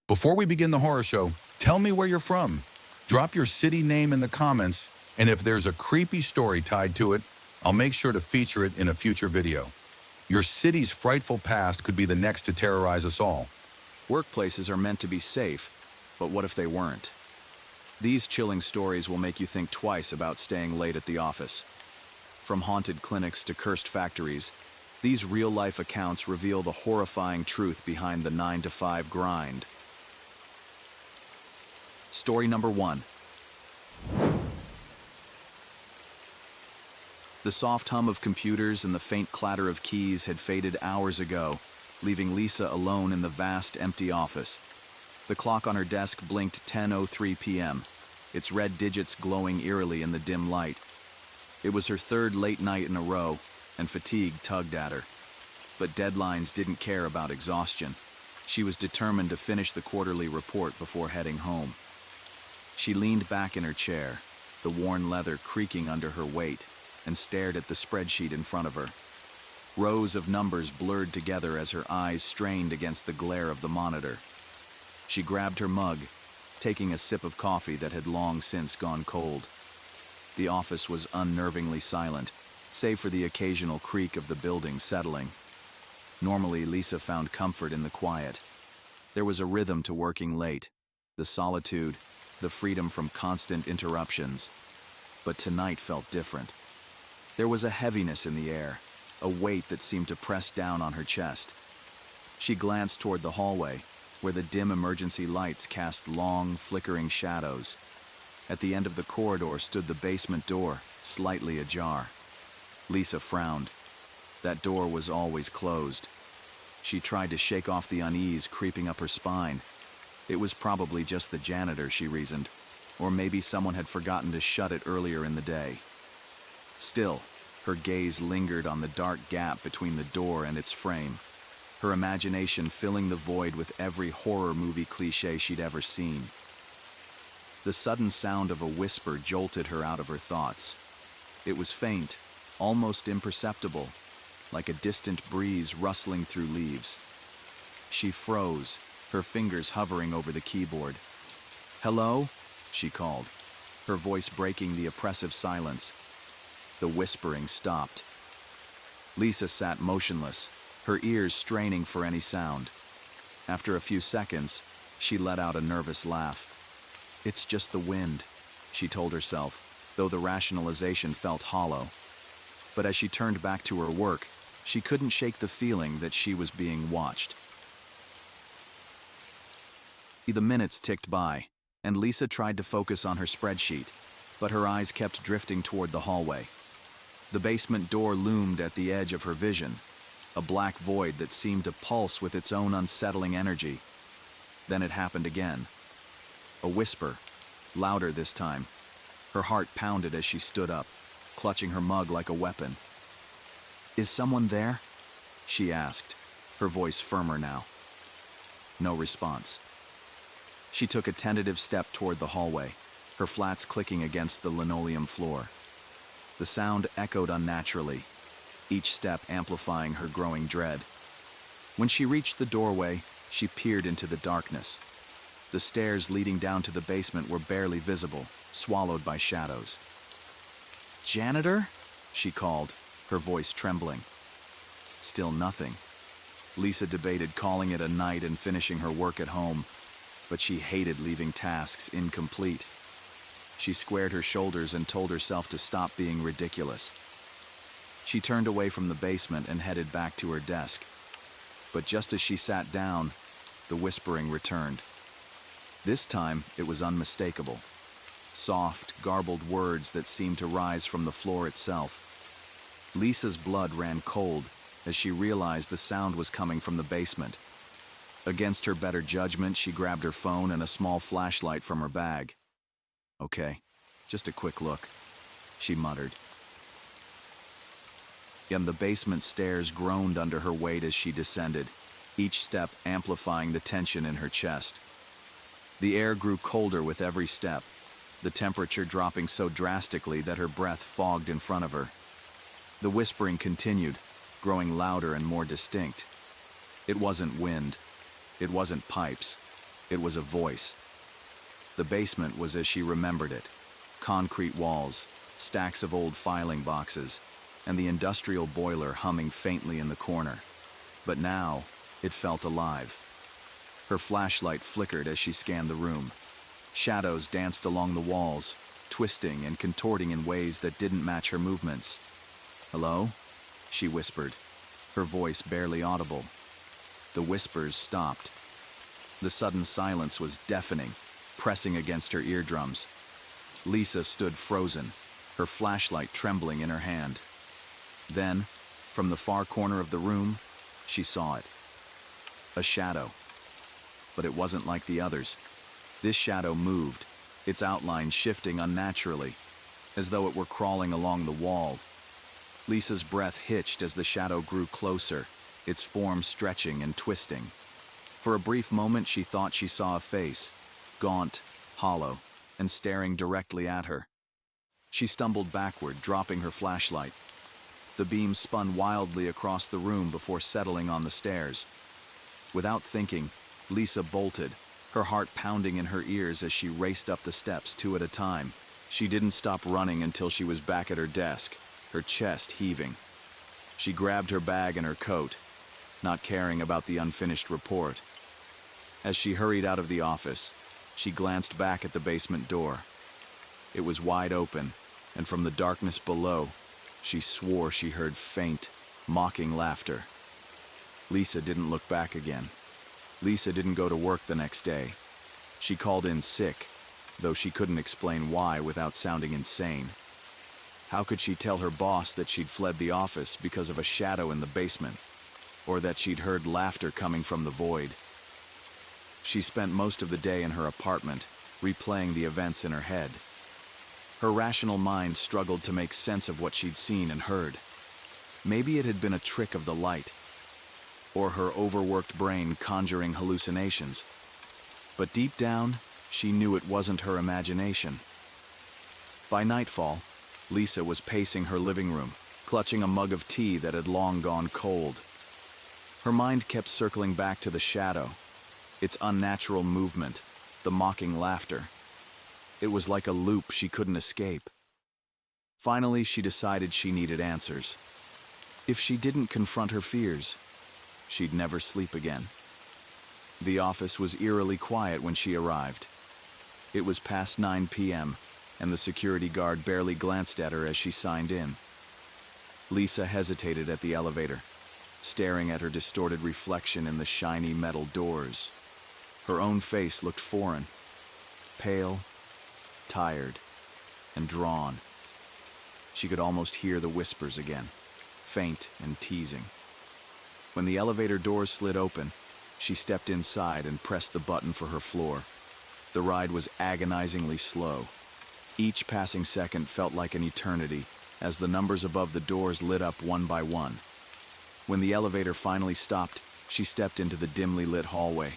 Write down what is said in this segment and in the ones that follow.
Before we begin the horror show, tell me where you're from. Drop your city name in the comments, and if there's a creepy story tied to it, I'll make sure to feature it in a future video. Your city's frightful past could be the next to terrorize us all. Workplaces are meant to be safe, but what if they weren't? These chilling stories will make you think twice about staying late at the office. From haunted clinics to cursed factories, these real-life accounts reveal the horrifying truth behind the 9-to-5 grind. Story number 1. The soft hum of computers and the faint clatter of keys had faded hours ago, leaving Lisa alone in the vast, empty office. The clock on her desk blinked 10:03 p.m., its red digits glowing eerily in the dim light. It was her third late night in a row, and fatigue tugged at her. But deadlines didn't care about exhaustion. She was determined to finish the quarterly report before heading home. She leaned back in her chair, the worn leather creaking under her weight, and stared at the spreadsheet in front of her. Rows of numbers blurred together as her eyes strained against the glare of the monitor. She grabbed her mug, taking a sip of coffee that had long since gone cold. The office was unnervingly silent, save for the occasional creak of the building settling. Normally, Lisa found comfort in the quiet. There was a rhythm to working late, the solitude, the freedom from constant interruptions. But tonight felt different. There was a heaviness in the air, a weight that seemed to press down on her chest. She glanced toward the hallway, where the dim emergency lights cast long, flickering shadows. At the end of the corridor stood the basement door, slightly ajar. Lisa frowned. That door was always closed. She tried to shake off the unease creeping up her spine. It was probably just the janitor, she reasoned, or maybe someone had forgotten to shut it earlier in the day. Still, her gaze lingered on the dark gap between the door and its frame, her imagination filling the void with every horror movie cliché she'd ever seen. The sudden sound of a whisper jolted her out of her thoughts. It was faint, almost imperceptible, like a distant breeze rustling through leaves. She froze, her fingers hovering over the keyboard. "Hello?" she called, her voice breaking the oppressive silence. The whispering stopped. Lisa sat motionless, her ears straining for any sound. After a few seconds, she let out a nervous laugh. "It's just the wind," she told herself, though the rationalization felt hollow. But as she turned back to her work, she couldn't shake the feeling that she was being watched. The minutes ticked by, and Lisa tried to focus on her spreadsheet, but her eyes kept drifting toward the hallway. The basement door loomed at the edge of her vision, a black void that seemed to pulse with its own unsettling energy. Then it happened again. A whisper, louder this time. Her heart pounded as she stood up, clutching her mug like a weapon. "Is someone there?" she asked, her voice firmer now. No response. She took a tentative step toward the hallway, her flats clicking against the linoleum floor. The sound echoed unnaturally, each step amplifying her growing dread. When she reached the doorway, she peered into the darkness. The stairs leading down to the basement were barely visible, swallowed by shadows. "Janitor?" she called, her voice trembling. Still nothing. Lisa debated calling it a night and finishing her work at home, but she hated leaving tasks incomplete. She squared her shoulders and told herself to stop being ridiculous. She turned away from the basement and headed back to her desk. But just as she sat down, the whispering returned. This time, it was unmistakable. Soft, garbled words that seemed to rise from the floor itself. Lisa's blood ran cold as she realized the sound was coming from the basement. Against her better judgment, she grabbed her phone and a small flashlight from her bag. "Okay, just a quick look," she muttered. And the basement stairs groaned under her weight as she descended, each step amplifying the tension in her chest. The air grew colder with every step, the temperature dropping so drastically that her breath fogged in front of her. The whispering continued, growing louder and more distinct. It wasn't wind. It wasn't pipes. It was a voice. The basement was as she remembered it. Concrete walls, stacks of old filing boxes, and the industrial boiler humming faintly in the corner. But now, it felt alive. Her flashlight flickered as she scanned the room. Shadows danced along the walls, twisting and contorting in ways that didn't match her movements. "Hello?" she whispered, her voice barely audible. The whispers stopped. The sudden silence was deafening, pressing against her eardrums. Lisa stood frozen, her flashlight trembling in her hand. Then, from the far corner of the room, she saw it. A shadow. But it wasn't like the others. This shadow moved, its outline shifting unnaturally, as though it were crawling along the wall. Lisa's breath hitched as the shadow grew closer, its form stretching and twisting. For a brief moment she thought she saw a face, gaunt, hollow, and staring directly at her. She stumbled backward, dropping her flashlight. The beam spun wildly across the room before settling on the stairs. Without thinking, Lisa bolted, her heart pounding in her ears as she raced up the steps 2 at a time. She didn't stop running until she was back at her desk, her chest heaving. She grabbed her bag and her coat, not caring about the unfinished report. As she hurried out of the office, she glanced back at the basement door. It was wide open, and from the darkness below, she swore she heard faint, mocking laughter. Lisa didn't look back again. Lisa didn't go to work the next day. She called in sick, though she couldn't explain why without sounding insane. How could she tell her boss that she'd fled the office because of a shadow in the basement, or that she'd heard laughter coming from the void? She spent most of the day in her apartment, replaying the events in her head. Her rational mind struggled to make sense of what she'd seen and heard. Maybe it had been a trick of the light, or her overworked brain conjuring hallucinations. But deep down, she knew it wasn't her imagination. By nightfall, Lisa was pacing her living room, clutching a mug of tea that had long gone cold. Her mind kept circling back to the shadow, its unnatural movement, the mocking laughter. It was like a loop she couldn't escape. Finally, she decided she needed answers. If she didn't confront her fears, she'd never sleep again. The office was eerily quiet when she arrived. It was past 9 p.m., and the security guard barely glanced at her as she signed in. Lisa hesitated at the elevator, staring at her distorted reflection in the shiny metal doors. Her own face looked foreign, pale, tired, and drawn. She could almost hear the whispers again, faint and teasing. When the elevator doors slid open, she stepped inside and pressed the button for her floor. The ride was agonizingly slow. Each passing second felt like an eternity, as the numbers above the doors lit up one by one. When the elevator finally stopped, she stepped into the dimly lit hallway,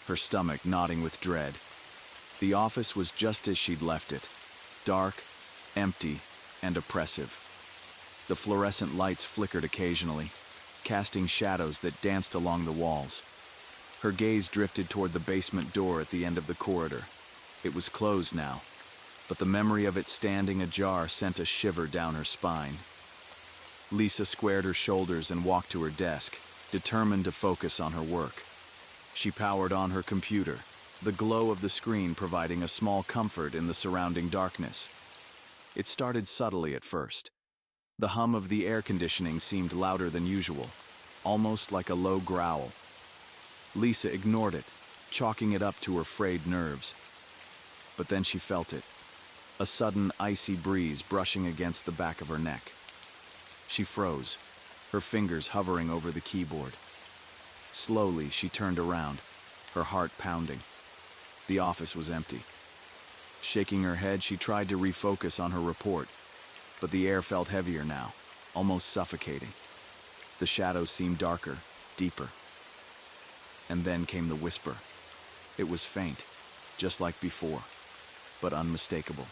her stomach knotting with dread. The office was just as she'd left it, dark, empty, and oppressive. The fluorescent lights flickered occasionally, casting shadows that danced along the walls. Her gaze drifted toward the basement door at the end of the corridor. It was closed now, but the memory of it standing ajar sent a shiver down her spine. Lisa squared her shoulders and walked to her desk, determined to focus on her work. She powered on her computer, the glow of the screen providing a small comfort in the surrounding darkness. It started subtly at first. The hum of the air conditioning seemed louder than usual, almost like a low growl. Lisa ignored it, chalking it up to her frayed nerves. But then she felt it, a sudden icy breeze brushing against the back of her neck. She froze, her fingers hovering over the keyboard. Slowly, she turned around, her heart pounding. The office was empty. Shaking her head, she tried to refocus on her report, but the air felt heavier now, almost suffocating. The shadows seemed darker, deeper. And then came the whisper. It was faint, just like before, but unmistakable.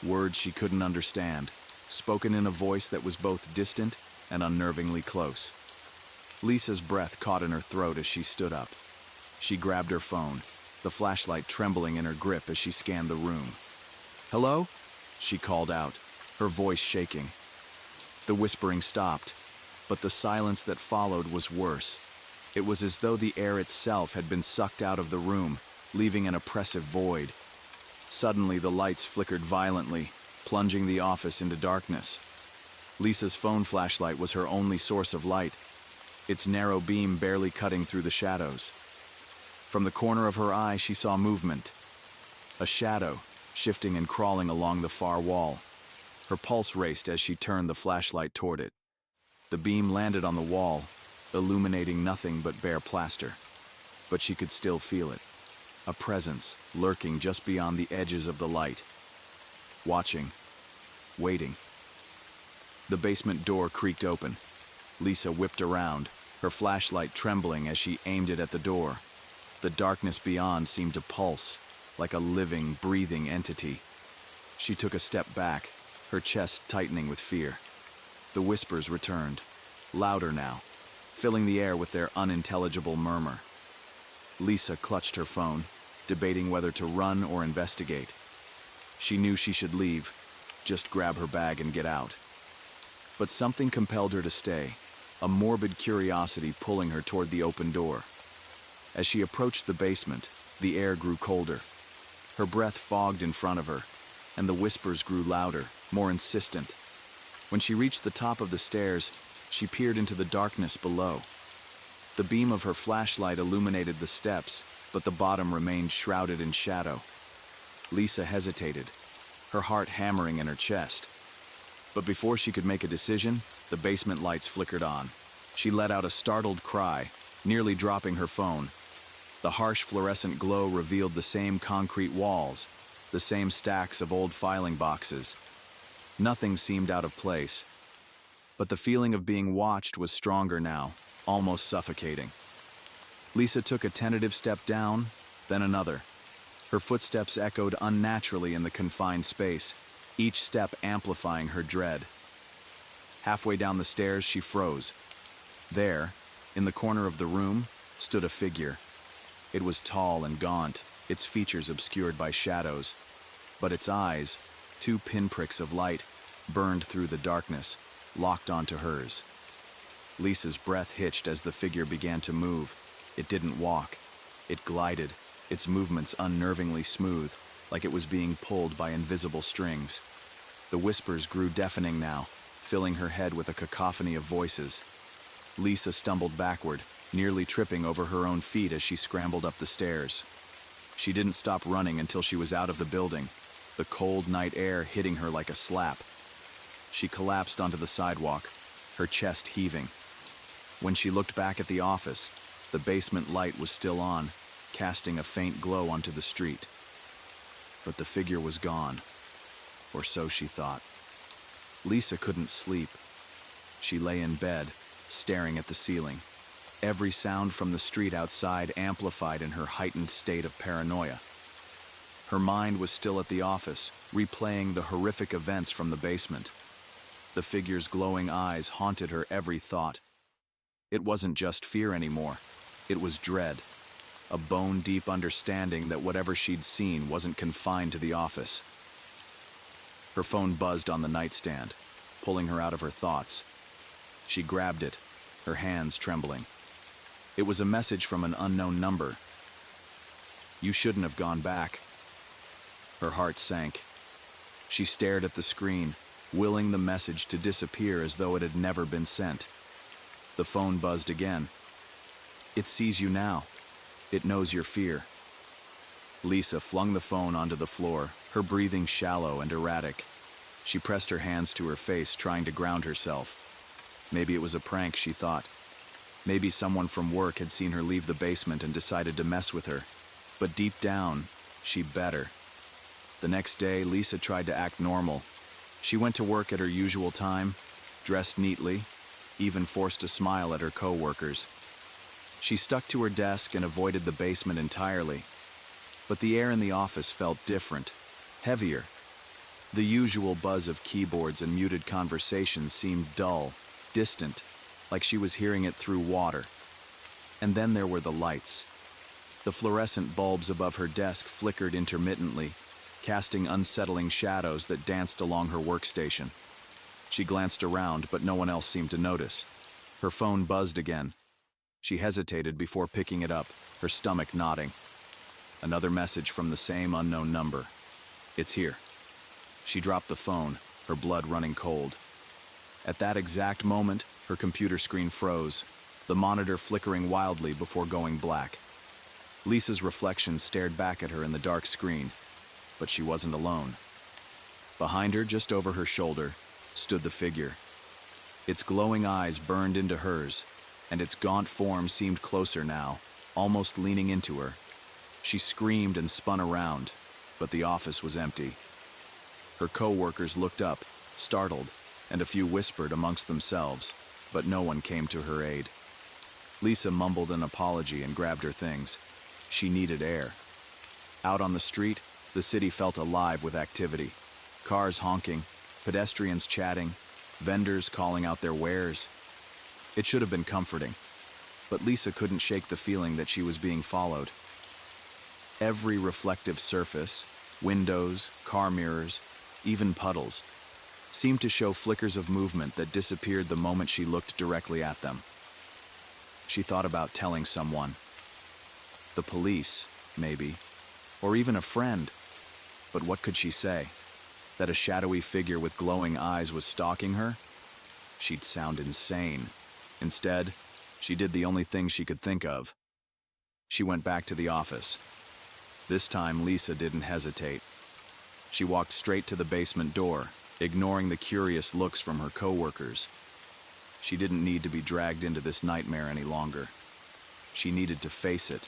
Words she couldn't understand, spoken in a voice that was both distant and unnervingly close. Lisa's breath caught in her throat as she stood up. She grabbed her phone, the flashlight trembling in her grip as she scanned the room. "Hello?" she called out, her voice shaking. The whispering stopped, but the silence that followed was worse. It was as though the air itself had been sucked out of the room, leaving an oppressive void. Suddenly, the lights flickered violently, plunging the office into darkness. Lisa's phone flashlight was her only source of light, its narrow beam barely cutting through the shadows. From the corner of her eye, she saw movement. A shadow, shifting and crawling along the far wall. Her pulse raced as she turned the flashlight toward it. The beam landed on the wall, illuminating nothing but bare plaster. But she could still feel it. A presence lurking just beyond the edges of the light. Watching. Waiting. The basement door creaked open. Lisa whipped around, her flashlight trembling as she aimed it at the door. The darkness beyond seemed to pulse, like a living, breathing entity. She took a step back, her chest tightening with fear. The whispers returned, louder now, filling the air with their unintelligible murmur. Lisa clutched her phone, debating whether to run or investigate. She knew she should leave, just grab her bag and get out. But something compelled her to stay, a morbid curiosity pulling her toward the open door. As she approached the basement, the air grew colder. Her breath fogged in front of her, and the whispers grew louder, more insistent. When she reached the top of the stairs, she peered into the darkness below. The beam of her flashlight illuminated the steps, but the bottom remained shrouded in shadow. Lisa hesitated, her heart hammering in her chest. But before she could make a decision, the basement lights flickered on. She let out a startled cry, nearly dropping her phone. The harsh fluorescent glow revealed the same concrete walls, the same stacks of old filing boxes. Nothing seemed out of place. But the feeling of being watched was stronger now, almost suffocating. Lisa took a tentative step down, then another. Her footsteps echoed unnaturally in the confined space, each step amplifying her dread. Halfway down the stairs, she froze. There, in the corner of the room, stood a figure. It was tall and gaunt, its features obscured by shadows, but its eyes, two pinpricks of light, burned through the darkness, locked onto hers. Lisa's breath hitched as the figure began to move. It didn't walk. It glided, its movements unnervingly smooth, like it was being pulled by invisible strings. The whispers grew deafening now, filling her head with a cacophony of voices. Lisa stumbled backward, nearly tripping over her own feet as she scrambled up the stairs. She didn't stop running until she was out of the building, the cold night air hitting her like a slap. She collapsed onto the sidewalk, her chest heaving. When she looked back at the office, the basement light was still on, casting a faint glow onto the street. But the figure was gone, or so she thought. Lisa couldn't sleep. She lay in bed, staring at the ceiling. Every sound from the street outside amplified in her heightened state of paranoia. Her mind was still at the office, replaying the horrific events from the basement. The figure's glowing eyes haunted her every thought. It wasn't just fear anymore. It was dread, a bone-deep understanding that whatever she'd seen wasn't confined to the office. Her phone buzzed on the nightstand, pulling her out of her thoughts. She grabbed it, her hands trembling. It was a message from an unknown number. "You shouldn't have gone back." Her heart sank. She stared at the screen, willing the message to disappear as though it had never been sent. The phone buzzed again. "It sees you now. It knows your fear." Lisa flung the phone onto the floor, her breathing shallow and erratic. She pressed her hands to her face, trying to ground herself. Maybe it was a prank, she thought. Maybe someone from work had seen her leave the basement and decided to mess with her. But deep down, she bet her. The next day, Lisa tried to act normal. She went to work at her usual time, dressed neatly, even forced a smile at her co-workers. She stuck to her desk and avoided the basement entirely. But the air in the office felt different, heavier. The usual buzz of keyboards and muted conversations seemed dull, distant, like she was hearing it through water. And then there were the lights. The fluorescent bulbs above her desk flickered intermittently, casting unsettling shadows that danced along her workstation. She glanced around, but no one else seemed to notice. Her phone buzzed again. She hesitated before picking it up, her stomach knotting. Another message from the same unknown number. "It's here." She dropped the phone, her blood running cold. At that exact moment, her computer screen froze, the monitor flickering wildly before going black. Lisa's reflection stared back at her in the dark screen, but she wasn't alone. Behind her, just over her shoulder, stood the figure. Its glowing eyes burned into hers, and its gaunt form seemed closer now, almost leaning into her. She screamed and spun around, but the office was empty. Her co-workers looked up, startled, and a few whispered amongst themselves, but no one came to her aid. Lisa mumbled an apology and grabbed her things. She needed air. Out on the street, the city felt alive with activity. Cars honking, pedestrians chatting, vendors calling out their wares. It should have been comforting, but Lisa couldn't shake the feeling that she was being followed. Every reflective surface, windows, car mirrors, even puddles, seemed to show flickers of movement that disappeared the moment she looked directly at them. She thought about telling someone. The police, maybe, or even a friend. But what could she say? That a shadowy figure with glowing eyes was stalking her? She'd sound insane. Instead, she did the only thing she could think of. She went back to the office. This time, Lisa didn't hesitate. She walked straight to the basement door, ignoring the curious looks from her co-workers. She didn't need to be dragged into this nightmare any longer. She needed to face it.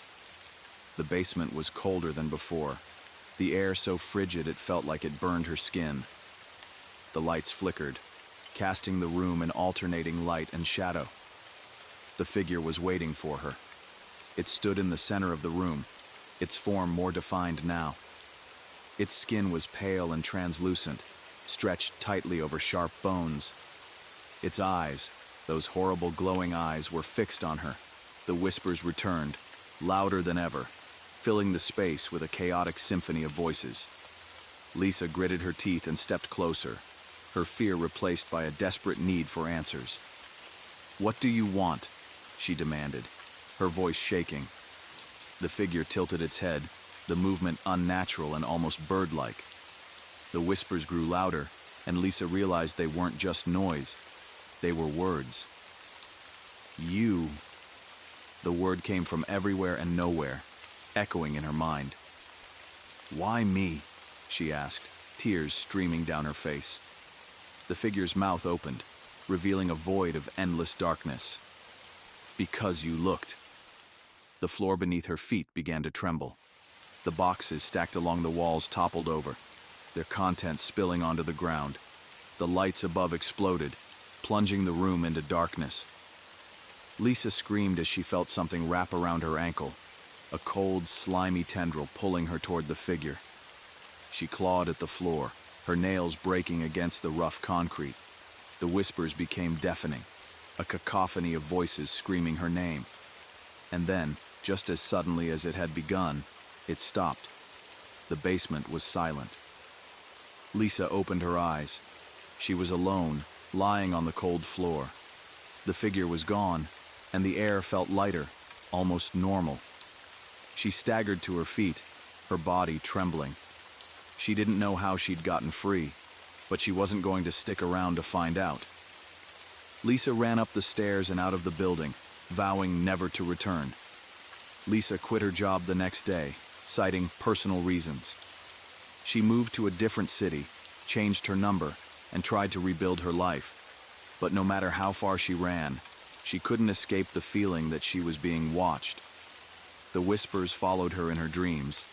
The basement was colder than before, the air so frigid it felt like it burned her skin. The lights flickered, casting the room in alternating light and shadow. The figure was waiting for her. It stood in the center of the room, its form more defined now. Its skin was pale and translucent, stretched tightly over sharp bones. Its eyes, those horrible glowing eyes, were fixed on her. The whispers returned, louder than ever, filling the space with a chaotic symphony of voices. Lisa gritted her teeth and stepped closer, her fear replaced by a desperate need for answers. "What do you want?" she demanded, her voice shaking. The figure tilted its head, the movement unnatural and almost bird-like. The whispers grew louder, and Lisa realized they weren't just noise. They were words. "You." The word came from everywhere and nowhere, echoing in her mind. "Why me?" she asked, tears streaming down her face. The figure's mouth opened, revealing a void of endless darkness. "Because you looked." The floor beneath her feet began to tremble. The boxes stacked along the walls toppled over, their contents spilling onto the ground. The lights above exploded, plunging the room into darkness. Lisa screamed as she felt something wrap around her ankle, a cold, slimy tendril pulling her toward the figure. She clawed at the floor, her nails breaking against the rough concrete. The whispers became deafening, a cacophony of voices screaming her name. And then, just as suddenly as it had begun, it stopped. The basement was silent. Lisa opened her eyes. She was alone, lying on the cold floor. The figure was gone, and the air felt lighter, almost normal. She staggered to her feet, her body trembling. She didn't know how she'd gotten free, but she wasn't going to stick around to find out. Lisa ran up the stairs and out of the building, vowing never to return. Lisa quit her job the next day, citing personal reasons. She moved to a different city, changed her number, and tried to rebuild her life. But no matter how far she ran, she couldn't escape the feeling that she was being watched. The whispers followed her in her dreams,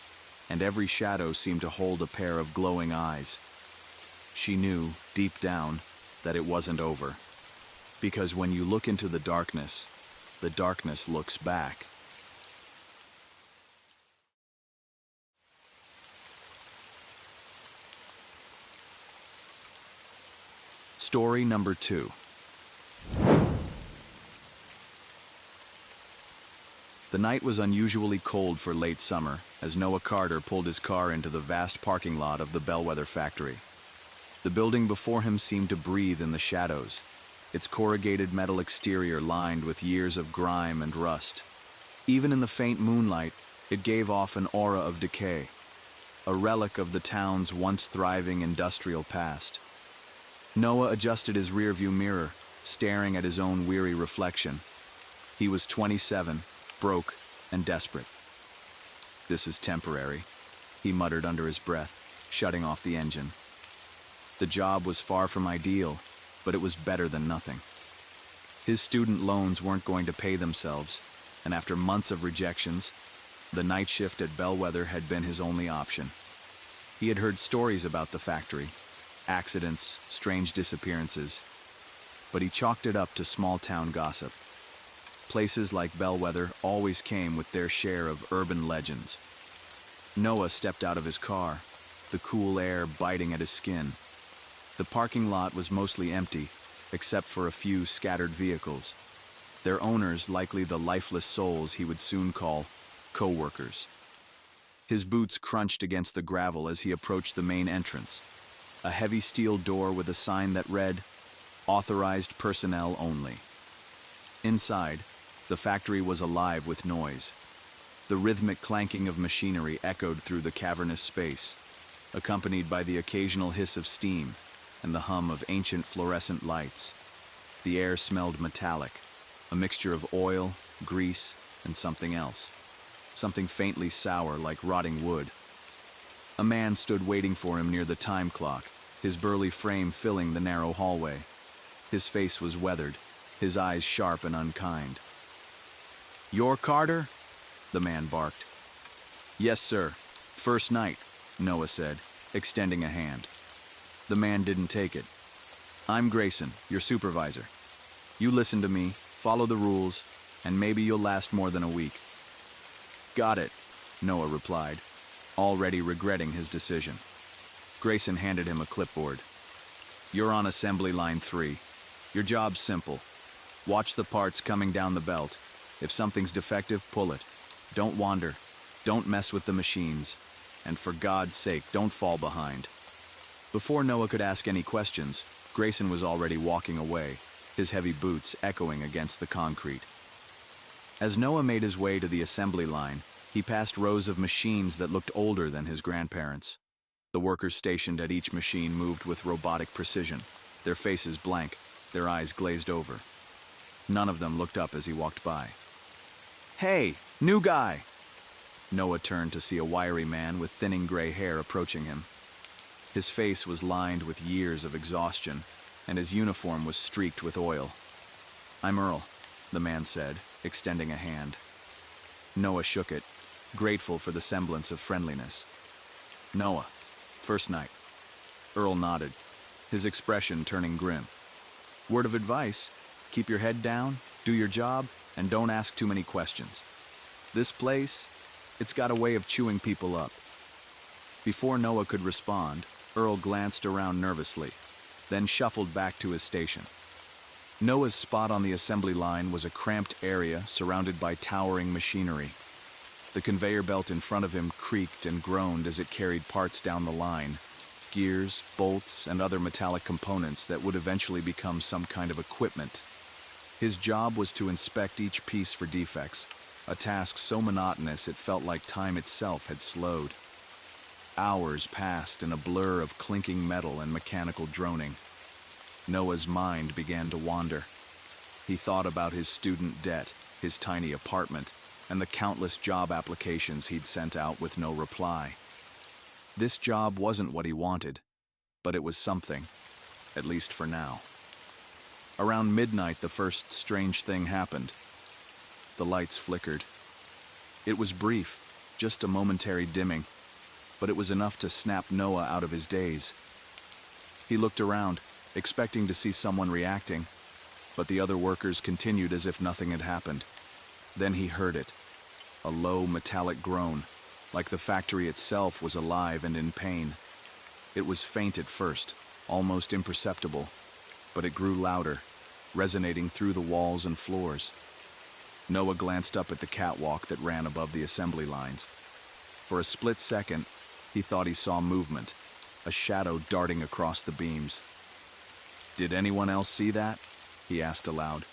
and every shadow seemed to hold a pair of glowing eyes. She knew, deep down, that it wasn't over. Because when you look into the darkness looks back. Story number 2. The night was unusually cold for late summer as Noah Carter pulled his car into the vast parking lot of the Bellwether factory. The building before him seemed to breathe in the shadows, its corrugated metal exterior lined with years of grime and rust. Even in the faint moonlight, it gave off an aura of decay, a relic of the town's once thriving industrial past. Noah adjusted his rearview mirror, staring at his own weary reflection. He was 27, broke, and desperate. "This is temporary," he muttered under his breath, shutting off the engine. The job was far from ideal, but it was better than nothing. His student loans weren't going to pay themselves, and after months of rejections, the night shift at Bellwether had been his only option. He had heard stories about the factory, accidents, strange disappearances, but he chalked it up to small-town gossip. Places like Bellwether always came with their share of urban legends. Noah stepped out of his car, the cool air biting at his skin. The parking lot was mostly empty, except for a few scattered vehicles, their owners likely the lifeless souls he would soon call co-workers. His boots crunched against the gravel as he approached the main entrance, a heavy steel door with a sign that read, "Authorized personnel only." Inside, the factory was alive with noise. The rhythmic clanking of machinery echoed through the cavernous space, accompanied by the occasional hiss of steam and the hum of ancient fluorescent lights. The air smelled metallic, a mixture of oil, grease, and something else. Something faintly sour like rotting wood. A man stood waiting for him near the time clock, his burly frame filling the narrow hallway. His face was weathered, his eyes sharp and unkind. "You're Carter?" the man barked. "Yes, sir. First night," Noah said, extending a hand. The man didn't take it. "I'm Grayson, your supervisor. You listen to me, follow the rules, and maybe you'll last more than a week." "Got it," Noah replied, already regretting his decision. Grayson handed him a clipboard. "You're on assembly line 3. Your job's simple. Watch the parts coming down the belt. If something's defective, pull it. Don't wander. Don't mess with the machines. And for God's sake, don't fall behind." Before Noah could ask any questions, Grayson was already walking away, his heavy boots echoing against the concrete. As Noah made his way to the assembly line, he passed rows of machines that looked older than his grandparents. The workers stationed at each machine moved with robotic precision, their faces blank, their eyes glazed over. None of them looked up as he walked by. "Hey, new guy!" Noah turned to see a wiry man with thinning gray hair approaching him. His face was lined with years of exhaustion, and his uniform was streaked with oil. "I'm Earl," the man said, extending a hand. Noah shook it, grateful for the semblance of friendliness. "Noah, first night." Earl nodded, his expression turning grim. "Word of advice, keep your head down, do your job, and don't ask too many questions. This place, it's got a way of chewing people up." Before Noah could respond, Earl glanced around nervously, then shuffled back to his station. Noah's spot on the assembly line was a cramped area surrounded by towering machinery. The conveyor belt in front of him creaked and groaned as it carried parts down the line, gears, bolts, and other metallic components that would eventually become some kind of equipment. His job was to inspect each piece for defects, a task so monotonous it felt like time itself had slowed. Hours passed in a blur of clinking metal and mechanical droning. Noah's mind began to wander. He thought about his student debt, his tiny apartment, and the countless job applications he'd sent out with no reply. This job wasn't what he wanted, but it was something, at least for now. Around midnight, the first strange thing happened. The lights flickered. It was brief, just a momentary dimming, but it was enough to snap Noah out of his daze. He looked around, expecting to see someone reacting, but the other workers continued as if nothing had happened. Then he heard it, a low metallic groan, like the factory itself was alive and in pain. It was faint at first, almost imperceptible, but it grew louder, resonating through the walls and floors. Noah glanced up at the catwalk that ran above the assembly lines. For a split second, he thought he saw movement, a shadow darting across the beams. "Did anyone else see that?" he asked aloud.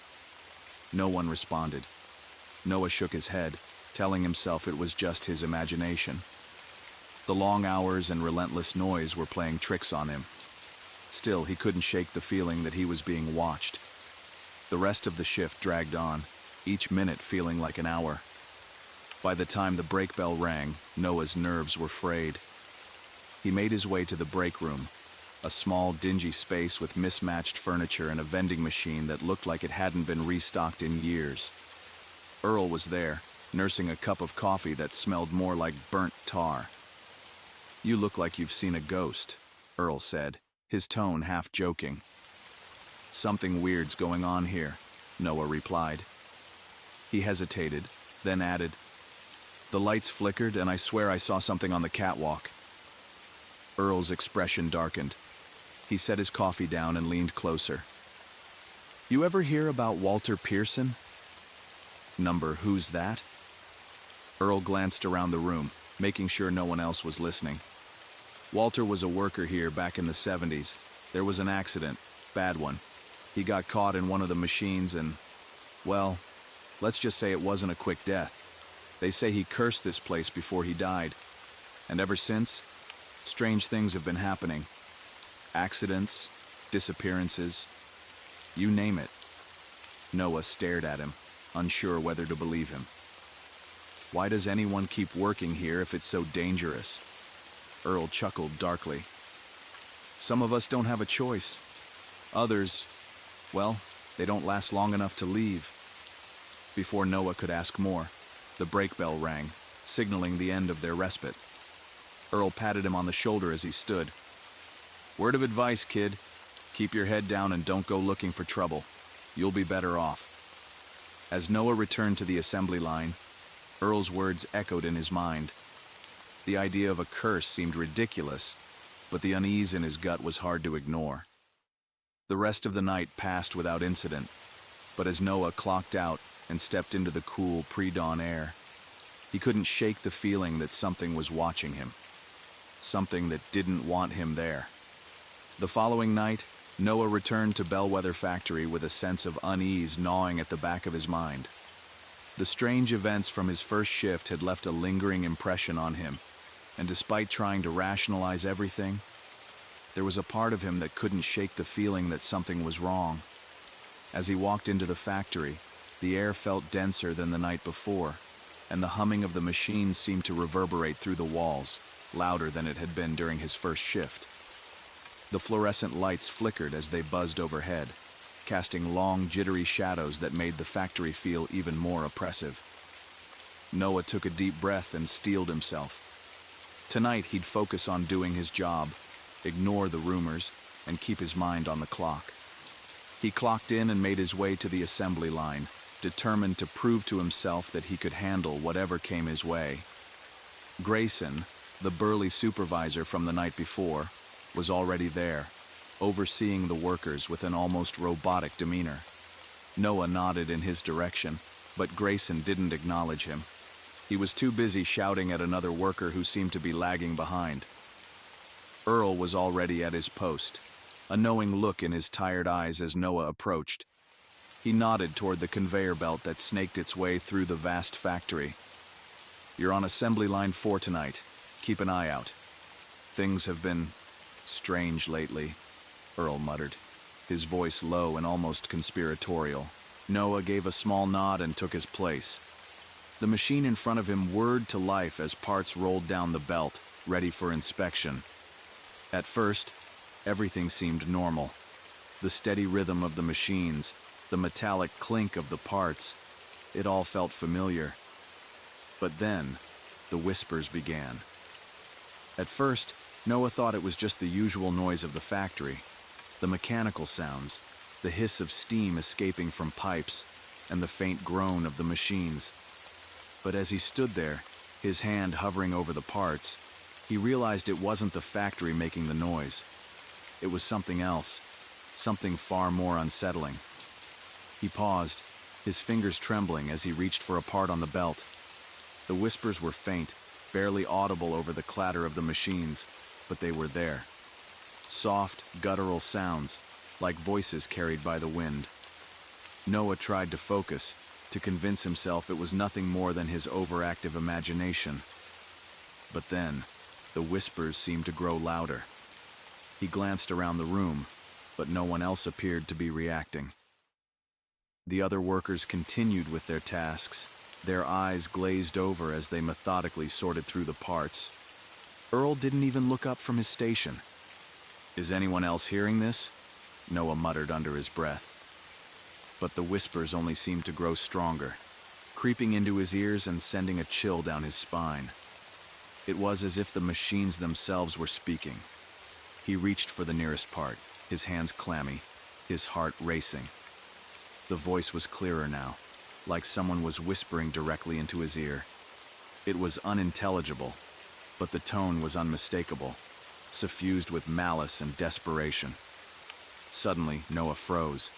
No one responded. Noah shook his head, telling himself it was just his imagination. The long hours and relentless noise were playing tricks on him. Still, he couldn't shake the feeling that he was being watched. The rest of the shift dragged on, each minute feeling like an hour. By the time the brake bell rang, Noah's nerves were frayed. He made his way to the break room, a small, dingy space with mismatched furniture and a vending machine that looked like it hadn't been restocked in years. Earl was there, nursing a cup of coffee that smelled more like burnt tar. "You look like you've seen a ghost," Earl said, his tone half joking. "Something weird's going on here," Noah replied. He hesitated, then added, "The lights flickered and I swear I saw something on the catwalk." Earl's expression darkened. He set his coffee down and leaned closer. "You ever hear about Walter Pearson?" "Number, who's that?" Earl glanced around the room, making sure no one else was listening. "Walter was a worker here back in the 70s. There was an accident, bad one. He got caught in one of the machines and, well, let's just say it wasn't a quick death. They say he cursed this place before he died. And ever since, strange things have been happening. Accidents, disappearances, you name it." Noah stared at him, unsure whether to believe him. "Why does anyone keep working here if it's so dangerous?" Earl chuckled darkly. "Some of us don't have a choice. Others, well, they don't last long enough to leave." Before Noah could ask more, the brake bell rang, signaling the end of their respite. Earl patted him on the shoulder as he stood. "Word of advice, kid. Keep your head down and don't go looking for trouble. You'll be better off." As Noah returned to the assembly line, Earl's words echoed in his mind. The idea of a curse seemed ridiculous, but the unease in his gut was hard to ignore. The rest of the night passed without incident, but as Noah clocked out and stepped into the cool pre-dawn air, he couldn't shake the feeling that something was watching him. Something that didn't want him there. The following night, Noah returned to Bellwether Factory with a sense of unease gnawing at the back of his mind. The strange events from his first shift had left a lingering impression on him, and despite trying to rationalize everything, there was a part of him that couldn't shake the feeling that something was wrong. As he walked into the factory, the air felt denser than the night before, and the humming of the machines seemed to reverberate through the walls, louder than it had been during his first shift. The fluorescent lights flickered as they buzzed overhead, casting long, jittery shadows that made the factory feel even more oppressive. Noah took a deep breath and steeled himself. Tonight he'd focus on doing his job, ignore the rumors, and keep his mind on the clock. He clocked in and made his way to the assembly line, determined to prove to himself that he could handle whatever came his way. Grayson, the burly supervisor from the night before, was already there, overseeing the workers with an almost robotic demeanor. Noah nodded in his direction, but Grayson didn't acknowledge him. He was too busy shouting at another worker who seemed to be lagging behind. Earl was already at his post, a knowing look in his tired eyes as Noah approached. He nodded toward the conveyor belt that snaked its way through the vast factory. "You're on assembly line 4 tonight. Keep an eye out." "Things have been strange lately," Earl muttered, his voice low and almost conspiratorial. Noah gave a small nod and took his place. The machine in front of him whirred to life as parts rolled down the belt, ready for inspection. At first, everything seemed normal. The steady rhythm of the machines, the metallic clink of the parts, it all felt familiar. But then, the whispers began. At first, Noah thought it was just the usual noise of the factory, the mechanical sounds, the hiss of steam escaping from pipes, and the faint groan of the machines. But as he stood there, his hand hovering over the parts, he realized it wasn't the factory making the noise. It was something else, something far more unsettling. He paused, his fingers trembling as he reached for a part on the belt. The whispers were faint, barely audible over the clatter of the machines, but they were there. Soft, guttural sounds, like voices carried by the wind. Noah tried to focus, to convince himself it was nothing more than his overactive imagination. But then, the whispers seemed to grow louder. He glanced around the room, but no one else appeared to be reacting. The other workers continued with their tasks, their eyes glazed over as they methodically sorted through the parts. Earl didn't even look up from his station. "Is anyone else hearing this?" Noah muttered under his breath. But the whispers only seemed to grow stronger, creeping into his ears and sending a chill down his spine. It was as if the machines themselves were speaking. He reached for the nearest part, his hands clammy, his heart racing. The voice was clearer now, like someone was whispering directly into his ear. It was unintelligible, but the tone was unmistakable, suffused with malice and desperation. Suddenly, Noah froze.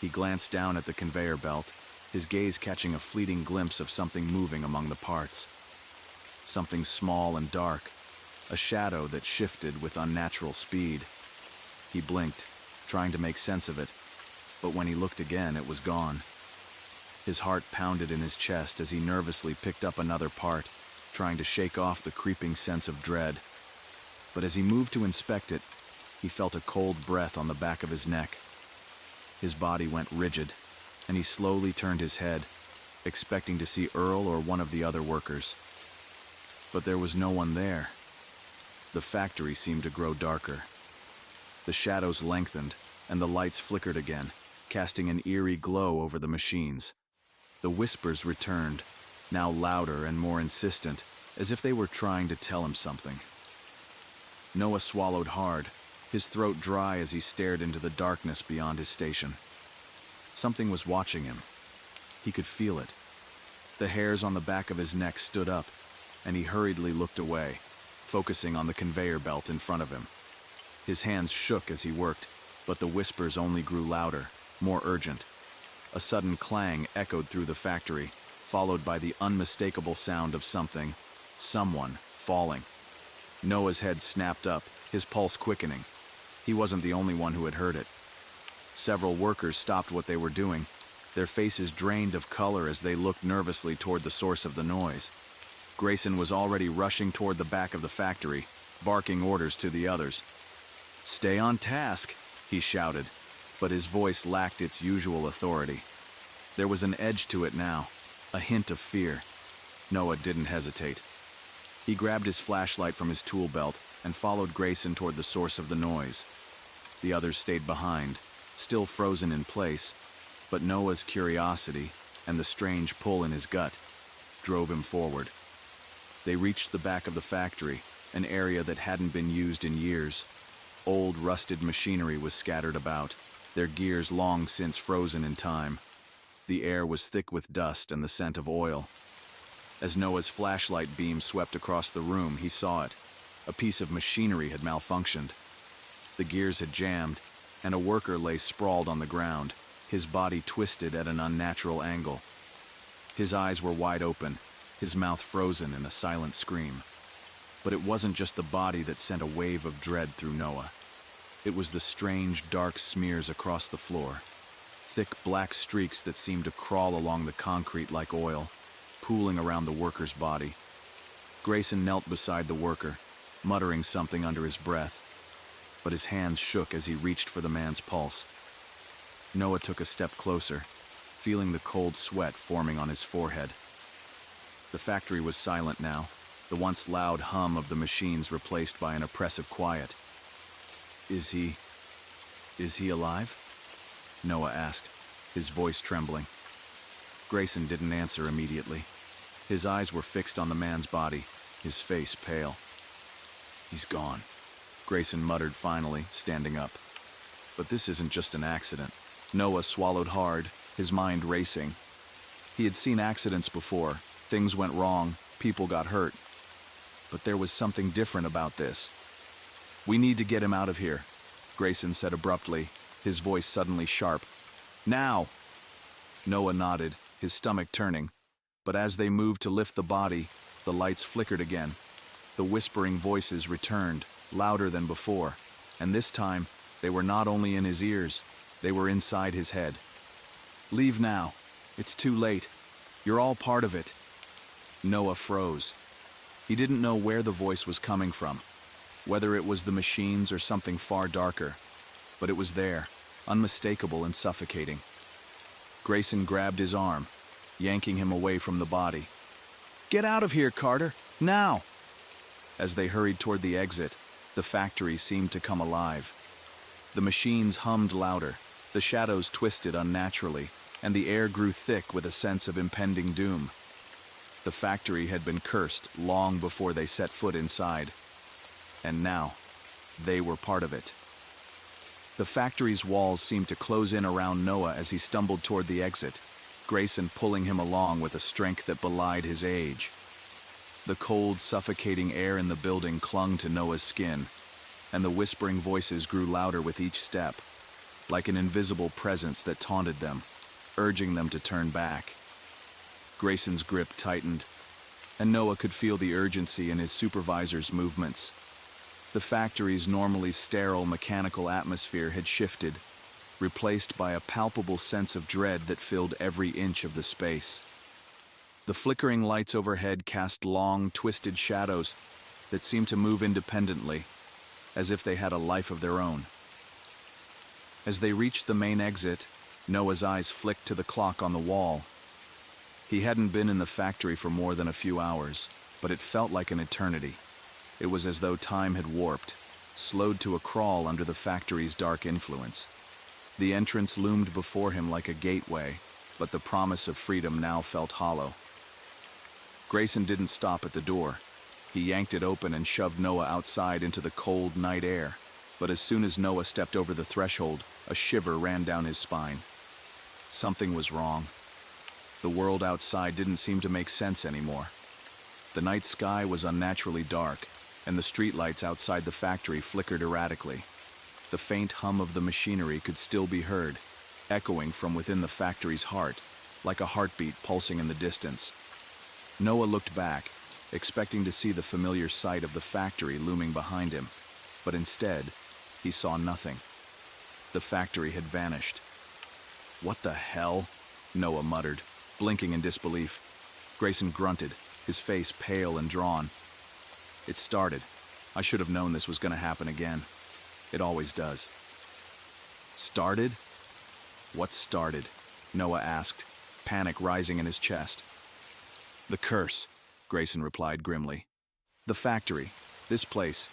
He glanced down at the conveyor belt, his gaze catching a fleeting glimpse of something moving among the parts. Something small and dark, a shadow that shifted with unnatural speed. He blinked, trying to make sense of it, but when he looked again, it was gone. His heart pounded in his chest as he nervously picked up another part, trying to shake off the creeping sense of dread. But as he moved to inspect it, he felt a cold breath on the back of his neck. His body went rigid, and he slowly turned his head, expecting to see Earl or one of the other workers. But there was no one there. The factory seemed to grow darker. The shadows lengthened, and the lights flickered again, casting an eerie glow over the machines. The whispers returned, now louder and more insistent, as if they were trying to tell him something. Noah swallowed hard, his throat dry as he stared into the darkness beyond his station. Something was watching him. He could feel it. The hairs on the back of his neck stood up, and he hurriedly looked away, focusing on the conveyor belt in front of him. His hands shook as he worked, but the whispers only grew louder, more urgent. A sudden clang echoed through the factory, followed by the unmistakable sound of someone, falling. Noah's head snapped up, his pulse quickening. He wasn't the only one who had heard it. Several workers stopped what they were doing, their faces drained of color as they looked nervously toward the source of the noise. Grayson was already rushing toward the back of the factory, barking orders to the others. "Stay on task," he shouted, but his voice lacked its usual authority. There was an edge to it now, a hint of fear. Noah didn't hesitate. He grabbed his flashlight from his tool belt and followed Grayson toward the source of the noise. The others stayed behind, still frozen in place, but Noah's curiosity and the strange pull in his gut drove him forward. They reached the back of the factory, an area that hadn't been used in years. Old, rusted machinery was scattered about, their gears long since frozen in time. The air was thick with dust and the scent of oil. As Noah's flashlight beam swept across the room, he saw it. A piece of machinery had malfunctioned. The gears had jammed, and a worker lay sprawled on the ground, his body twisted at an unnatural angle. His eyes were wide open, his mouth frozen in a silent scream. But it wasn't just the body that sent a wave of dread through Noah. It was the strange, dark smears across the floor. Thick black streaks that seemed to crawl along the concrete like oil, pooling around the worker's body. Grayson knelt beside the worker, muttering something under his breath, but his hands shook as he reached for the man's pulse. Noah took a step closer, feeling the cold sweat forming on his forehead. The factory was silent now, the once loud hum of the machines replaced by an oppressive quiet. Is he alive?" Noah asked, his voice trembling. Grayson didn't answer immediately. His eyes were fixed on the man's body, his face pale. "He's gone," Grayson muttered finally, standing up. But this isn't just an accident. Noah swallowed hard, his mind racing. He had seen accidents before. Things went wrong, people got hurt. But there was something different about this. "We need to get him out of here," Grayson said abruptly, his voice suddenly sharp. "Now!" Noah nodded, his stomach turning. But as they moved to lift the body, the lights flickered again. The whispering voices returned, louder than before, and this time, they were not only in his ears, they were inside his head. "Leave now. It's too late. You're all part of it." Noah froze. He didn't know where the voice was coming from, whether it was the machines or something far darker, but it was there, unmistakable and suffocating. Grayson grabbed his arm, yanking him away from the body. "Get out of here, Carter, now!" As they hurried toward the exit, the factory seemed to come alive. The machines hummed louder, the shadows twisted unnaturally, and the air grew thick with a sense of impending doom. The factory had been cursed long before they set foot inside, and now, they were part of it. The factory's walls seemed to close in around Noah as he stumbled toward the exit, Grayson pulling him along with a strength that belied his age. The cold, suffocating air in the building clung to Noah's skin, and the whispering voices grew louder with each step, like an invisible presence that taunted them, urging them to turn back. Grayson's grip tightened, and Noah could feel the urgency in his supervisor's movements. The factory's normally sterile mechanical atmosphere had shifted, replaced by a palpable sense of dread that filled every inch of the space. The flickering lights overhead cast long, twisted shadows that seemed to move independently, as if they had a life of their own. As they reached the main exit, Noah's eyes flicked to the clock on the wall. He hadn't been in the factory for more than a few hours, but it felt like an eternity. It was as though time had warped, slowed to a crawl under the factory's dark influence. The entrance loomed before him like a gateway, but the promise of freedom now felt hollow. Grayson didn't stop at the door. He yanked it open and shoved Noah outside into the cold night air, but as soon as Noah stepped over the threshold, a shiver ran down his spine. Something was wrong. The world outside didn't seem to make sense anymore. The night sky was unnaturally dark, and the streetlights outside the factory flickered erratically. The faint hum of the machinery could still be heard, echoing from within the factory's heart, like a heartbeat pulsing in the distance. Noah looked back, expecting to see the familiar sight of the factory looming behind him, but instead, he saw nothing. The factory had vanished. "What the hell?" Noah muttered, blinking in disbelief. Grayson grunted, his face pale and drawn. "It started. I should have known this was going to happen again. It always does." "Started? What started?" Noah asked, panic rising in his chest. "The curse," Grayson replied grimly. "The factory, this place,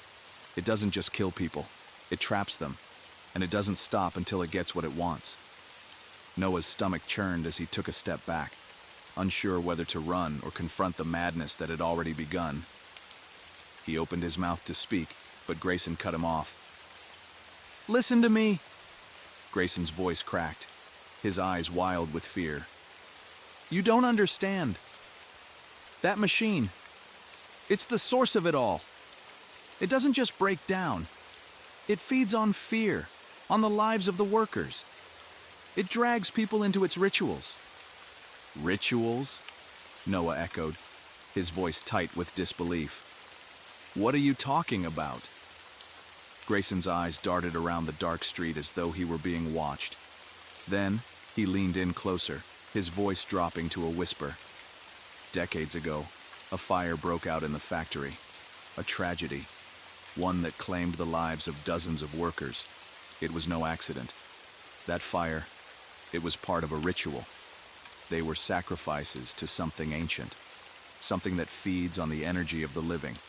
it doesn't just kill people, it traps them, and it doesn't stop until it gets what it wants." Noah's stomach churned as he took a step back, unsure whether to run or confront the madness that had already begun. He opened his mouth to speak, but Grayson cut him off. "Listen to me!" Grayson's voice cracked, his eyes wild with fear. "You don't understand. That machine, it's the source of it all. It doesn't just break down. It feeds on fear, on the lives of the workers. It drags people into its rituals." "Rituals?" Noah echoed, his voice tight with disbelief. "What are you talking about?" Grayson's eyes darted around the dark street as though he were being watched. Then, he leaned in closer, his voice dropping to a whisper. "Decades ago, a fire broke out in the factory. A tragedy. One that claimed the lives of dozens of workers. It was no accident. That fire, it was part of a ritual. They were sacrifices to something ancient, something that feeds on the energy of the living.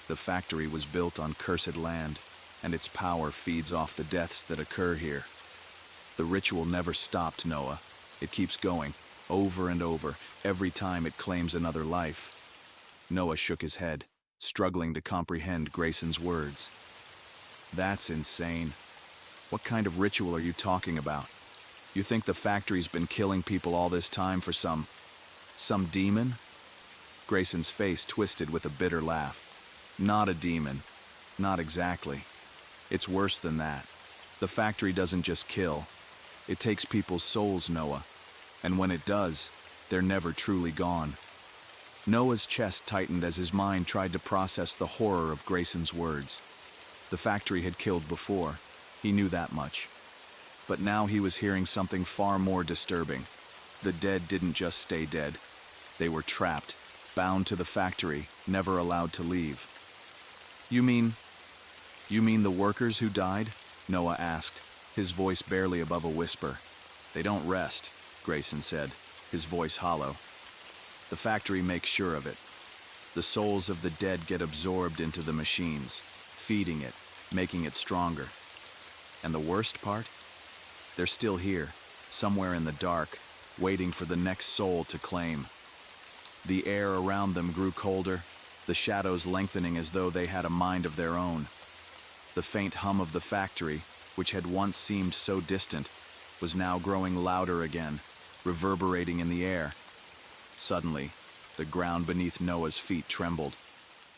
The factory was built on cursed land, and its power feeds off the deaths that occur here. The ritual never stopped, Noah. It keeps going, over and over, every time it claims another life." Noah shook his head, struggling to comprehend Grayson's words. "That's insane. What kind of ritual are you talking about? You think the factory's been killing people all this time for some demon?" Grayson's face twisted with a bitter laugh. "Not a demon. Not exactly. It's worse than that. The factory doesn't just kill. It takes people's souls, Noah. And when it does, they're never truly gone. Noah's chest tightened as his mind tried to process the horror of Grayson's words. The factory had killed before. He knew that much. But now he was hearing something far more disturbing. The dead didn't just stay dead. They were trapped, bound to the factory, never allowed to leave. You mean the workers who died? Noah asked, his voice barely above a whisper. They don't rest, Grayson said, his voice hollow. The factory makes sure of it. The souls of the dead get absorbed into the machines, feeding it, making it stronger. And the worst part? They're still here, somewhere in the dark, waiting for the next soul to claim. The air around them grew colder, the shadows lengthening as though they had a mind of their own. The faint hum of the factory, which had once seemed so distant, was now growing louder again, reverberating in the air. Suddenly, the ground beneath Noah's feet trembled,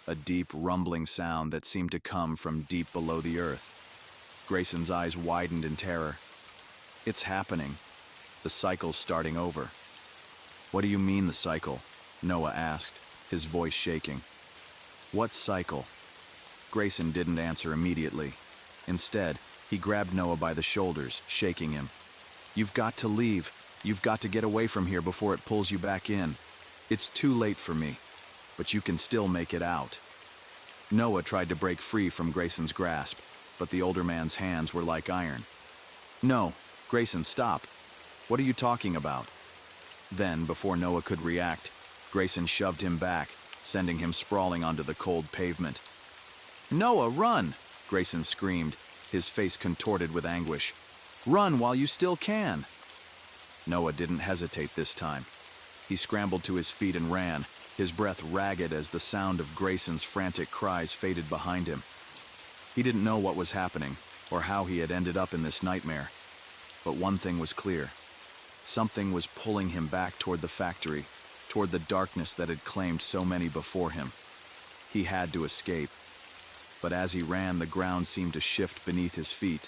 a deep rumbling sound that seemed to come from deep below the earth. Grayson's eyes widened in terror. It's happening. The cycle's starting over. What do you mean, the cycle? Noah asked, his voice shaking. What cycle? Grayson didn't answer immediately. Instead, he grabbed Noah by the shoulders, shaking him. You've got to leave. You've got to get away from here before it pulls you back in. It's too late for me, but you can still make it out. Noah tried to break free from Grayson's grasp, but the older man's hands were like iron. No, Grayson, stop. What are you talking about? Then, before Noah could react, Grayson shoved him back, sending him sprawling onto the cold pavement. Noah, run! Grayson screamed, his face contorted with anguish. Run while you still can! Noah didn't hesitate this time. He scrambled to his feet and ran, his breath ragged as the sound of Grayson's frantic cries faded behind him. He didn't know what was happening, or how he had ended up in this nightmare. But one thing was clear. Something was pulling him back toward the factory, toward the darkness that had claimed so many before him. He had to escape. But as he ran, the ground seemed to shift beneath his feet,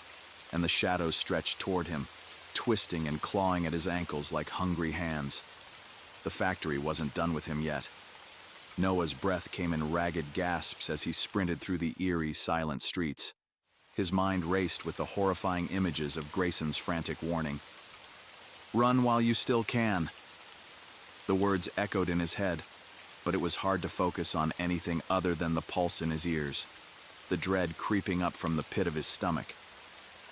and the shadows stretched toward him, twisting and clawing at his ankles like hungry hands. The factory wasn't done with him yet. Noah's breath came in ragged gasps as he sprinted through the eerie, silent streets. His mind raced with the horrifying images of Grayson's frantic warning. Run while you still can. The words echoed in his head, but it was hard to focus on anything other than the pulse in his ears, the dread creeping up from the pit of his stomach.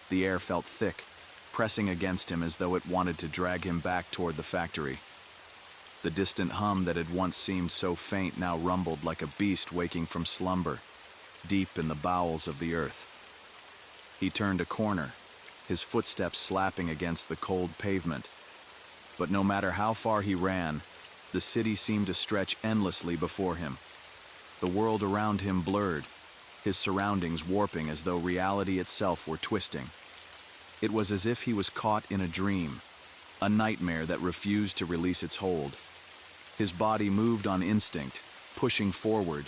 The air felt thick, pressing against him as though it wanted to drag him back toward the factory. The distant hum that had once seemed so faint now rumbled like a beast waking from slumber, deep in the bowels of the earth. He turned a corner, his footsteps slapping against the cold pavement. But no matter how far he ran, the city seemed to stretch endlessly before him. The world around him blurred, his surroundings warping as though reality itself were twisting. It was as if he was caught in a dream, a nightmare that refused to release its hold. His body moved on instinct, pushing forward,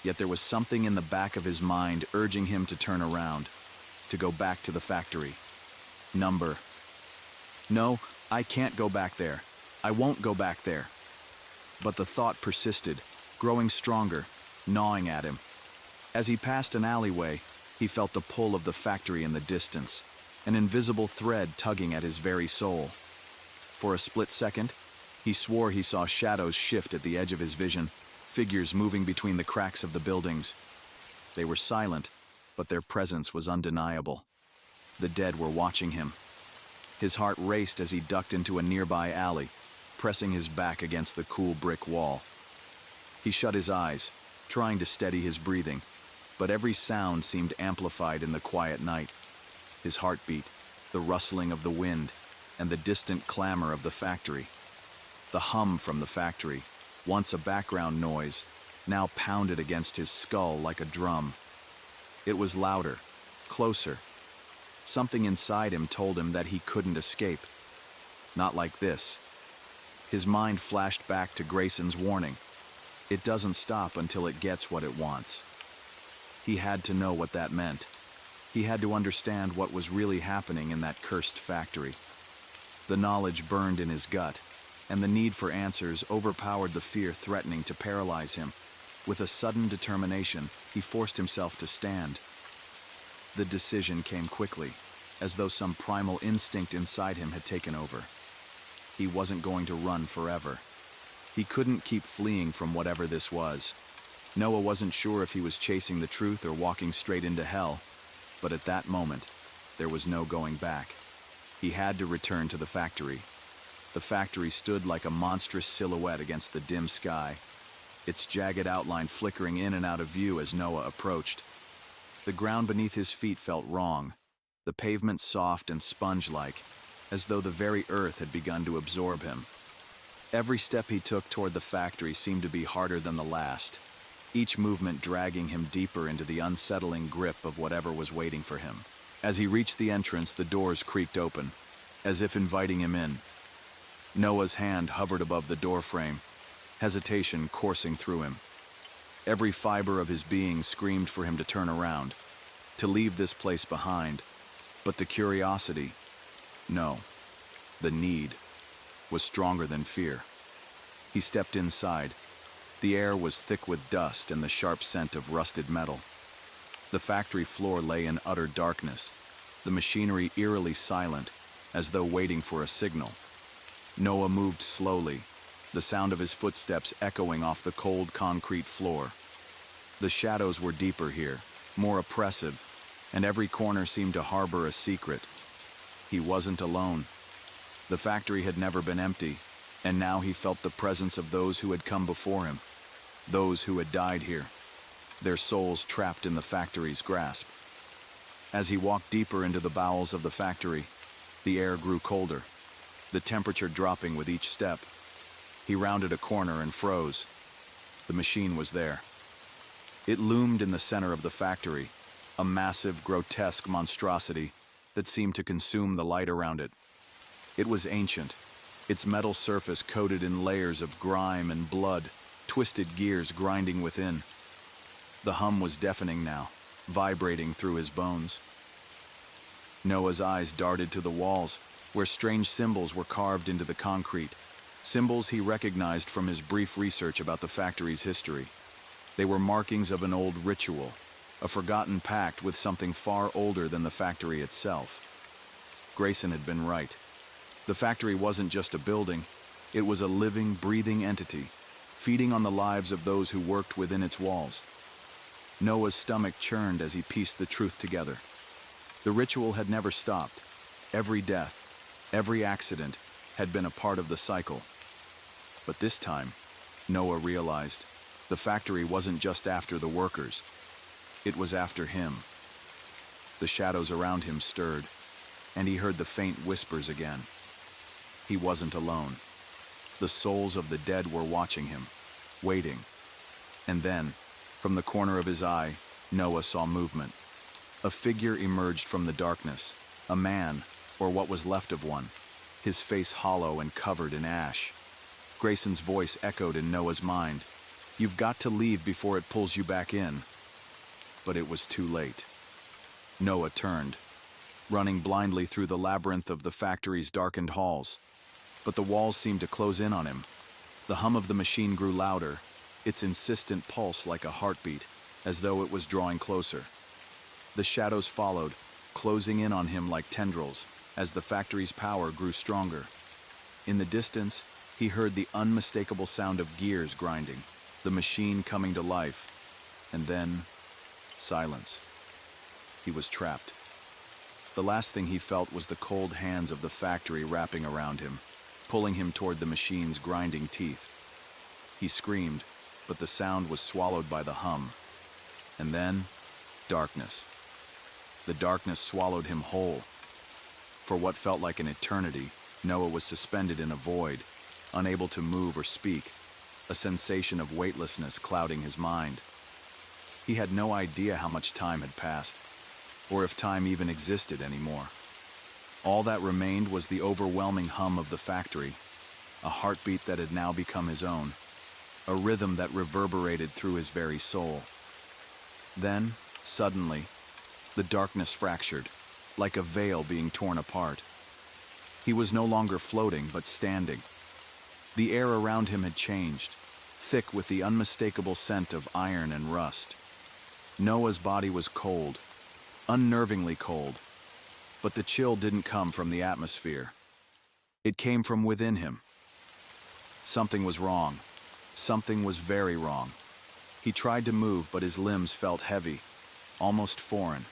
yet there was something in the back of his mind urging him to turn around, to go back to the factory. No, I can't go back there. I won't go back there. But the thought persisted, growing stronger, gnawing at him. As he passed an alleyway, he felt the pull of the factory in the distance, an invisible thread tugging at his very soul. For a split second, he swore he saw shadows shift at the edge of his vision, figures moving between the cracks of the buildings. They were silent, but their presence was undeniable. The dead were watching him. His heart raced as he ducked into a nearby alley, pressing his back against the cool brick wall. He shut his eyes, trying to steady his breathing, but every sound seemed amplified in the quiet night. His heartbeat, the rustling of the wind, and the distant clamor of the factory. The hum from the factory, once a background noise, now pounded against his skull like a drum. It was louder, closer. Something inside him told him that he couldn't escape. Not like this. His mind flashed back to Grayson's warning. It doesn't stop until it gets what it wants. He had to know what that meant. He had to understand what was really happening in that cursed factory. The knowledge burned in his gut, and the need for answers overpowered the fear threatening to paralyze him. With a sudden determination, he forced himself to stand. The decision came quickly, as though some primal instinct inside him had taken over. He wasn't going to run forever. He couldn't keep fleeing from whatever this was. Noah wasn't sure if he was chasing the truth or walking straight into hell, but at that moment, there was no going back. He had to return to the factory. The factory stood like a monstrous silhouette against the dim sky, its jagged outline flickering in and out of view as Noah approached. The ground beneath his feet felt wrong, the pavement soft and sponge-like, as though the very earth had begun to absorb him. Every step he took toward the factory seemed to be harder than the last, each movement dragging him deeper into the unsettling grip of whatever was waiting for him. As he reached the entrance, the doors creaked open, as if inviting him in. Noah's hand hovered above the doorframe, hesitation coursing through him. Every fiber of his being screamed for him to turn around, to leave this place behind. But the curiosity, no, the need, was stronger than fear. He stepped inside. The air was thick with dust and the sharp scent of rusted metal. The factory floor lay in utter darkness, the machinery eerily silent, as though waiting for a signal. Noah moved slowly, the sound of his footsteps echoing off the cold concrete floor. The shadows were deeper here, more oppressive, and every corner seemed to harbor a secret. He wasn't alone. The factory had never been empty, and now he felt the presence of those who had come before him, those who had died here, their souls trapped in the factory's grasp. As he walked deeper into the bowels of the factory, the air grew colder, the temperature dropping with each step. He rounded a corner and froze. The machine was there. It loomed in the center of the factory, a massive, grotesque monstrosity that seemed to consume the light around it. It was ancient, its metal surface coated in layers of grime and blood, twisted gears grinding within. The hum was deafening now, vibrating through his bones. Noah's eyes darted to the walls, where strange symbols were carved into the concrete, symbols he recognized from his brief research about the factory's history. They were markings of an old ritual, a forgotten pact with something far older than the factory itself. Grayson had been right. The factory wasn't just a building, it was a living, breathing entity, feeding on the lives of those who worked within its walls. Noah's stomach churned as he pieced the truth together. The ritual had never stopped. Every death, every accident had been a part of the cycle. But this time, Noah realized, the factory wasn't just after the workers. It was after him. The shadows around him stirred, and he heard the faint whispers again. He wasn't alone. The souls of the dead were watching him, waiting. And then, from the corner of his eye, Noah saw movement. A figure emerged from the darkness, a man, or what was left of one, his face hollow and covered in ash. Grayson's voice echoed in Noah's mind. "You've got to leave before it pulls you back in." But it was too late. Noah turned, running blindly through the labyrinth of the factory's darkened halls. But the walls seemed to close in on him. The hum of the machine grew louder, its insistent pulse like a heartbeat, as though it was drawing closer. The shadows followed, closing in on him like tendrils, as the factory's power grew stronger. In the distance, he heard the unmistakable sound of gears grinding, the machine coming to life, and then silence. He was trapped. The last thing he felt was the cold hands of the factory wrapping around him, pulling him toward the machine's grinding teeth. He screamed, but the sound was swallowed by the hum. And then, darkness. The darkness swallowed him whole. For what felt like an eternity, Noah was suspended in a void, unable to move or speak, a sensation of weightlessness clouding his mind. He had no idea how much time had passed, or if time even existed anymore. All that remained was the overwhelming hum of the factory, a heartbeat that had now become his own, a rhythm that reverberated through his very soul. Then, suddenly, the darkness fractured, like a veil being torn apart. He was no longer floating, but standing. The air around him had changed, thick with the unmistakable scent of iron and rust. Noah's body was cold, unnervingly cold, but the chill didn't come from the atmosphere. It came from within him. Something was wrong. Something was very wrong. He tried to move, but his limbs felt heavy, almost foreign,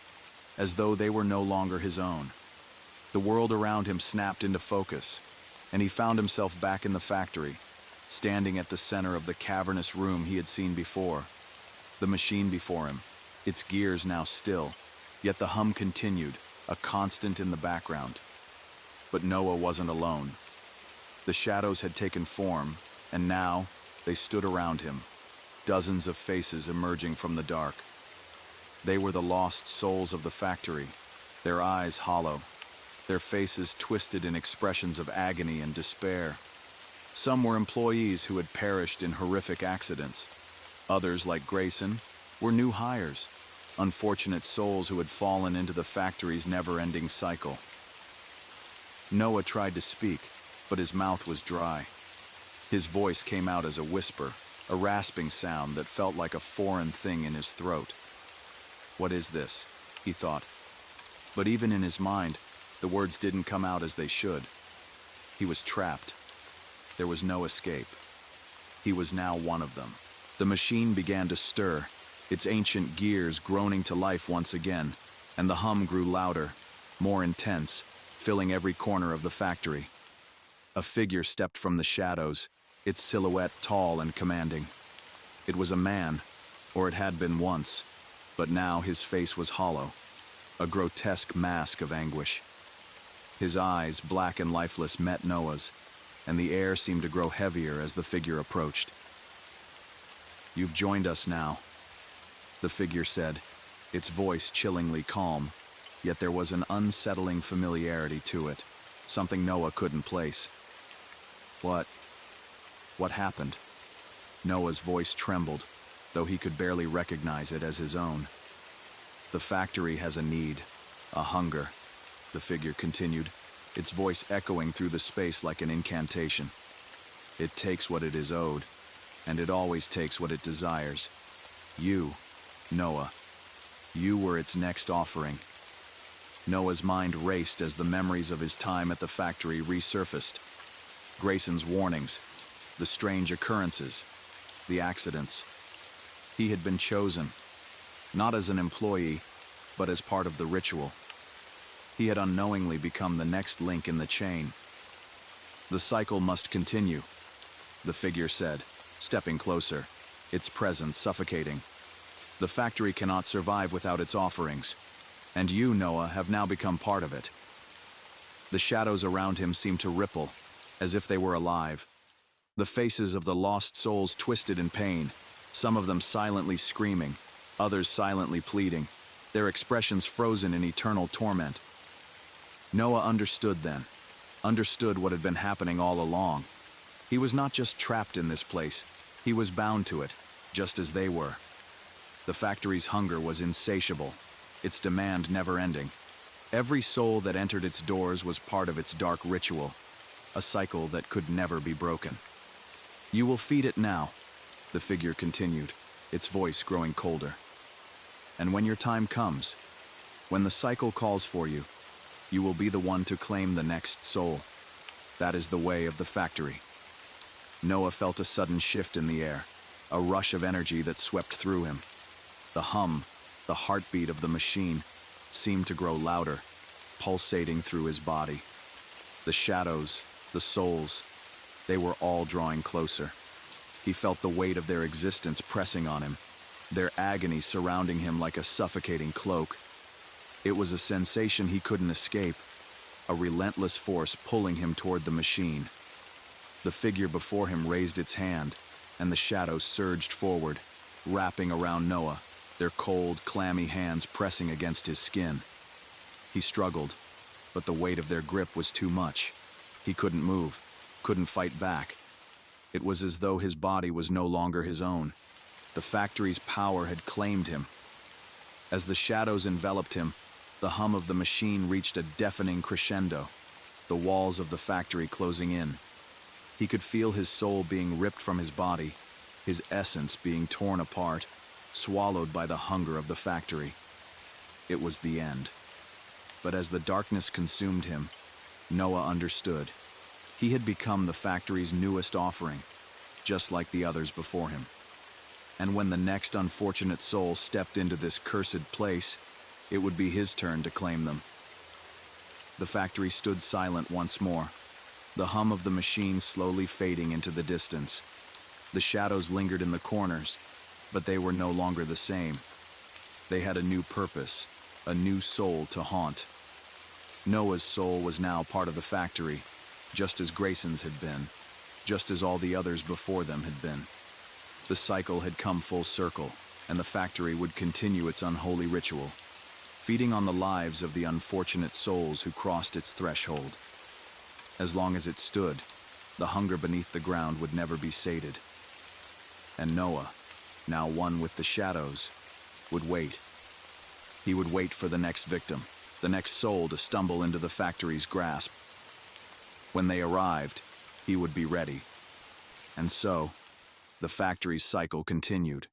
as though they were no longer his own. The world around him snapped into focus, and he found himself back in the factory, standing at the center of the cavernous room he had seen before. The machine before him, its gears now still, yet the hum continued, a constant in the background. But Noah wasn't alone. The shadows had taken form, and now they stood around him, dozens of faces emerging from the dark. They were the lost souls of the factory, their eyes hollow, their faces twisted in expressions of agony and despair. Some were employees who had perished in horrific accidents. Others, like Grayson, were new hires, unfortunate souls who had fallen into the factory's never-ending cycle. Noah tried to speak, but his mouth was dry. His voice came out as a whisper, a rasping sound that felt like a foreign thing in his throat. What is this? He thought. But even in his mind, the words didn't come out as they should. He was trapped. There was no escape. He was now one of them. The machine began to stir, its ancient gears groaning to life once again, and the hum grew louder, more intense, filling every corner of the factory. A figure stepped from the shadows, its silhouette tall and commanding. It was a man, or it had been once, but now his face was hollow, a grotesque mask of anguish. His eyes, black and lifeless, met Noah's, and the air seemed to grow heavier as the figure approached. "You've joined us now," the figure said, its voice chillingly calm, yet there was an unsettling familiarity to it, something Noah couldn't place. What happened? Noah's voice trembled, though he could barely recognize it as his own. "The factory has a need, a hunger," the figure continued, its voice echoing through the space like an incantation. "It takes what it is owed, and it always takes what it desires. You, Noah, you were its next offering." Noah's mind raced as the memories of his time at the factory resurfaced. Grayson's warnings, the strange occurrences, the accidents. He had been chosen, not as an employee, but as part of the ritual. He had unknowingly become the next link in the chain. "The cycle must continue," the figure said, stepping closer, its presence suffocating. "The factory cannot survive without its offerings, and you, Noah, have now become part of it." The shadows around him seemed to ripple, as if they were alive. The faces of the lost souls twisted in pain, some of them silently screaming, others silently pleading, their expressions frozen in eternal torment. Noah understood then, understood what had been happening all along. He was not just trapped in this place, he was bound to it, just as they were. The factory's hunger was insatiable, its demand never-ending. Every soul that entered its doors was part of its dark ritual, a cycle that could never be broken. "You will feed it now," the figure continued, its voice growing colder. "And when your time comes, when the cycle calls for you, you will be the one to claim the next soul. That is the way of the factory." Noah felt a sudden shift in the air, a rush of energy that swept through him. The hum, the heartbeat of the machine, seemed to grow louder, pulsating through his body. The shadows, the souls, they were all drawing closer. He felt the weight of their existence pressing on him, their agony surrounding him like a suffocating cloak. It was a sensation he couldn't escape, a relentless force pulling him toward the machine. The figure before him raised its hand, and the shadows surged forward, wrapping around Noah, their cold, clammy hands pressing against his skin. He struggled, but the weight of their grip was too much. He couldn't move, couldn't fight back. It was as though his body was no longer his own. The factory's power had claimed him. As the shadows enveloped him, the hum of the machine reached a deafening crescendo. the walls of the factory closing in. He could feel his soul being ripped from his body, his essence being torn apart, swallowed by the hunger of the factory. It was the end. But as the darkness consumed him, Noah understood. He had become the factory's newest offering, just like the others before him. And when the next unfortunate soul stepped into this cursed place, it would be his turn to claim them. The factory stood silent once more, the hum of the machine slowly fading into the distance. The shadows lingered in the corners, but they were no longer the same. They had a new purpose, a new soul to haunt. Noah's soul was now part of the factory, just as Grayson's had been, just as all the others before them had been. The cycle had come full circle, and the factory would continue its unholy ritual, feeding on the lives of the unfortunate souls who crossed its threshold. As long as it stood, the hunger beneath the ground would never be sated. And Noah, now one with the shadows, would wait. He would wait for the next victim, the next soul to stumble into the factory's grasp. When they arrived, he would be ready. And so, the factory's cycle continued.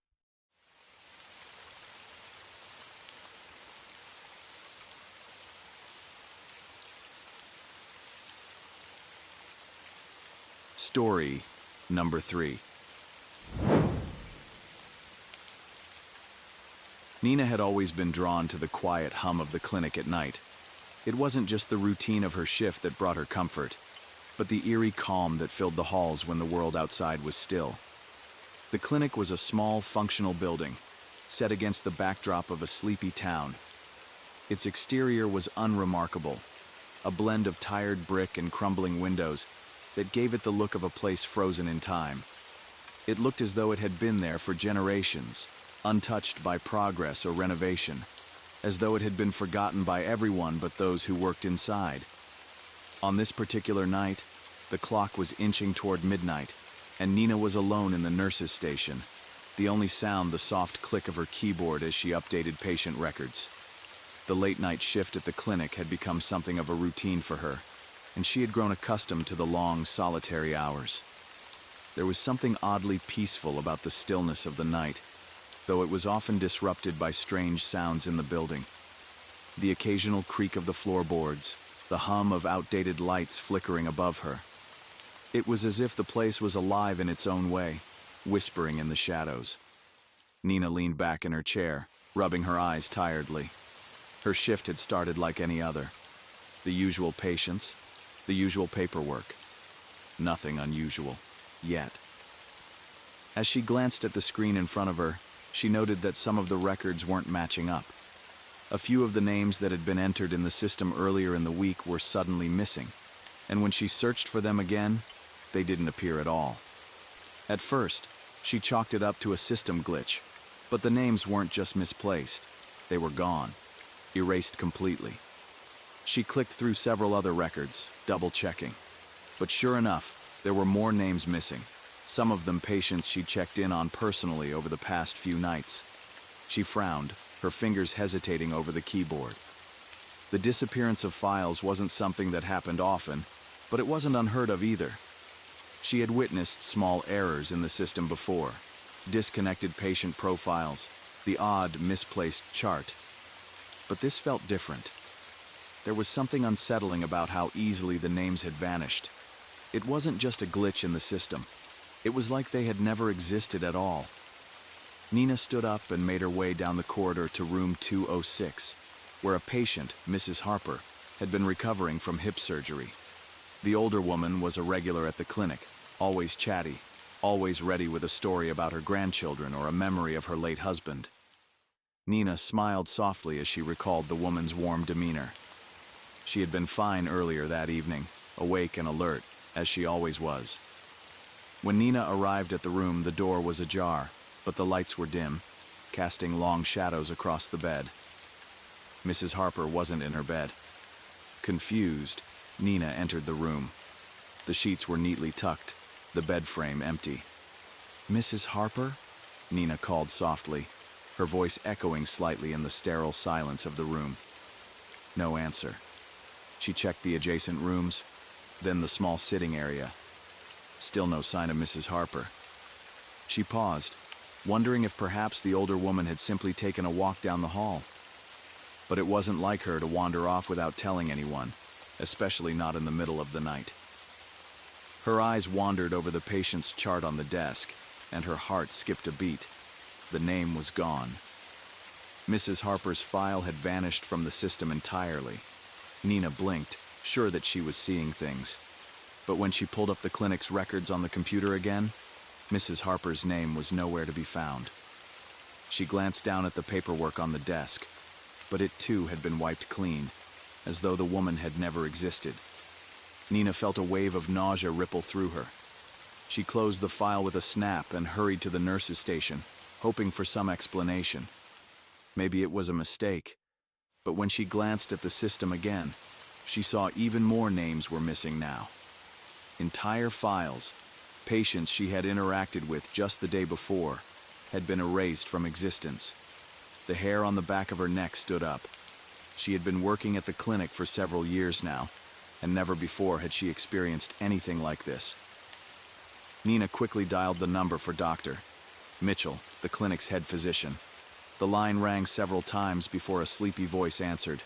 Story number 3. Nina had always been drawn to the quiet hum of the clinic at night. It wasn't just the routine of her shift that brought her comfort, but the eerie calm that filled the halls when the world outside was still. The clinic was a small, functional building, set against the backdrop of a sleepy town. Its exterior was unremarkable, a blend of tired brick and crumbling windows that gave it the look of a place frozen in time. It looked as though it had been there for generations, untouched by progress or renovation, as though it had been forgotten by everyone but those who worked inside. On this particular night, the clock was inching toward midnight, and Nina was alone in the nurse's station, the only sound the soft click of her keyboard as she updated patient records. The late-night shift at the clinic had become something of a routine for her, and she had grown accustomed to the long, solitary hours. There was something oddly peaceful about the stillness of the night, though it was often disrupted by strange sounds in the building. The occasional creak of the floorboards, the hum of outdated lights flickering above her. It was as if the place was alive in its own way, whispering in the shadows. Nina leaned back in her chair, rubbing her eyes tiredly. Her shift had started like any other. The usual patients, the usual paperwork. Nothing unusual, yet. As she glanced at the screen in front of her, she noted that some of the records weren't matching up. A few of the names that had been entered in the system earlier in the week were suddenly missing, and when she searched for them again, they didn't appear at all. At first, she chalked it up to a system glitch, but the names weren't just misplaced. They were gone, erased completely. She clicked through several other records, double-checking. But sure enough, there were more names missing, some of them patients she checked in on personally over the past few nights. She frowned, her fingers hesitating over the keyboard. The disappearance of files wasn't something that happened often, but it wasn't unheard of either. She had witnessed small errors in the system before, disconnected patient profiles, the odd, misplaced chart. But this felt different. There was something unsettling about how easily the names had vanished. It wasn't just a glitch in the system. It was like they had never existed at all. Nina stood up and made her way down the corridor to room 206, where a patient, Mrs. Harper, had been recovering from hip surgery. The older woman was a regular at the clinic, always chatty, always ready with a story about her grandchildren or a memory of her late husband. Nina smiled softly as she recalled the woman's warm demeanor. She had been fine earlier that evening, awake and alert, as she always was. When Nina arrived at the room, the door was ajar, but the lights were dim, casting long shadows across the bed. Mrs. Harper wasn't in her bed. Confused, Nina entered the room. The sheets were neatly tucked, the bed frame empty. "Mrs. Harper?" Nina called softly, her voice echoing slightly in the sterile silence of the room. No answer. She checked the adjacent rooms, then the small sitting area. Still no sign of Mrs. Harper. She paused, wondering if perhaps the older woman had simply taken a walk down the hall. But it wasn't like her to wander off without telling anyone, especially not in the middle of the night. Her eyes wandered over the patient's chart on the desk, and her heart skipped a beat. The name was gone. Mrs. Harper's file had vanished from the system entirely. Nina blinked, sure that she was seeing things. But when she pulled up the clinic's records on the computer again, Mrs. Harper's name was nowhere to be found. She glanced down at the paperwork on the desk, but it too had been wiped clean, as though the woman had never existed. Nina felt a wave of nausea ripple through her. She closed the file with a snap and hurried to the nurse's station, hoping for some explanation. Maybe it was a mistake, but when she glanced at the system again, she saw even more names were missing now. Entire files, patients she had interacted with just the day before, had been erased from existence. The hair on the back of her neck stood up. She had been working at the clinic for several years now, and never before had she experienced anything like this. Nina quickly dialed the number for Dr. Mitchell, the clinic's head physician. The line rang several times before a sleepy voice answered.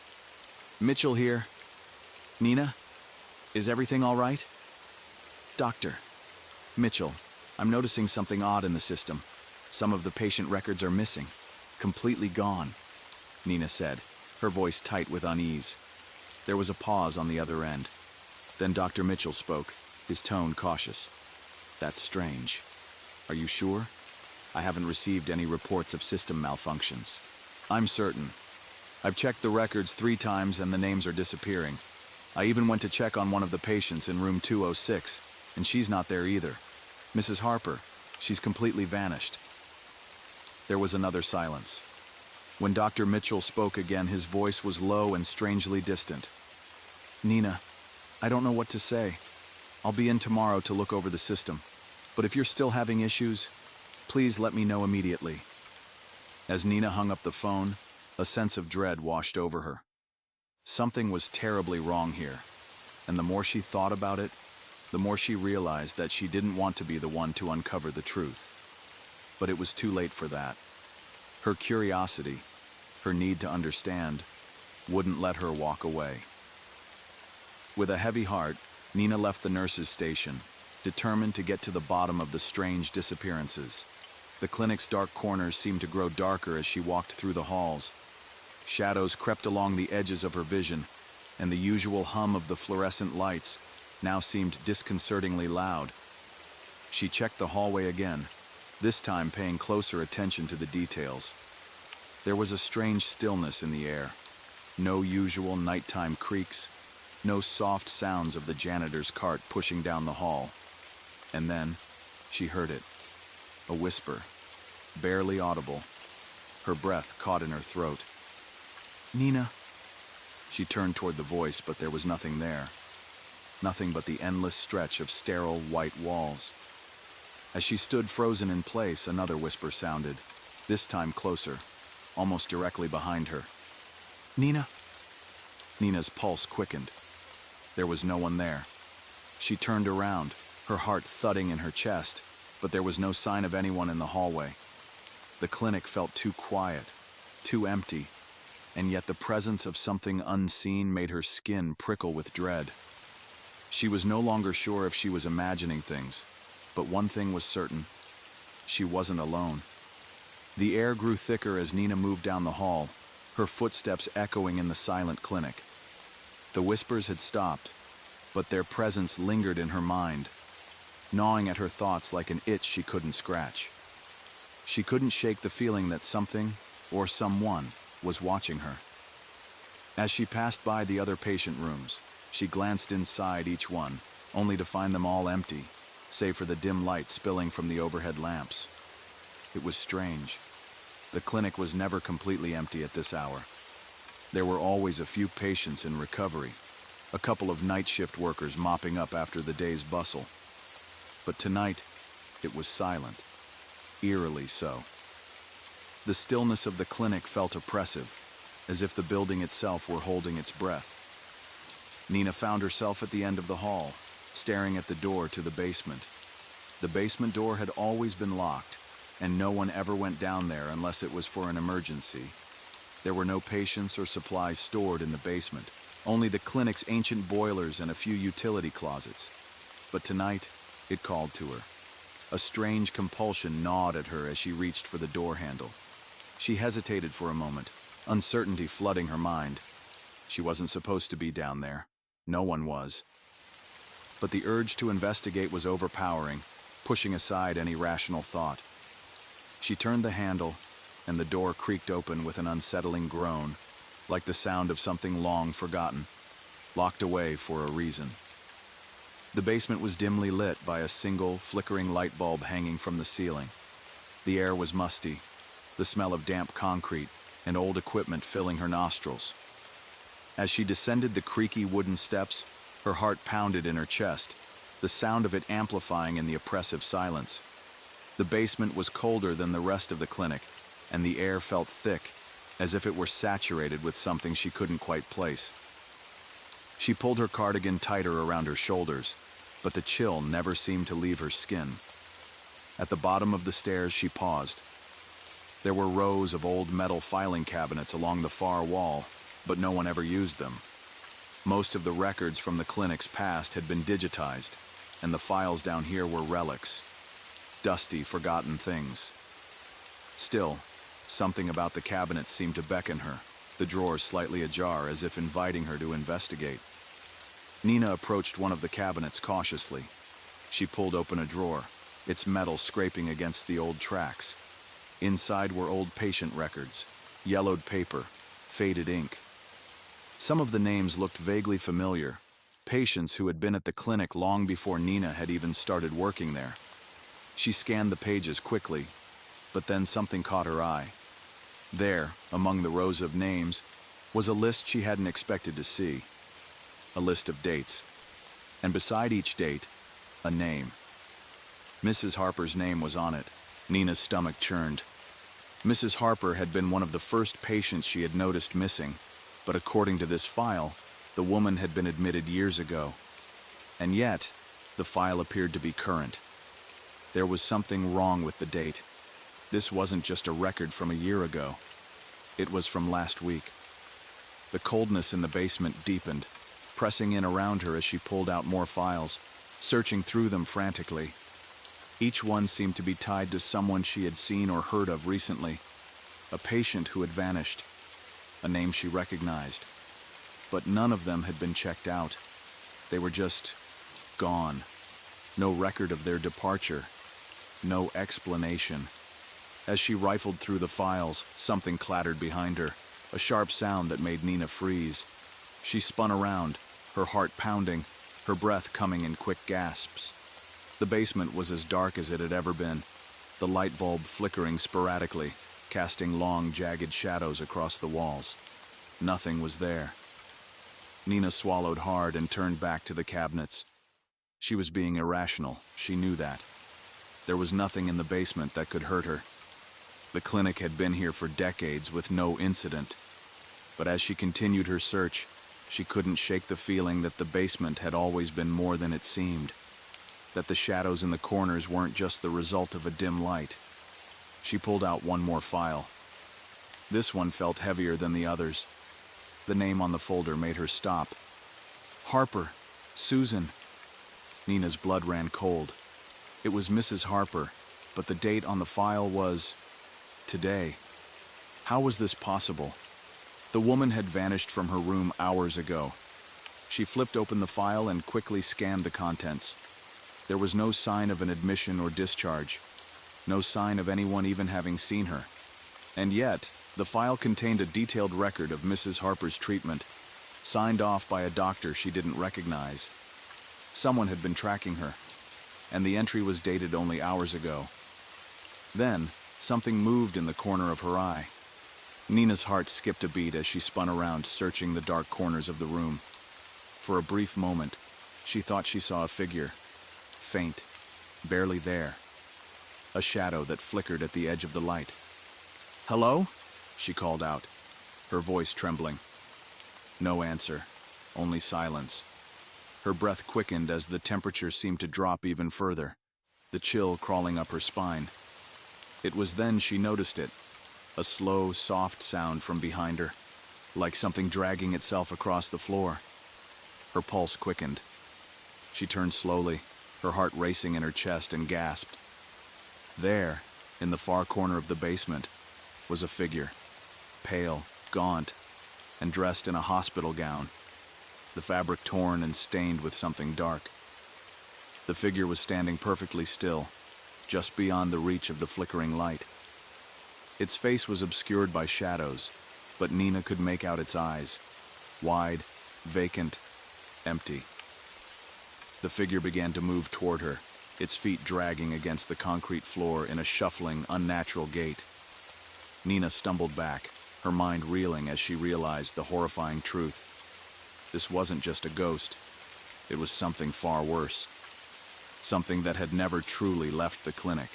"Mitchell here. Nina? Is everything all right?" "Doctor. Mitchell, I'm noticing something odd in the system. Some of the patient records are missing. Completely gone," Nina said, her voice tight with unease. There was a pause on the other end. Then Dr. Mitchell spoke, his tone cautious. "That's strange. Are you sure? I haven't received any reports of system malfunctions." "I'm certain. I've checked the records 3 times and the names are disappearing. I even went to check on one of the patients in room 206, and she's not there either. Mrs. Harper, she's completely vanished." There was another silence. When Dr. Mitchell spoke again, his voice was low and strangely distant. "Nina, I don't know what to say. I'll be in tomorrow to look over the system. But if you're still having issues, please let me know immediately." As Nina hung up the phone, a sense of dread washed over her. Something was terribly wrong here, and the more she thought about it, the more she realized that she didn't want to be the one to uncover the truth. But it was too late for that. Her curiosity, her need to understand, wouldn't let her walk away. With a heavy heart, Nina left the nurse's station, determined to get to the bottom of the strange disappearances. The clinic's dark corners seemed to grow darker as she walked through the halls. Shadows crept along the edges of her vision, and the usual hum of the fluorescent lights now seemed disconcertingly loud. She checked the hallway again, this time paying closer attention to the details. There was a strange stillness in the air. No usual nighttime creaks, no soft sounds of the janitor's cart pushing down the hall. And then, she heard it. A whisper, barely audible. Her breath caught in her throat. "Nina." She turned toward the voice, but there was nothing there. Nothing but the endless stretch of sterile white walls. As she stood frozen in place, another whisper sounded, this time closer, almost directly behind her. "Nina." Nina's pulse quickened. There was no one there. She turned around, her heart thudding in her chest, but there was no sign of anyone in the hallway. The clinic felt too quiet, too empty, and yet the presence of something unseen made her skin prickle with dread. She was no longer sure if she was imagining things, but one thing was certain: she wasn't alone. The air grew thicker as Nina moved down the hall, her footsteps echoing in the silent clinic. The whispers had stopped, but their presence lingered in her mind, gnawing at her thoughts like an itch she couldn't scratch. She couldn't shake the feeling that something, or someone, was watching her. As she passed by the other patient rooms, she glanced inside each one, only to find them all empty, save for the dim light spilling from the overhead lamps. It was strange. The clinic was never completely empty at this hour. There were always a few patients in recovery, a couple of night shift workers mopping up after the day's bustle. But tonight, it was silent, eerily so. The stillness of the clinic felt oppressive, as if the building itself were holding its breath. Nina found herself at the end of the hall, staring at the door to the basement. The basement door had always been locked, and no one ever went down there unless it was for an emergency. There were no patients or supplies stored in the basement, only the clinic's ancient boilers and a few utility closets. But tonight, it called to her. A strange compulsion gnawed at her as she reached for the door handle. She hesitated for a moment, uncertainty flooding her mind. She wasn't supposed to be down there. No one was. But the urge to investigate was overpowering, pushing aside any rational thought. She turned the handle, and the door creaked open with an unsettling groan, like the sound of something long forgotten, locked away for a reason. The basement was dimly lit by a single, flickering light bulb hanging from the ceiling. The air was musty, the smell of damp concrete and old equipment filling her nostrils. As she descended the creaky wooden steps, her heart pounded in her chest, the sound of it amplifying in the oppressive silence. The basement was colder than the rest of the clinic, and the air felt thick, as if it were saturated with something she couldn't quite place. She pulled her cardigan tighter around her shoulders, but the chill never seemed to leave her skin. At the bottom of the stairs, she paused. There were rows of old metal filing cabinets along the far wall, but no one ever used them. Most of the records from the clinic's past had been digitized, and the files down here were relics, dusty, forgotten things. Still, something about the cabinets seemed to beckon her, the drawers slightly ajar as if inviting her to investigate. Nina approached one of the cabinets cautiously. She pulled open a drawer, its metal scraping against the old tracks. Inside were old patient records, yellowed paper, faded ink. Some of the names looked vaguely familiar, patients who had been at the clinic long before Nina had even started working there. She scanned the pages quickly, but then something caught her eye. There, among the rows of names, was a list she hadn't expected to see. A list of dates. And beside each date, a name. Mrs. Harper's name was on it. Nina's stomach churned. Mrs. Harper had been one of the first patients she had noticed missing, but according to this file, the woman had been admitted years ago. And yet, the file appeared to be current. There was something wrong with the date. This wasn't just a record from a year ago. It was from last week. The coldness in the basement deepened, pressing in around her as she pulled out more files, searching through them frantically. Each one seemed to be tied to someone she had seen or heard of recently, a patient who had vanished, a name she recognized. But none of them had been checked out. They were just gone. No record of their departure, no explanation. As she rifled through the files, something clattered behind her, a sharp sound that made Nina freeze. She spun around, her heart pounding, her breath coming in quick gasps. The basement was as dark as it had ever been, the light bulb flickering sporadically, casting long, jagged shadows across the walls. Nothing was there. Nina swallowed hard and turned back to the cabinets. She was being irrational, she knew that. There was nothing in the basement that could hurt her. The clinic had been here for decades with no incident. But as she continued her search, she couldn't shake the feeling that the basement had always been more than it seemed, that the shadows in the corners weren't just the result of a dim light. She pulled out one more file. This one felt heavier than the others. The name on the folder made her stop. Harper, Susan. Nina's blood ran cold. It was Mrs. Harper, but the date on the file was today. How was this possible? The woman had vanished from her room hours ago. She flipped open the file and quickly scanned the contents. There was no sign of an admission or discharge, no sign of anyone even having seen her. And yet, the file contained a detailed record of Mrs. Harper's treatment, signed off by a doctor she didn't recognize. Someone had been tracking her, and the entry was dated only hours ago. Then, something moved in the corner of her eye. Nina's heart skipped a beat as she spun around, searching the dark corners of the room. For a brief moment, she thought she saw a figure, faint, barely there. A shadow that flickered at the edge of the light. "Hello?" she called out, her voice trembling. No answer. only silence. Her breath quickened as the temperature seemed to drop even further, the chill crawling up her spine. It was then she noticed it, a slow, soft sound from behind her, like something dragging itself across the floor. Her pulse quickened. She turned slowly, her heart racing in her chest, and gasped. There, in the far corner of the basement, was a figure, pale, gaunt, and dressed in a hospital gown, the fabric torn and stained with something dark. The figure was standing perfectly still, just beyond the reach of the flickering light. Its face was obscured by shadows, but Nina could make out its eyes, wide, vacant, empty. The figure began to move toward her, its feet dragging against the concrete floor in a shuffling, unnatural gait. Nina stumbled back, her mind reeling as she realized the horrifying truth. This wasn't just a ghost. It was something far worse. Something that had never truly left the clinic.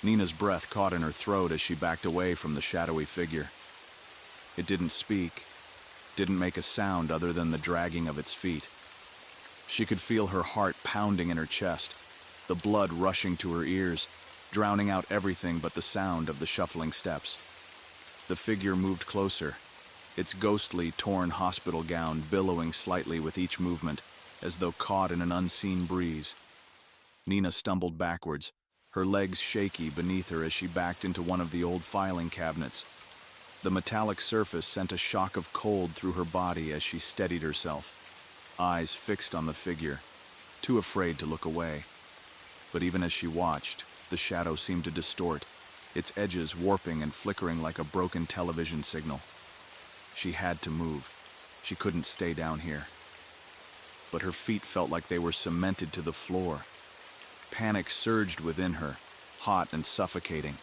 Nina's breath caught in her throat as she backed away from the shadowy figure. It didn't speak, didn't make a sound other than the dragging of its feet. She could feel her heart pounding in her chest, the blood rushing to her ears, drowning out everything but the sound of the shuffling steps. The figure moved closer, its ghostly, torn hospital gown billowing slightly with each movement, as though caught in an unseen breeze. Nina stumbled backwards, her legs shaky beneath her as she backed into one of the old filing cabinets. The metallic surface sent a shock of cold through her body as she steadied herself, eyes fixed on the figure, too afraid to look away. But even as she watched, the shadow seemed to distort, its edges warping and flickering like a broken television signal. She had to move. She couldn't stay down here. But her feet felt like they were cemented to the floor. Panic surged within her, hot and suffocating,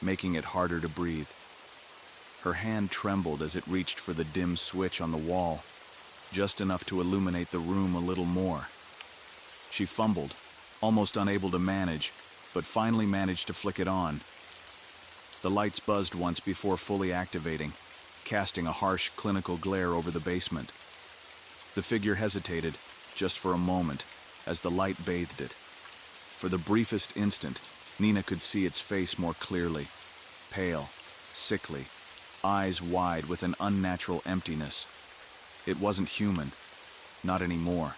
making it harder to breathe. Her hand trembled as it reached for the dim switch on the wall, just enough to illuminate the room a little more. She fumbled, almost unable to manage, but finally managed to flick it on. The lights buzzed once before fully activating, casting a harsh clinical glare over the basement. The figure hesitated, just for a moment, as the light bathed it. For the briefest instant, Nina could see its face more clearly, pale, sickly, eyes wide with an unnatural emptiness. It wasn't human, not anymore.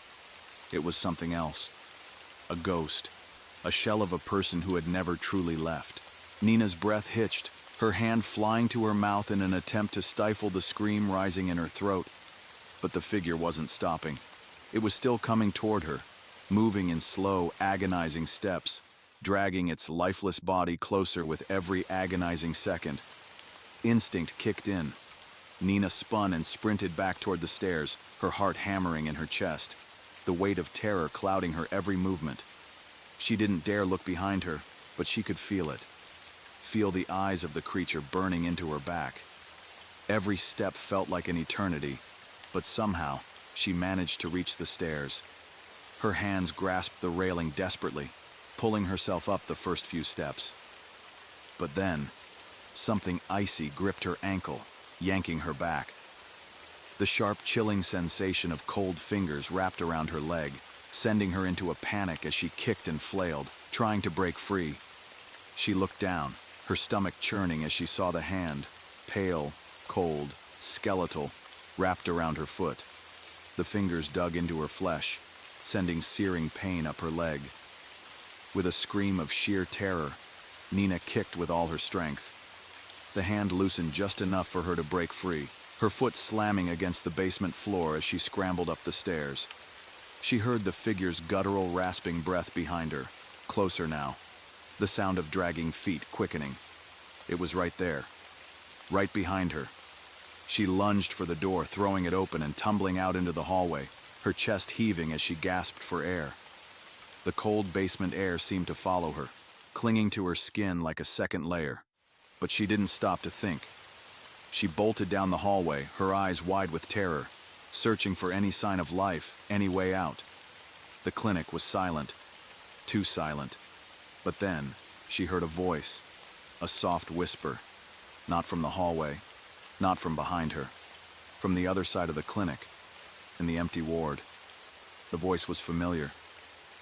It was something else. A ghost, a shell of a person who had never truly left. Nina's breath hitched, her hand flying to her mouth in an attempt to stifle the scream rising in her throat. But the figure wasn't stopping. It was still coming toward her, moving in slow, agonizing steps, dragging its lifeless body closer with every agonizing second. Instinct kicked in. Nina spun and sprinted back toward the stairs, her heart hammering in her chest, the weight of terror clouding her every movement. She didn't dare look behind her, but she could feel it. Feel the eyes of the creature burning into her back. Every step felt like an eternity, but somehow she managed to reach the stairs. Her hands grasped the railing desperately, pulling herself up the first few steps. But then, something icy gripped her ankle, yanking her back. The sharp, chilling sensation of cold fingers wrapped around her leg, sending her into a panic as she kicked and flailed, trying to break free. She looked down, her stomach churning as she saw the hand, pale, cold, skeletal, wrapped around her foot. The fingers dug into her flesh, sending searing pain up her leg. With a scream of sheer terror, Nina kicked with all her strength. The hand loosened just enough for her to break free, her foot slamming against the basement floor as she scrambled up the stairs. She heard the figure's guttural, rasping breath behind her, closer now, the sound of dragging feet quickening. It was right there, right behind her. She lunged for the door, throwing it open and tumbling out into the hallway, her chest heaving as she gasped for air. The cold basement air seemed to follow her, clinging to her skin like a second layer. But she didn't stop to think. She bolted down the hallway, her eyes wide with terror, searching for any sign of life, any way out. The clinic was silent, too silent. But then, she heard a voice, a soft whisper, not from the hallway, not from behind her, from the other side of the clinic. in the empty ward. The voice was familiar,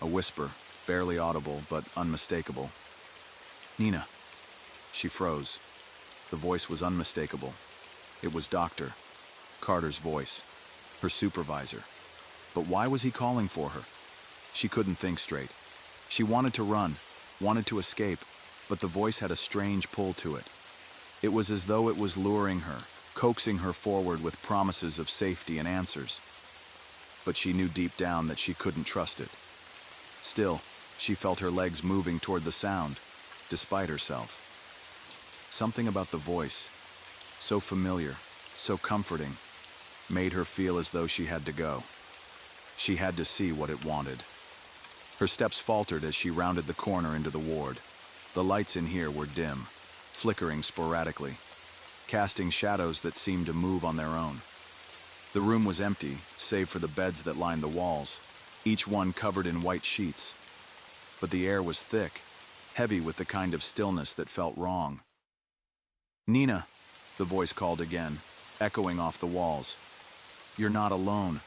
a whisper, barely audible but unmistakable. "Nina." She froze. The voice was unmistakable. It was Dr. Carter's voice, her supervisor. But why was he calling for her? She couldn't think straight. She wanted to run, wanted to escape, but the voice had a strange pull to it. It was as though it was luring her, coaxing her forward with promises of safety and answers. But she knew deep down that she couldn't trust it. Still, she felt her legs moving toward the sound, despite herself. Something about the voice, so familiar, so comforting, made her feel as though she had to go. She had to see what it wanted. Her steps faltered as she rounded the corner into the ward. The lights in here were dim, flickering sporadically, casting shadows that seemed to move on their own. The room was empty, save for the beds that lined the walls, each one covered in white sheets. But the air was thick, heavy with the kind of stillness that felt wrong. "Nina," the voice called again, echoing off the walls. "You're not alone."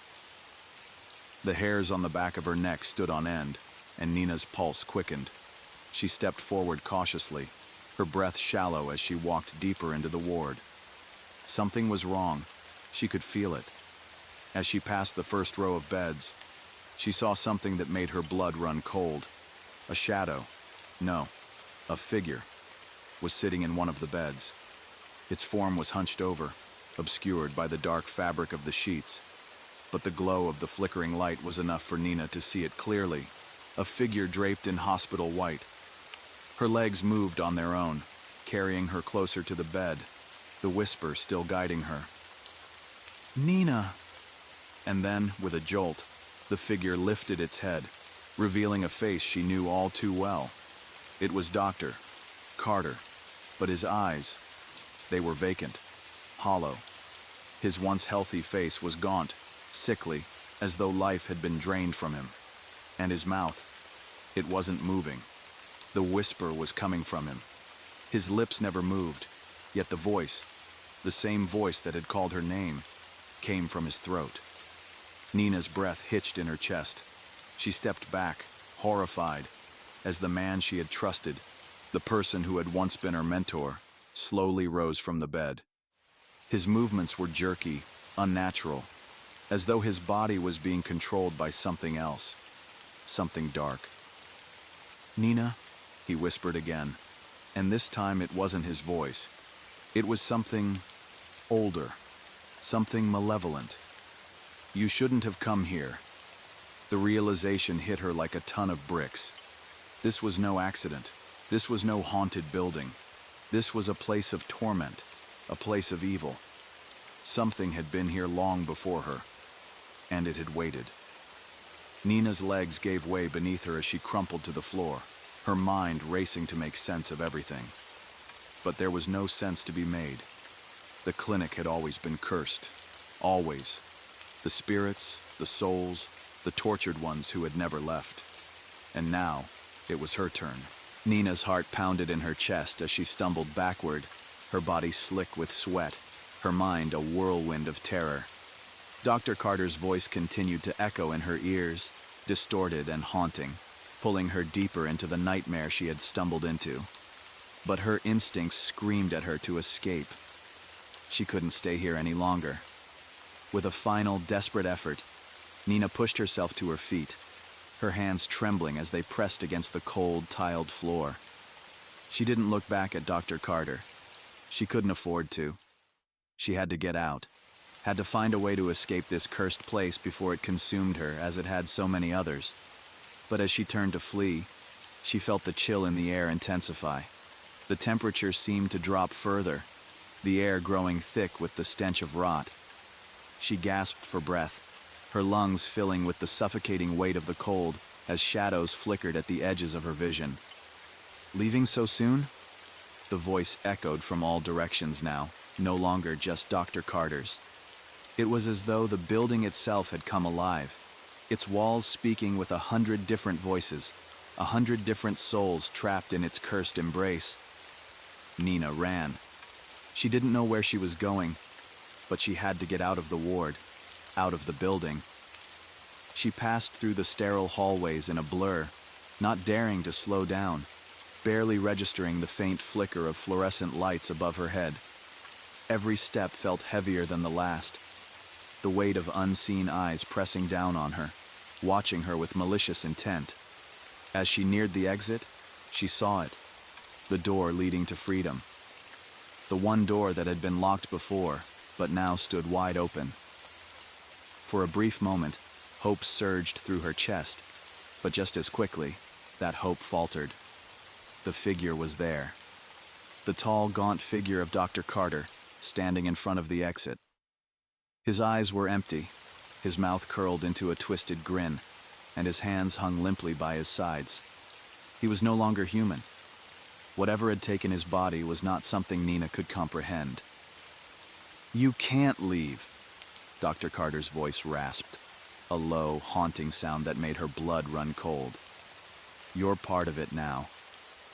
The hairs on the back of her neck stood on end, and Nina's pulse quickened. She stepped forward cautiously, her breath shallow as she walked deeper into the ward. Something was wrong. She could feel it. As she passed the first row of beds, she saw something that made her blood run cold. A shadow, no, a figure, was sitting in one of the beds. Its form was hunched over, obscured by the dark fabric of the sheets. But the glow of the flickering light was enough for Nina to see it clearly, a figure draped in hospital white. Her legs moved on their own, carrying her closer to the bed, the whisper still guiding her. "Nina!" And then, with a jolt, the figure lifted its head, revealing a face she knew all too well. It was Dr. Carter, but his eyes, they were vacant, hollow. His once healthy face was gaunt, sickly, as though life had been drained from him. And his mouth, it wasn't moving. The whisper was coming from him. His lips never moved, yet the voice, the same voice that had called her name, came from his throat. Nina's breath hitched in her chest. She stepped back, horrified, as the man she had trusted, the person who had once been her mentor, slowly rose from the bed. His movements were jerky, unnatural, as though his body was being controlled by something else, something dark. "Nina," he whispered again, and this time it wasn't his voice. It was something older, something malevolent. "You shouldn't have come here." The realization hit her like a ton of bricks. This was no accident. This was no haunted building. This was a place of torment, a place of evil. Something had been here long before her, and it had waited. Nina's legs gave way beneath her as she crumpled to the floor, her mind racing to make sense of everything. But there was no sense to be made. The clinic had always been cursed. Always. The spirits, the souls, the tortured ones who had never left. And now, it was her turn. Nina's heart pounded in her chest as she stumbled backward, her body slick with sweat, her mind a whirlwind of terror. Dr. Carter's voice continued to echo in her ears, distorted and haunting, pulling her deeper into the nightmare she had stumbled into. But her instincts screamed at her to escape. She couldn't stay here any longer. With a final, desperate effort, Nina pushed herself to her feet, her hands trembling as they pressed against the cold, tiled floor. She didn't look back at Dr. Carter. She couldn't afford to. She had to get out, had to find a way to escape this cursed place before it consumed her as it had so many others. But as she turned to flee, she felt the chill in the air intensify. The temperature seemed to drop further, the air growing thick with the stench of rot. She gasped for breath, her lungs filling with the suffocating weight of the cold as shadows flickered at the edges of her vision. "Leaving so soon?" The voice echoed from all directions now, no longer just Dr. Carter's. It was as though the building itself had come alive, its walls speaking with 100 different voices, 100 different souls trapped in its cursed embrace. Nina ran. She didn't know where she was going, but she had to get out of the ward, out of the building. She passed through the sterile hallways in a blur, not daring to slow down, barely registering the faint flicker of fluorescent lights above her head. Every step felt heavier than the last, the weight of unseen eyes pressing down on her, watching her with malicious intent. As she neared the exit, she saw it, the door leading to freedom. The one door that had been locked before, but now stood wide open. For a brief moment, hope surged through her chest, but just as quickly, that hope faltered. The figure was there. The tall, gaunt figure of Dr. Carter, standing in front of the exit. His eyes were empty, his mouth curled into a twisted grin, and his hands hung limply by his sides. He was no longer human. Whatever had taken his body was not something Nina could comprehend. "You can't leave," Dr. Carter's voice rasped, a low, haunting sound that made her blood run cold. "You're part of it now.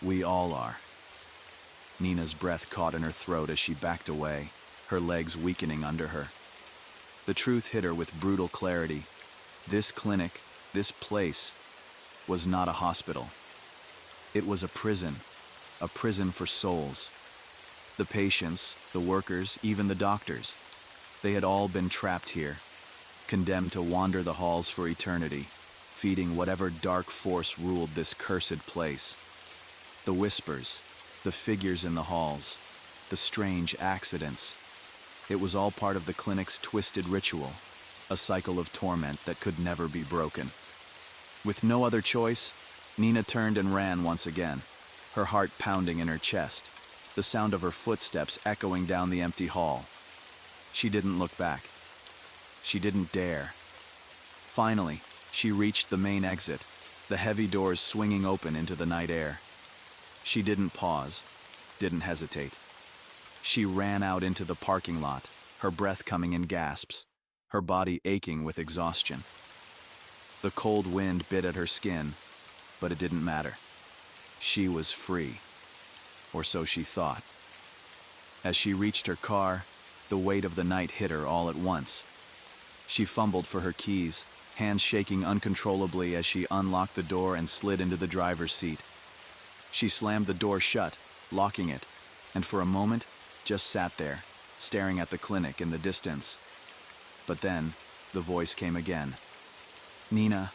We all are." Nina's breath caught in her throat as she backed away, her legs weakening under her. The truth hit her with brutal clarity. This clinic, this place, was not a hospital. It was a prison for souls. The patients, the workers, even the doctors, they had all been trapped here, condemned to wander the halls for eternity, feeding whatever dark force ruled this cursed place. The whispers, the figures in the halls, the strange accidents. It was all part of the clinic's twisted ritual, a cycle of torment that could never be broken. With no other choice, Nina turned and ran once again, her heart pounding in her chest, the sound of her footsteps echoing down the empty hall. She didn't look back. She didn't dare. Finally, she reached the main exit, the heavy doors swinging open into the night air. She didn't pause, didn't hesitate. She ran out into the parking lot, her breath coming in gasps, her body aching with exhaustion. The cold wind bit at her skin, but it didn't matter. She was free, or so she thought. As she reached her car, the weight of the night hit her all at once. She fumbled for her keys, hands shaking uncontrollably as she unlocked the door and slid into the driver's seat. She slammed the door shut, locking it, and for a moment, just sat there, staring at the clinic in the distance. But then, the voice came again. "Nina."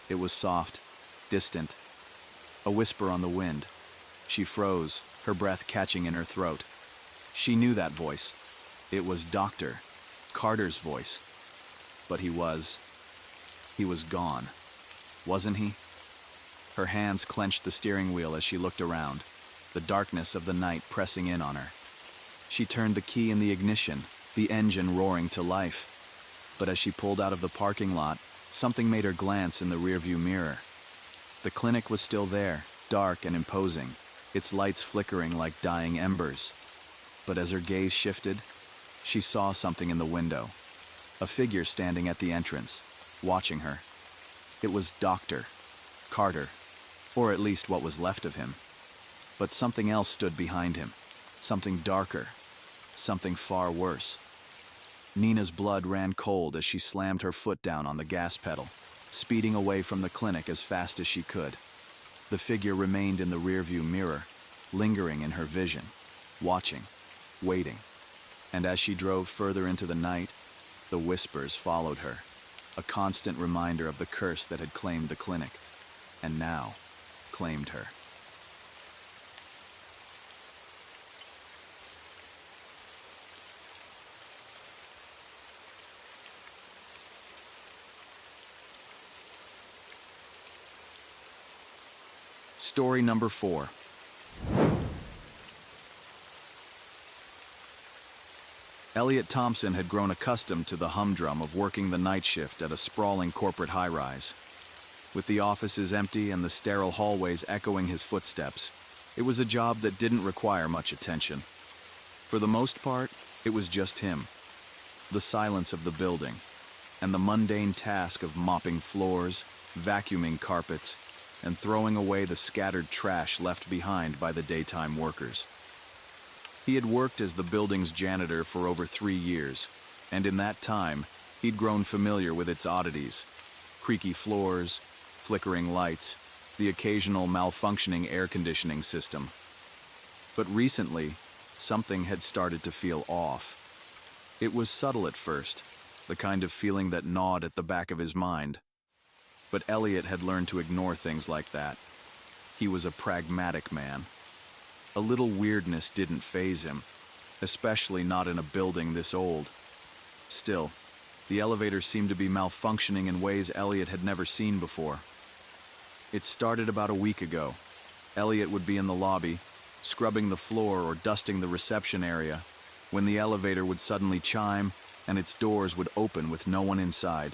It was soft, distant, a whisper on the wind. She froze, her breath catching in her throat. She knew that voice. It was Dr. Carter's voice. But he was gone, wasn't he? Her hands clenched the steering wheel as she looked around, the darkness of the night pressing in on her. She turned the key in the ignition, the engine roaring to life. But as she pulled out of the parking lot, something made her glance in the rearview mirror. The clinic was still there, dark and imposing, its lights flickering like dying embers. But as her gaze shifted, she saw something in the window, a figure standing at the entrance, watching her. It was Dr. Carter, or at least what was left of him. But something else stood behind him, something darker, something far worse. Nina's blood ran cold as she slammed her foot down on the gas pedal, speeding away from the clinic as fast as she could. The figure remained in the rearview mirror, lingering in her vision, watching, waiting. And as she drove further into the night, the whispers followed her, a constant reminder of the curse that had claimed the clinic, and now claimed her. Story number 4. Elliot Thompson had grown accustomed to the humdrum of working the night shift at a sprawling corporate high-rise. With the offices empty and the sterile hallways echoing his footsteps, it was a job that didn't require much attention. For the most part, it was just him, the silence of the building, and the mundane task of mopping floors, vacuuming carpets, and throwing away the scattered trash left behind by the daytime workers. He had worked as the building's janitor for over 3 years, and in that time, He'd grown familiar with its oddities: creaky floors, flickering lights, the occasional malfunctioning air conditioning system. But recently, something had started to feel off. It was subtle at first, the kind of feeling that gnawed at the back of his mind. But Elliot had learned to ignore things like that. He was a pragmatic man. A little weirdness didn't faze him, especially not in a building this old. Still, the elevator seemed to be malfunctioning in ways Elliot had never seen before. It started about a week ago. Elliot would be in the lobby, scrubbing the floor or dusting the reception area, when the elevator would suddenly chime and its doors would open with no one inside.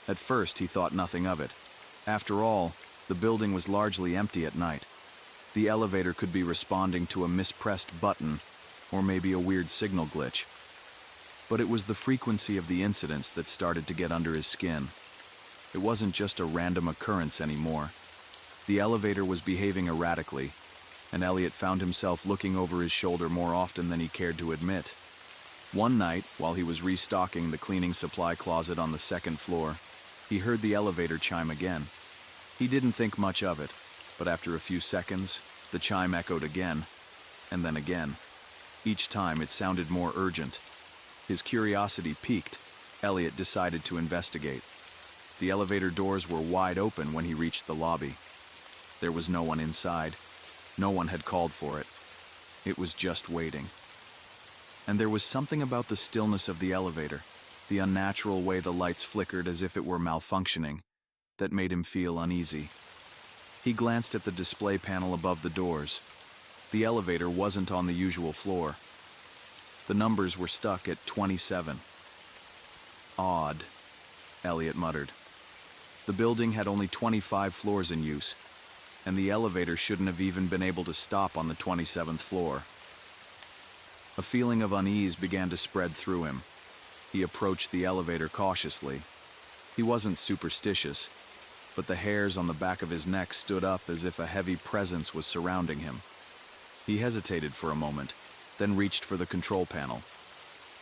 At first, he thought nothing of it. After all, the building was largely empty at night. The elevator could be responding to a mispressed button or maybe a weird signal glitch. But it was the frequency of the incidents that started to get under his skin. It wasn't just a random occurrence anymore. The elevator was behaving erratically, and Elliot found himself looking over his shoulder more often than he cared to admit. One night, while he was restocking the cleaning supply closet on the second floor, he heard the elevator chime again. He didn't think much of it, but after a few seconds, the chime echoed again, and then again. Each time it sounded more urgent. His curiosity piqued. Elliot decided to investigate. The elevator doors were wide open when he reached the lobby. There was no one inside. No one had called for it. It was just waiting. And there was something about the stillness of the elevator, the unnatural way the lights flickered as if it were malfunctioning, that made him feel uneasy. He glanced at the display panel above the doors. The elevator wasn't on the usual floor. The numbers were stuck at 27. Odd, Elliot muttered. The building had only 25 floors in use, and the elevator shouldn't have even been able to stop on the 27th floor. A feeling of unease began to spread through him. He approached the elevator cautiously. He wasn't superstitious, but the hairs on the back of his neck stood up as if a heavy presence was surrounding him. He hesitated for a moment, then reached for the control panel.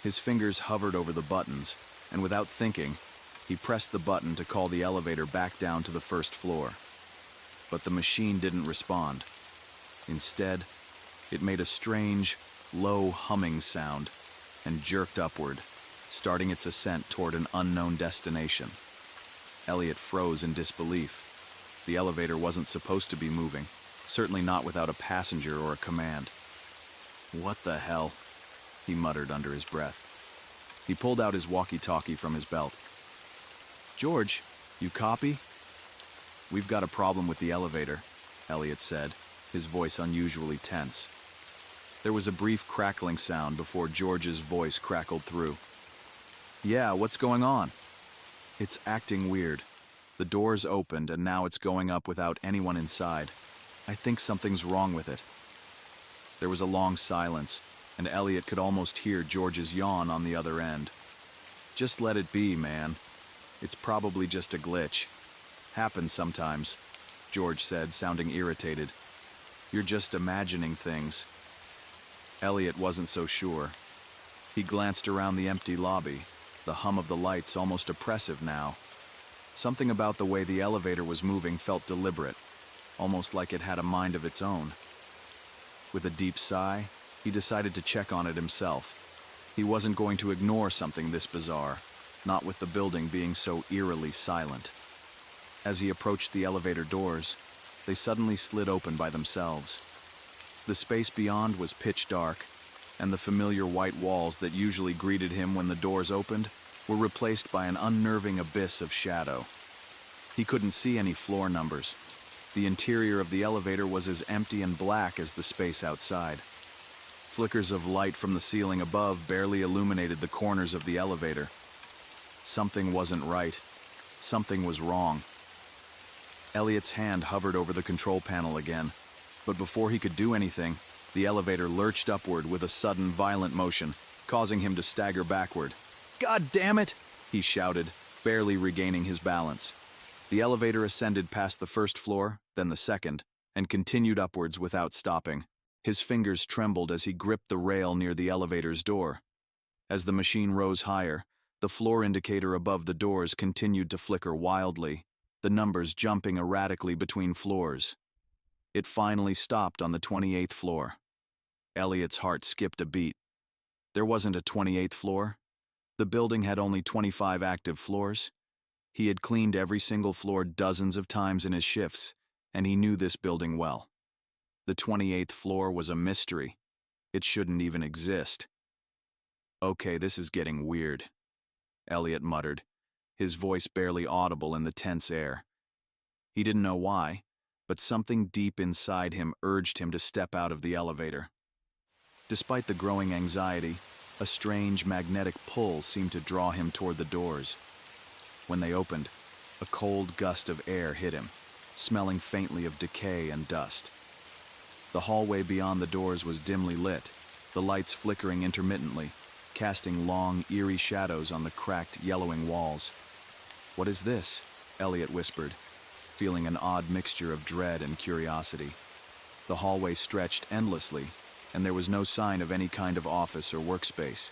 His fingers hovered over the buttons, and without thinking, he pressed the button to call the elevator back down to the first floor. But the machine didn't respond. Instead, it made a strange, low humming sound and jerked upward, starting its ascent toward an unknown destination. Elliot froze in disbelief. The elevator wasn't supposed to be moving, certainly not without a passenger or a command. "What the hell?" he muttered under his breath. He pulled out his walkie-talkie from his belt. "George, you copy?" "We've got a problem with the elevator," Elliot said, his voice unusually tense. There was a brief crackling sound before George's voice crackled through. "Yeah, what's going on?" "It's acting weird. The doors opened and now it's going up without anyone inside. I think something's wrong with it." There was a long silence, and Elliot could almost hear George's yawn on the other end. "Just let it be, man. It's probably just a glitch. Happens sometimes," George said, sounding irritated. "You're just imagining things." Elliot wasn't so sure. He glanced around the empty lobby, the hum of the lights almost oppressive now. Something about the way the elevator was moving felt deliberate, almost like it had a mind of its own. With a deep sigh, he decided to check on it himself. He wasn't going to ignore something this bizarre, not with the building being so eerily silent. As he approached the elevator doors, they suddenly slid open by themselves. The space beyond was pitch dark, and the familiar white walls that usually greeted him when the doors opened were replaced by an unnerving abyss of shadow. He couldn't see any floor numbers. The interior of the elevator was as empty and black as the space outside. Flickers of light from the ceiling above barely illuminated the corners of the elevator. Something wasn't right. Something was wrong. Elliot's hand hovered over the control panel again, but before he could do anything, the elevator lurched upward with a sudden, violent motion, causing him to stagger backward. "God damn it!" he shouted, barely regaining his balance. The elevator ascended past the first floor, then the second, and continued upwards without stopping. His fingers trembled as he gripped the rail near the elevator's door. As the machine rose higher, The floor indicator above the doors continued to flicker wildly, the numbers jumping erratically between floors. It finally stopped on the 28th floor. Elliot's heart skipped a beat. There wasn't a 28th floor. The building had only 25 active floors. He had cleaned every single floor dozens of times in his shifts, and he knew this building well. The 28th floor was a mystery. It shouldn't even exist. "Okay, this is getting weird," Elliot muttered, his voice barely audible in the tense air. He didn't know why, but something deep inside him urged him to step out of the elevator. Despite the growing anxiety, a strange magnetic pull seemed to draw him toward the doors. When they opened, a cold gust of air hit him, smelling faintly of decay and dust. The hallway beyond the doors was dimly lit, the lights flickering intermittently, casting long, eerie shadows on the cracked, yellowing walls. "What is this?" Elliot whispered, feeling an odd mixture of dread and curiosity. The hallway stretched endlessly, and there was no sign of any kind of office or workspace.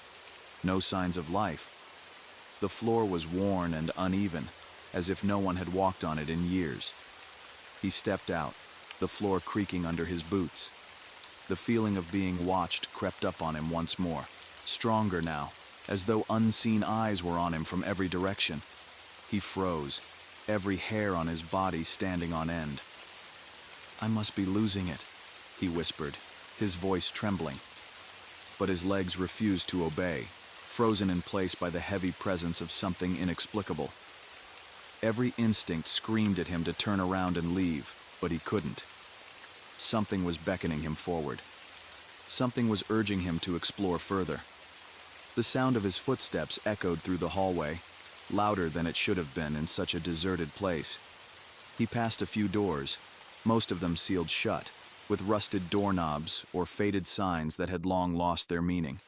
No signs of life. The floor was worn and uneven, as if no one had walked on it in years. He stepped out, the floor creaking under his boots. The feeling of being watched crept up on him once more, stronger now, as though unseen eyes were on him from every direction. He froze, every hair on his body standing on end. "I must be losing it," he whispered, his voice trembling. But his legs refused to obey, frozen in place by the heavy presence of something inexplicable. Every instinct screamed at him to turn around and leave, but he couldn't. Something was beckoning him forward. Something was urging him to explore further. The sound of his footsteps echoed through the hallway, louder than it should have been in such a deserted place. He passed a few doors, most of them sealed shut, with rusted doorknobs or faded signs that had long lost their meaning.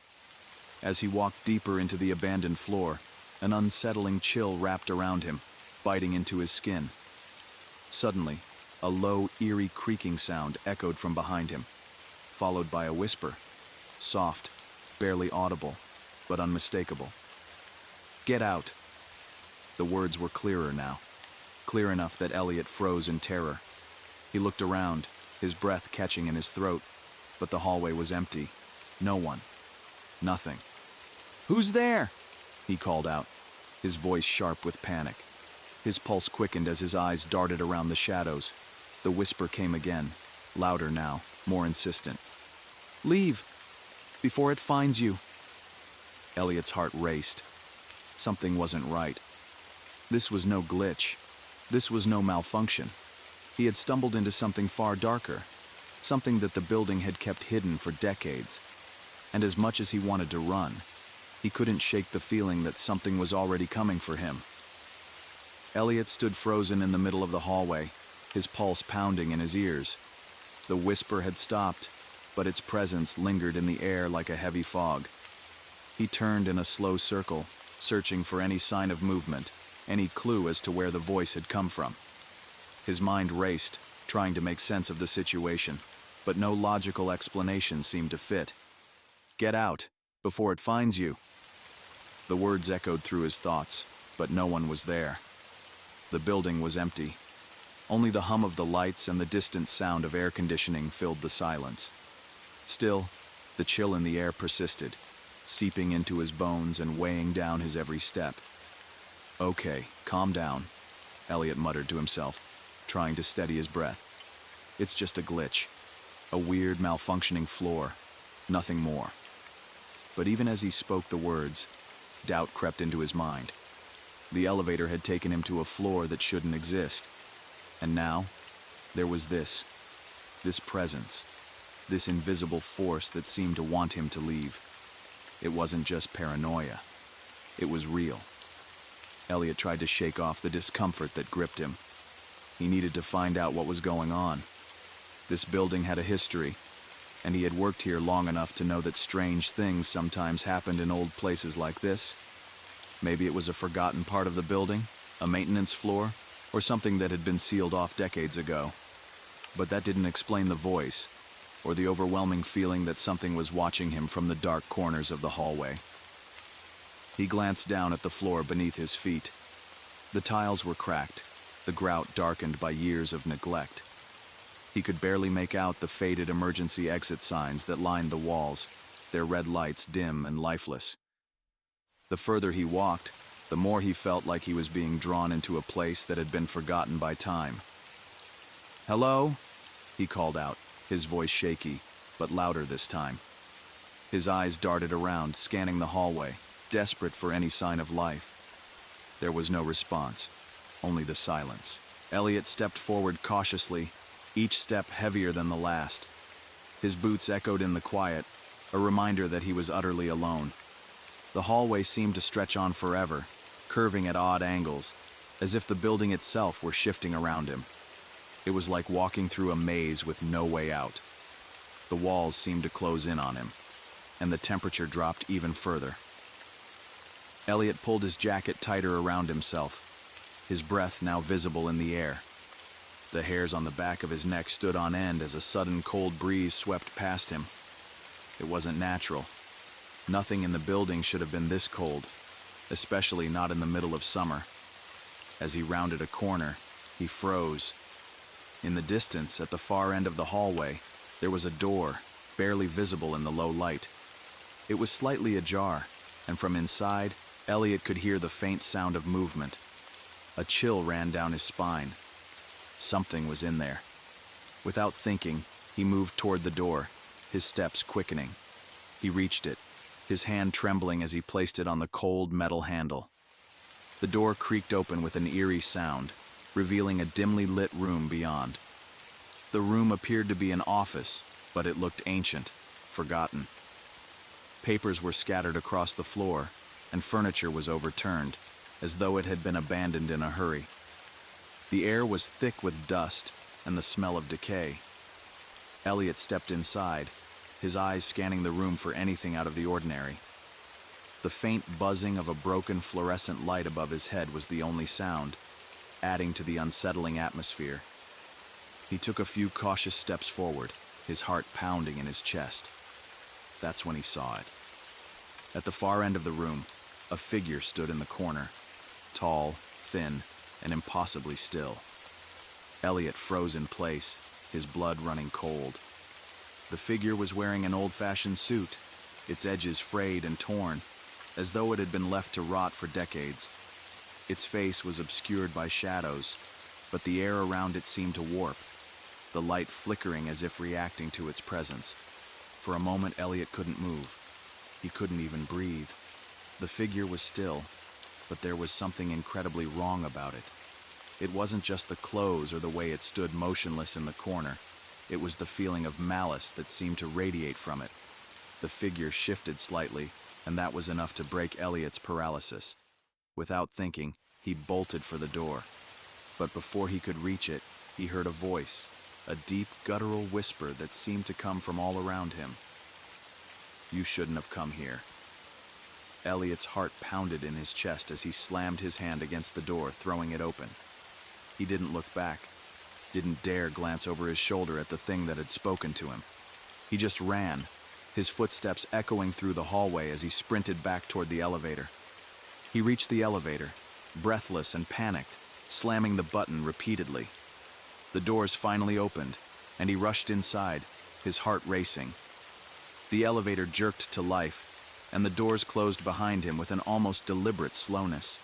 As he walked deeper into the abandoned floor, an unsettling chill wrapped around him, biting into his skin. Suddenly, a low, eerie creaking sound echoed from behind him, followed by a whisper, soft, barely audible, but unmistakable. "Get out." The words were clearer now, clear enough that Elliot froze in terror. He looked around, his breath catching in his throat, but the hallway was empty. No one. Nothing. "Who's there?" he called out, his voice sharp with panic. His pulse quickened as his eyes darted around the shadows. The whisper came again, louder now, more insistent. "Leave, before it finds you." Elliot's heart raced. Something wasn't right. This was no glitch. This was no malfunction. He had stumbled into something far darker, something that the building had kept hidden for decades. And as much as he wanted to run, he couldn't shake the feeling that something was already coming for him. Elliot stood frozen in the middle of the hallway, his pulse pounding in his ears. The whisper had stopped, but its presence lingered in the air like a heavy fog. He turned in a slow circle, searching for any sign of movement, any clue as to where the voice had come from. His mind raced, trying to make sense of the situation, but no logical explanation seemed to fit. "Get out, before it finds you." The words echoed through his thoughts, but no one was there. The building was empty. Only the hum of the lights and the distant sound of air conditioning filled the silence. Still, the chill in the air persisted, seeping into his bones and weighing down his every step. "Okay, calm down," Elliot muttered to himself, trying to steady his breath. "It's just a glitch, a weird malfunctioning floor, nothing more." But even as he spoke the words, doubt crept into his mind. The elevator had taken him to a floor that shouldn't exist. And now, there was this presence, this invisible force that seemed to want him to leave. It wasn't just paranoia. It was real. Elliot tried to shake off the discomfort that gripped him. He needed to find out what was going on. This building had a history, and he had worked here long enough to know that strange things sometimes happened in old places like this. Maybe it was a forgotten part of the building, a maintenance floor, or something that had been sealed off decades ago. But that didn't explain the voice, or the overwhelming feeling that something was watching him from the dark corners of the hallway. He glanced down at the floor beneath his feet. The tiles were cracked, the grout darkened by years of neglect. He could barely make out the faded emergency exit signs that lined the walls, their red lights dim and lifeless. The further he walked, the more he felt like he was being drawn into a place that had been forgotten by time. "Hello?" he called out, his voice shaky, but louder this time. His eyes darted around, scanning the hallway, desperate for any sign of life. There was no response, only the silence. Elliot stepped forward cautiously, each step heavier than the last. His boots echoed in the quiet, a reminder that he was utterly alone. The hallway seemed to stretch on forever, curving at odd angles, as if the building itself were shifting around him. It was like walking through a maze with no way out. The walls seemed to close in on him, and the temperature dropped even further. Elliot pulled his jacket tighter around himself, his breath now visible in the air. The hairs on the back of his neck stood on end as a sudden cold breeze swept past him. It wasn't natural. Nothing in the building should have been this cold, especially not in the middle of summer. As he rounded a corner, he froze. In the distance, at the far end of the hallway, there was a door, barely visible in the low light. It was slightly ajar, and from inside, Elliot could hear the faint sound of movement. A chill ran down his spine. Something was in there. Without thinking, he moved toward the door, his steps quickening. He reached it, his hand trembling as he placed it on the cold metal handle. The door creaked open with an eerie sound, revealing a dimly lit room beyond. The room appeared to be an office, but it looked ancient, forgotten. Papers were scattered across the floor, and furniture was overturned, as though it had been abandoned in a hurry. The air was thick with dust and the smell of decay. Elliot stepped inside, his eyes scanning the room for anything out of the ordinary. The faint buzzing of a broken fluorescent light above his head was the only sound, adding to the unsettling atmosphere. He took a few cautious steps forward, his heart pounding in his chest. That's when he saw it. At the far end of the room, a figure stood in the corner, tall, thin, and impossibly still. Elliot froze in place, his blood running cold. The figure was wearing an old-fashioned suit, its edges frayed and torn, as though it had been left to rot for decades. Its face was obscured by shadows, but the air around it seemed to warp, the light flickering as if reacting to its presence. For a moment, Elliot couldn't move. He couldn't even breathe. The figure was still, but there was something incredibly wrong about it. It wasn't just the clothes or the way it stood motionless in the corner. It was the feeling of malice that seemed to radiate from it. The figure shifted slightly, and that was enough to break Elliot's paralysis. Without thinking, he bolted for the door. But before he could reach it, he heard a voice, a deep, guttural whisper that seemed to come from all around him. "You shouldn't have come here." Elliot's heart pounded in his chest as he slammed his hand against the door, throwing it open. He didn't look back, didn't dare glance over his shoulder at the thing that had spoken to him. He just ran, his footsteps echoing through the hallway as he sprinted back toward the elevator. He reached the elevator, breathless and panicked, slamming the button repeatedly. The doors finally opened, and he rushed inside, his heart racing. The elevator jerked to life, and the doors closed behind him with an almost deliberate slowness.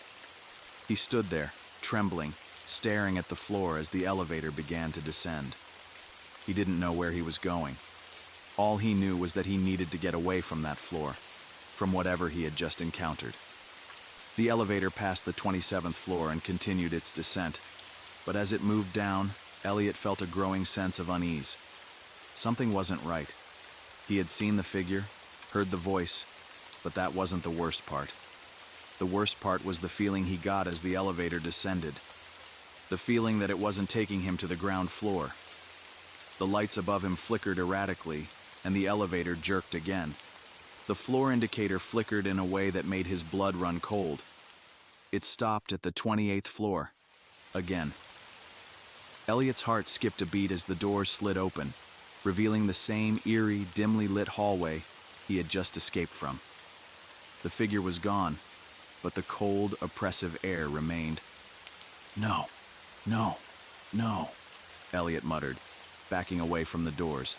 He stood there, trembling, staring at the floor as the elevator began to descend. He didn't know where he was going. All he knew was that he needed to get away from that floor, from whatever he had just encountered. The elevator passed the 27th floor and continued its descent, but as it moved down, Elliot felt a growing sense of unease. Something wasn't right. He had seen the figure, heard the voice, but that wasn't the worst part. The worst part was the feeling he got as the elevator descended. The feeling that it wasn't taking him to the ground floor. The lights above him flickered erratically, and the elevator jerked again. The floor indicator flickered in a way that made his blood run cold. It stopped at the 28th floor. Again. Elliot's heart skipped a beat as the doors slid open, revealing the same eerie, dimly lit hallway he had just escaped from. The figure was gone, but the cold, oppressive air remained. "No, no, no," Elliot muttered, backing away from the doors.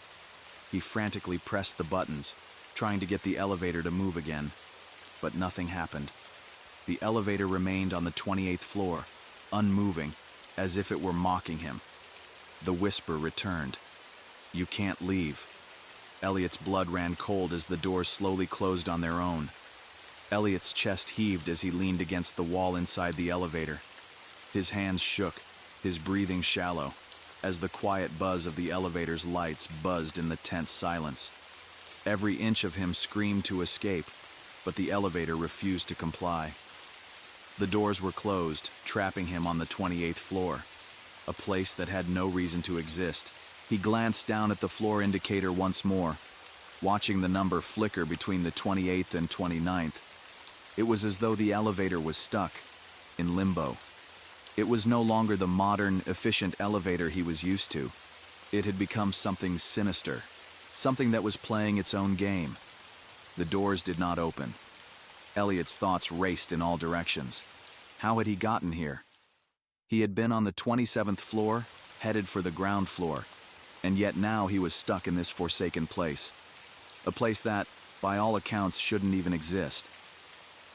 He frantically pressed the buttons, trying to get the elevator to move again, but nothing happened. The elevator remained on the 28th floor, unmoving, as if it were mocking him. The whisper returned. "You can't leave." Elliot's blood ran cold as the doors slowly closed on their own. Elliot's chest heaved as he leaned against the wall inside the elevator. His hands shook, his breathing shallow, as the quiet buzz of the elevator's lights buzzed in the tense silence. Every inch of him screamed to escape, but the elevator refused to comply. The doors were closed, trapping him on the 28th floor, a place that had no reason to exist. He glanced down at the floor indicator once more, watching the number flicker between the 28th and 29th. It was as though the elevator was stuck, in limbo. It was no longer the modern, efficient elevator he was used to. It had become something sinister, something that was playing its own game. The doors did not open. Elliot's thoughts raced in all directions. How had he gotten here? He had been on the 27th floor, headed for the ground floor, and yet now he was stuck in this forsaken place. A place that, by all accounts, shouldn't even exist.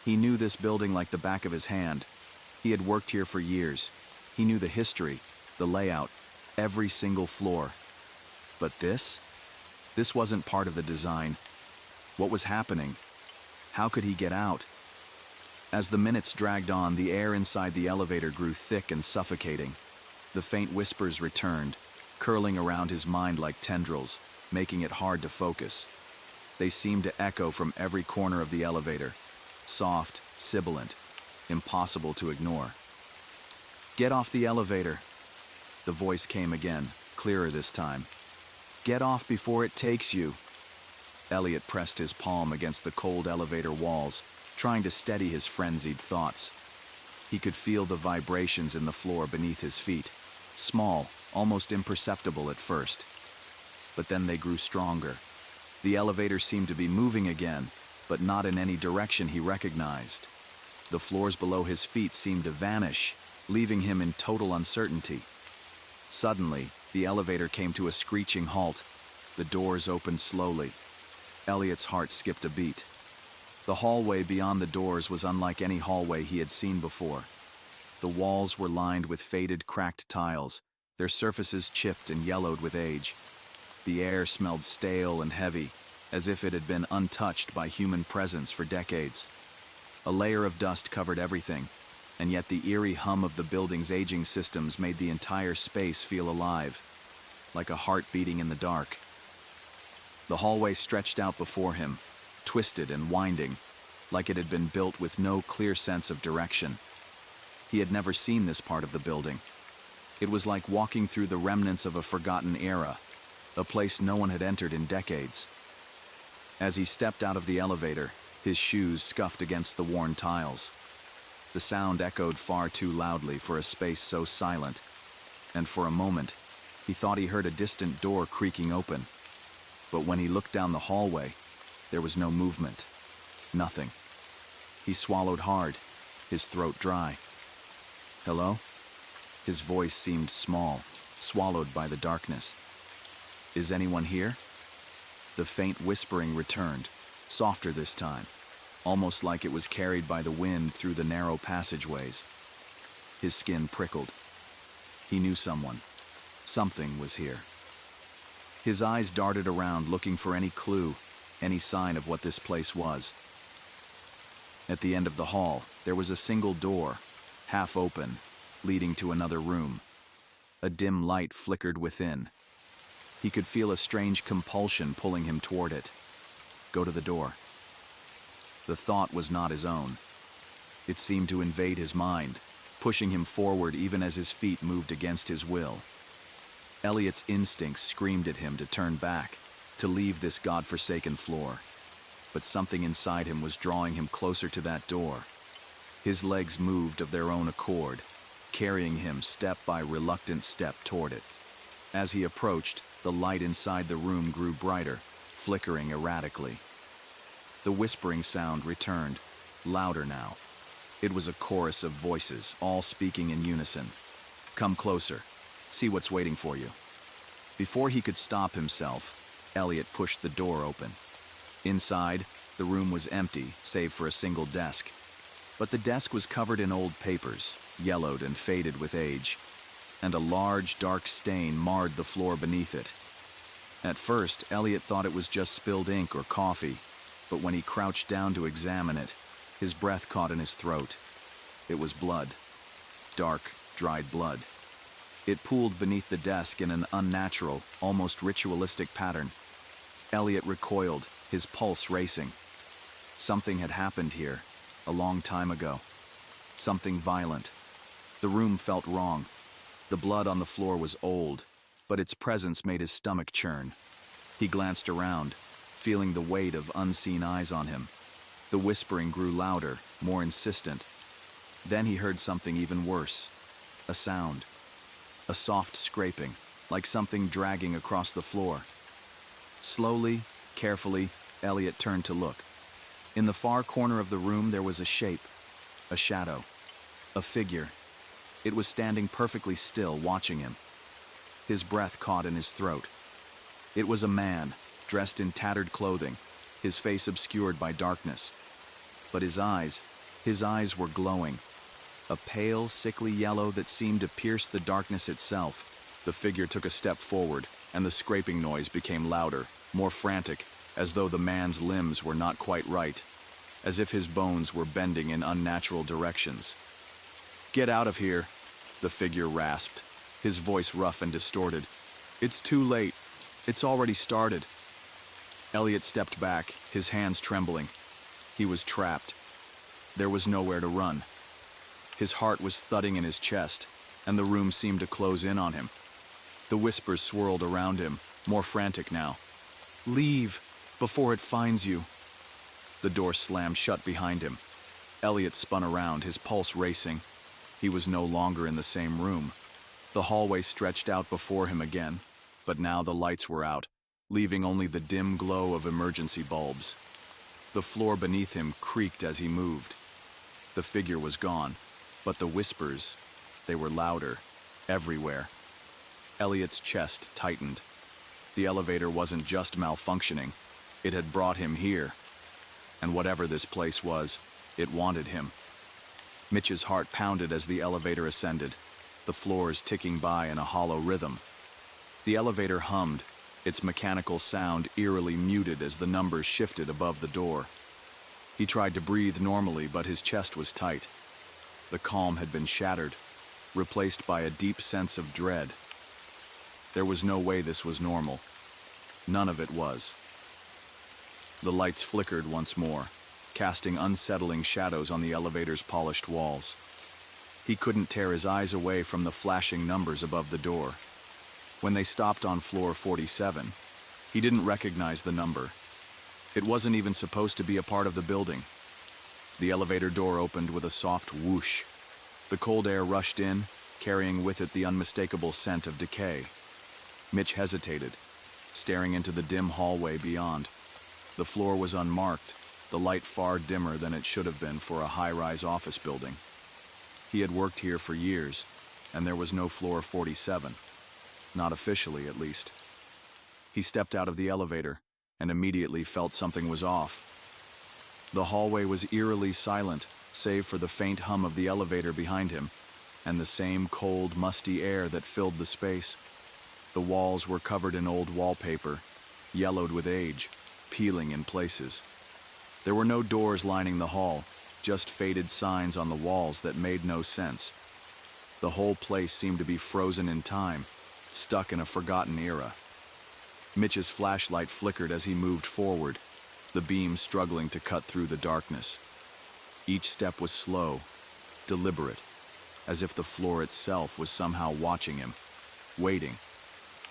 He knew this building like the back of his hand. He had worked here for years. He knew the history, the layout, every single floor. But this? This wasn't part of the design. What was happening? How could he get out? As the minutes dragged on, the air inside the elevator grew thick and suffocating. The faint whispers returned, curling around his mind like tendrils, making it hard to focus. They seemed to echo from every corner of the elevator, soft, sibilant, impossible to ignore. "Get off the elevator." The voice came again, clearer this time. "Get off before it takes you." Elliot pressed his palm against the cold elevator walls, trying to steady his frenzied thoughts. He could feel the vibrations in the floor beneath his feet, small, almost imperceptible at first. But then they grew stronger. The elevator seemed to be moving again, but not in any direction he recognized. The floors below his feet seemed to vanish, leaving him in total uncertainty. Suddenly, the elevator came to a screeching halt. The doors opened slowly. Elliot's heart skipped a beat. The hallway beyond the doors was unlike any hallway he had seen before. The walls were lined with faded, cracked tiles, their surfaces chipped and yellowed with age. The air smelled stale and heavy, as if it had been untouched by human presence for decades. A layer of dust covered everything, and yet the eerie hum of the building's aging systems made the entire space feel alive, like a heart beating in the dark. The hallway stretched out before him, twisted and winding, like it had been built with no clear sense of direction. He had never seen this part of the building. It was like walking through the remnants of a forgotten era, a place no one had entered in decades. As he stepped out of the elevator, his shoes scuffed against the worn tiles. The sound echoed far too loudly for a space so silent, and for a moment, he thought he heard a distant door creaking open. But when he looked down the hallway, there was no movement. Nothing. He swallowed hard, his throat dry. "Hello?" His voice seemed small, swallowed by the darkness. "Is anyone here?" The faint whispering returned, softer this time, almost like it was carried by the wind through the narrow passageways. His skin prickled. He knew someone. Something was here. His eyes darted around, looking for any clue, any sign of what this place was. At the end of the hall, there was a single door, half open, leading to another room. A dim light flickered within. He could feel a strange compulsion pulling him toward it. Go to the door. The thought was not his own. It seemed to invade his mind, pushing him forward even as his feet moved against his will. Elliot's instincts screamed at him to turn back, to leave this godforsaken floor. But something inside him was drawing him closer to that door. His legs moved of their own accord, carrying him step by reluctant step toward it. As he approached, the light inside the room grew brighter, flickering erratically. The whispering sound returned, louder now. It was a chorus of voices, all speaking in unison. "Come closer. See what's waiting for you." Before he could stop himself, Elliot pushed the door open. Inside, the room was empty, save for a single desk. But the desk was covered in old papers, yellowed and faded with age, and a large, dark stain marred the floor beneath it. At first, Elliot thought it was just spilled ink or coffee, but when he crouched down to examine it, his breath caught in his throat. It was blood. Dark, dried blood. It pooled beneath the desk in an unnatural, almost ritualistic pattern. Elliot recoiled, his pulse racing. Something had happened here, a long time ago. Something violent. The room felt wrong. The blood on the floor was old, but its presence made his stomach churn. He glanced around, feeling the weight of unseen eyes on him. The whispering grew louder, more insistent. Then he heard something even worse. A sound. A soft scraping, like something dragging across the floor. Slowly, carefully, Elliot turned to look. In the far corner of the room there was a shape, a shadow, a figure. It was standing perfectly still, watching him. His breath caught in his throat. It was a man, dressed in tattered clothing, his face obscured by darkness. But his eyes were glowing. A pale, sickly yellow that seemed to pierce the darkness itself. The figure took a step forward, and the scraping noise became louder, more frantic, as though the man's limbs were not quite right, as if his bones were bending in unnatural directions. "Get out of here," the figure rasped, his voice rough and distorted. "It's too late. It's already started." Elliot stepped back, his hands trembling. He was trapped. There was nowhere to run. His heart was thudding in his chest, and the room seemed to close in on him. The whispers swirled around him, more frantic now. "Leave, before it finds you." The door slammed shut behind him. Elliot spun around, his pulse racing. He was no longer in the same room. The hallway stretched out before him again, but now the lights were out, leaving only the dim glow of emergency bulbs. The floor beneath him creaked as he moved. The figure was gone, but the whispers, they were louder, everywhere. Elliot's chest tightened. The elevator wasn't just malfunctioning, it had brought him here. And whatever this place was, it wanted him. Mitch's heart pounded as the elevator ascended, the floors ticking by in a hollow rhythm. The elevator hummed, its mechanical sound eerily muted as the numbers shifted above the door. He tried to breathe normally, but his chest was tight. The calm had been shattered, replaced by a deep sense of dread. There was no way this was normal. None of it was. The lights flickered once more, casting unsettling shadows on the elevator's polished walls. He couldn't tear his eyes away from the flashing numbers above the door. When they stopped on floor 47, he didn't recognize the number. It wasn't even supposed to be a part of the building. The elevator door opened with a soft whoosh. The cold air rushed in, carrying with it the unmistakable scent of decay. Mitch hesitated, staring into the dim hallway beyond. The floor was unmarked, the light far dimmer than it should have been for a high-rise office building. He had worked here for years, and there was no floor 47. Not officially, at least. He stepped out of the elevator, and immediately felt something was off. The hallway was eerily silent, save for the faint hum of the elevator behind him, and the same cold, musty air that filled the space. The walls were covered in old wallpaper, yellowed with age, peeling in places. There were no doors lining the hall, just faded signs on the walls that made no sense. The whole place seemed to be frozen in time, stuck in a forgotten era. Mitch's flashlight flickered as he moved forward, the beam struggling to cut through the darkness. Each step was slow, deliberate, as if the floor itself was somehow watching him, waiting.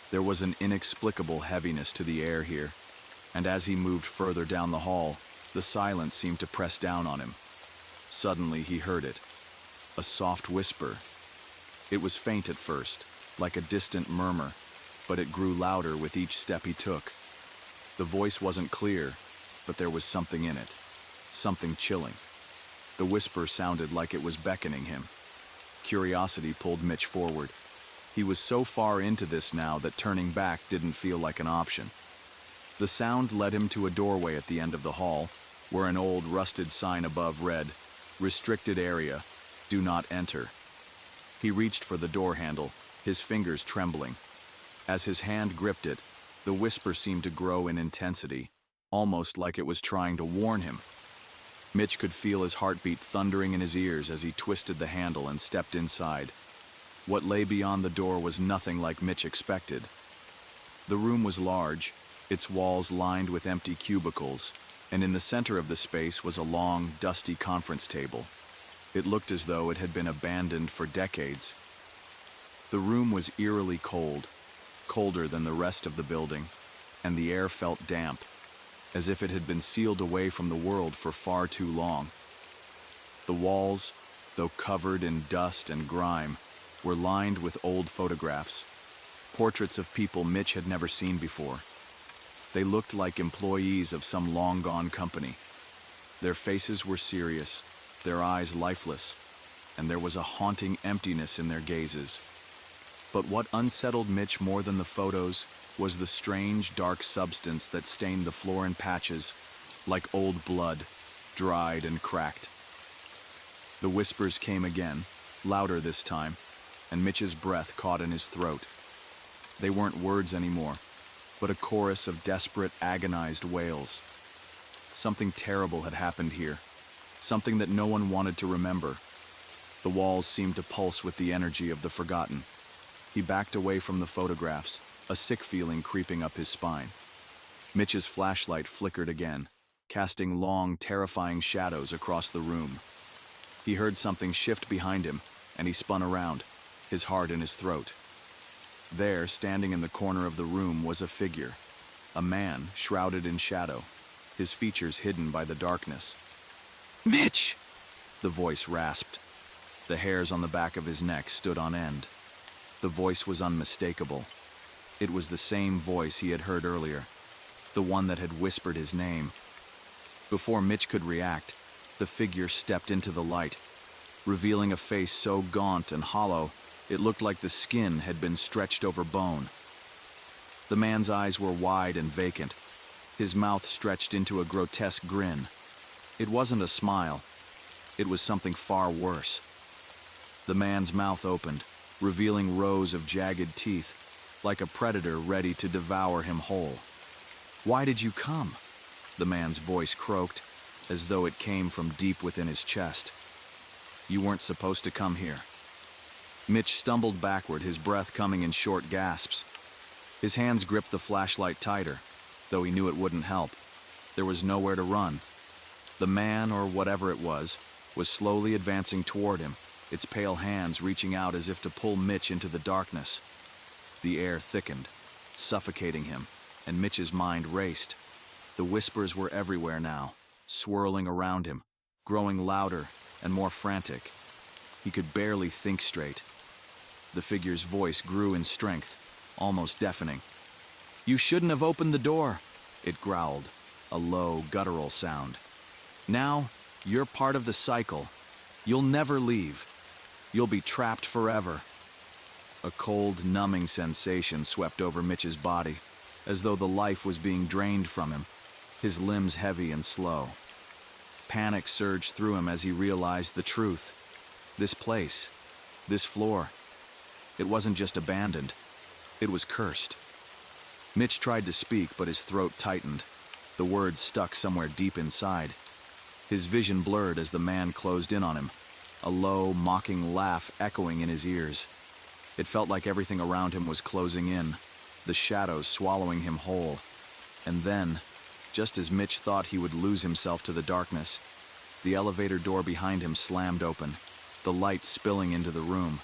There was an inexplicable heaviness to the air here, and as he moved further down the hall, the silence seemed to press down on him. Suddenly he heard it, a soft whisper. It was faint at first, like a distant murmur, but it grew louder with each step he took. The voice wasn't clear, but there was something in it, something chilling. The whisper sounded like it was beckoning him. Curiosity pulled Mitch forward. He was so far into this now that turning back didn't feel like an option. The sound led him to a doorway at the end of the hall, where an old rusted sign above read, "Restricted area, do not enter." He reached for the door handle, his fingers trembling. As his hand gripped it, the whisper seemed to grow in intensity, almost like it was trying to warn him. Mitch could feel his heartbeat thundering in his ears as he twisted the handle and stepped inside. What lay beyond the door was nothing like Mitch expected. The room was large, its walls lined with empty cubicles, and in the center of the space was a long, dusty conference table. It looked as though it had been abandoned for decades. The room was eerily cold, colder than the rest of the building, and the air felt damp, as if it had been sealed away from the world for far too long. The walls, though covered in dust and grime, were lined with old photographs, portraits of people Mitch had never seen before. They looked like employees of some long-gone company. Their faces were serious, their eyes lifeless, and there was a haunting emptiness in their gazes. But what unsettled Mitch more than the photos was the strange, dark substance that stained the floor in patches, like old blood, dried and cracked. The whispers came again, louder this time, and Mitch's breath caught in his throat. They weren't words anymore, but a chorus of desperate, agonized wails. Something terrible had happened here, something that no one wanted to remember. The walls seemed to pulse with the energy of the forgotten. He backed away from the photographs, a sick feeling creeping up his spine. Mitch's flashlight flickered again, casting long, terrifying shadows across the room. He heard something shift behind him, and he spun around, his heart in his throat. There, standing in the corner of the room, was a figure, a man shrouded in shadow, his features hidden by the darkness. "Mitch!" the voice rasped. The hairs on the back of his neck stood on end. The voice was unmistakable. It was the same voice he had heard earlier, the one that had whispered his name. Before Mitch could react, the figure stepped into the light, revealing a face so gaunt and hollow it looked like the skin had been stretched over bone. The man's eyes were wide and vacant, his mouth stretched into a grotesque grin. It wasn't a smile. It was something far worse. The man's mouth opened, revealing rows of jagged teeth, like a predator ready to devour him whole. "Why did you come?" the man's voice croaked, as though it came from deep within his chest. "You weren't supposed to come here." Mitch stumbled backward, his breath coming in short gasps. His hands gripped the flashlight tighter, though he knew it wouldn't help. There was nowhere to run. The man, or whatever it was slowly advancing toward him, its pale hands reaching out as if to pull Mitch into the darkness. The air thickened, suffocating him, and Mitch's mind raced. The whispers were everywhere now, swirling around him, growing louder and more frantic. He could barely think straight. The figure's voice grew in strength, almost deafening. "You shouldn't have opened the door," it growled, a low, guttural sound. "Now, you're part of the cycle. You'll never leave. You'll be trapped forever." A cold, numbing sensation swept over Mitch's body, as though the life was being drained from him, his limbs heavy and slow. Panic surged through him as he realized the truth. This place, this floor, it wasn't just abandoned, it was cursed. Mitch tried to speak, but his throat tightened. The words stuck somewhere deep inside. His vision blurred as the man closed in on him, a low, mocking laugh echoing in his ears. It felt like everything around him was closing in, the shadows swallowing him whole. And then, just as Mitch thought he would lose himself to the darkness, the elevator door behind him slammed open, the light spilling into the room.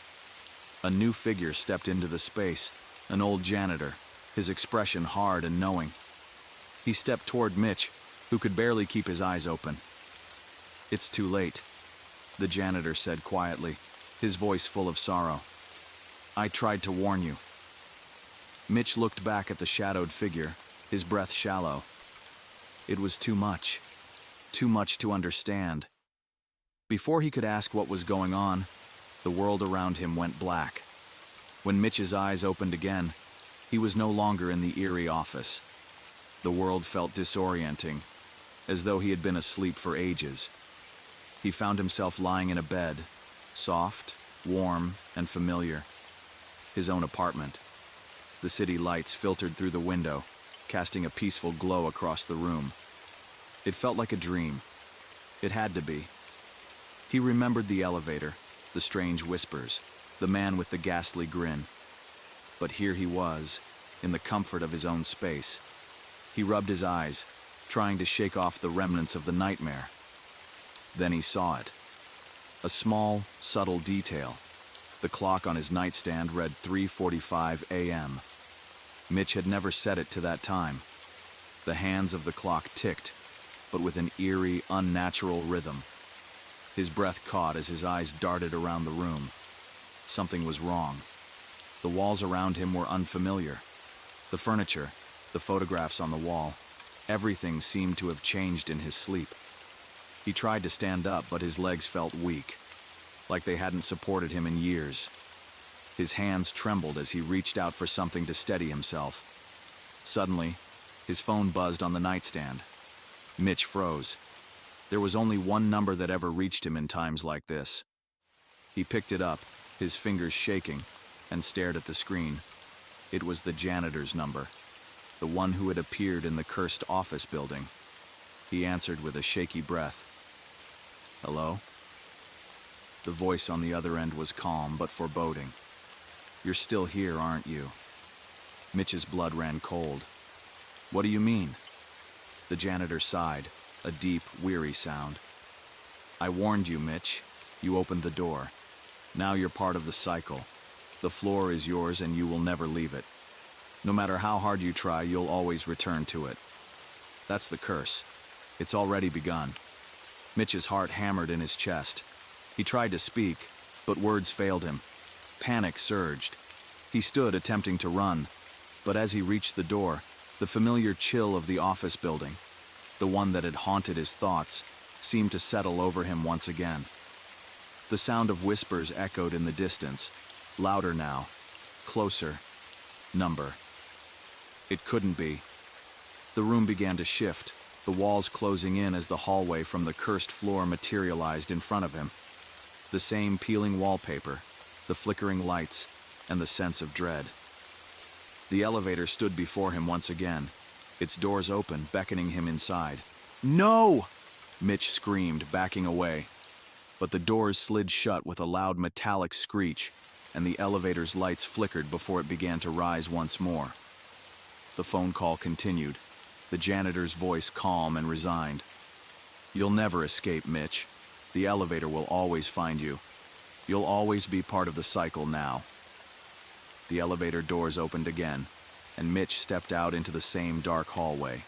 A new figure stepped into the space, an old janitor, his expression hard and knowing. He stepped toward Mitch, who could barely keep his eyes open. "It's too late," the janitor said quietly, his voice full of sorrow. "I tried to warn you." Mitch looked back at the shadowed figure, his breath shallow. It was too much to understand. Before he could ask what was going on, the world around him went black. When Mitch's eyes opened again, he was no longer in the eerie office. The world felt disorienting, as though he had been asleep for ages. He found himself lying in a bed, soft, warm, and familiar. His own apartment. The city lights filtered through the window, casting a peaceful glow across the room. It felt like a dream. It had to be. He remembered the elevator, the strange whispers, the man with the ghastly grin. But here he was, in the comfort of his own space. He rubbed his eyes, trying to shake off the remnants of the nightmare. Then he saw it. A small, subtle detail. The clock on his nightstand read 3:45 a.m. Mitch had never set it to that time. The hands of the clock ticked, but with an eerie, unnatural rhythm. His breath caught as his eyes darted around the room. Something was wrong. The walls around him were unfamiliar. The furniture, the photographs on the wall, everything seemed to have changed in his sleep. He tried to stand up, but his legs felt weak, like they hadn't supported him in years. His hands trembled as he reached out for something to steady himself. Suddenly, his phone buzzed on the nightstand. Mitch froze. There was only one number that ever reached him in times like this. He picked it up, his fingers shaking, and stared at the screen. It was the janitor's number, the one who had appeared in the cursed office building. He answered with a shaky breath. "Hello?" The voice on the other end was calm but foreboding. "You're still here, aren't you?" Mitch's blood ran cold. "What do you mean?" The janitor sighed, a deep, weary sound. "I warned you, Mitch. You opened the door. Now you're part of the cycle. The floor is yours and you will never leave it. No matter how hard you try, you'll always return to it. That's the curse. It's already begun." Mitch's heart hammered in his chest. He tried to speak, but words failed him. Panic surged. He stood attempting to run, but as he reached the door, the familiar chill of the office building, the one that had haunted his thoughts, seemed to settle over him once again. The sound of whispers echoed in the distance, louder now, closer, number. It couldn't be. The room began to shift, the walls closing in as the hallway from the cursed floor materialized in front of him. The same peeling wallpaper, the flickering lights, and the sense of dread. The elevator stood before him once again, its doors open, beckoning him inside. "No!" Mitch screamed, backing away. But the doors slid shut with a loud metallic screech, and the elevator's lights flickered before it began to rise once more. The phone call continued, the janitor's voice calm and resigned. "You'll never escape, Mitch. The elevator will always find you. You'll always be part of the cycle now." The elevator doors opened again, and Mitch stepped out into the same dark hallway.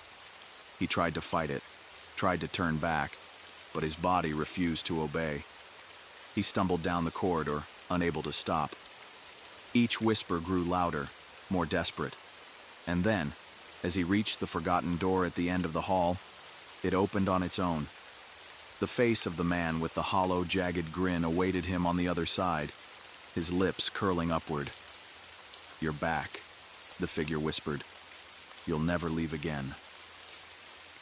He tried to fight it, tried to turn back, but his body refused to obey. He stumbled down the corridor, unable to stop. Each whisper grew louder, more desperate. And then, as he reached the forgotten door at the end of the hall, it opened on its own. The face of the man with the hollow, jagged grin awaited him on the other side, his lips curling upward. "You're back," the figure whispered. "You'll never leave again."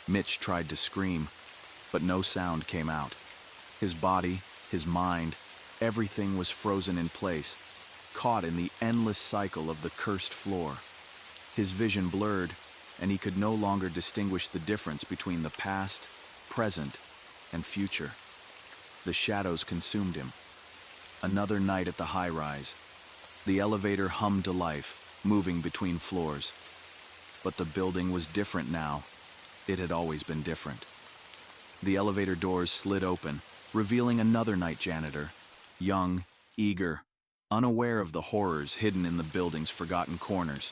Mitch tried to scream, but no sound came out. His body, his mind, everything was frozen in place, caught in the endless cycle of the cursed floor. His vision blurred, and he could no longer distinguish the difference between the past, present, and future. The shadows consumed him. Another night at the high-rise. The elevator hummed to life, moving between floors. But the building was different now. It had always been different. The elevator doors slid open, revealing another night janitor, young, eager, unaware of the horrors hidden in the building's forgotten corners.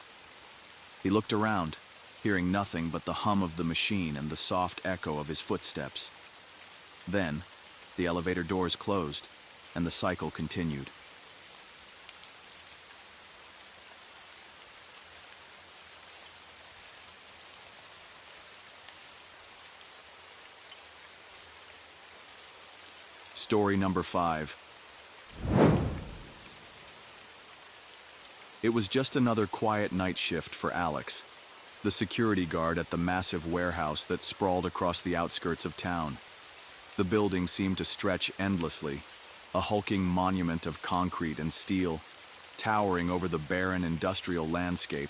He looked around, hearing nothing but the hum of the machine and the soft echo of his footsteps. Then, the elevator doors closed, and the cycle continued. Story number 5. It was just another quiet night shift for Alex, the security guard at the massive warehouse that sprawled across the outskirts of town. The building seemed to stretch endlessly, a hulking monument of concrete and steel, towering over the barren industrial landscape.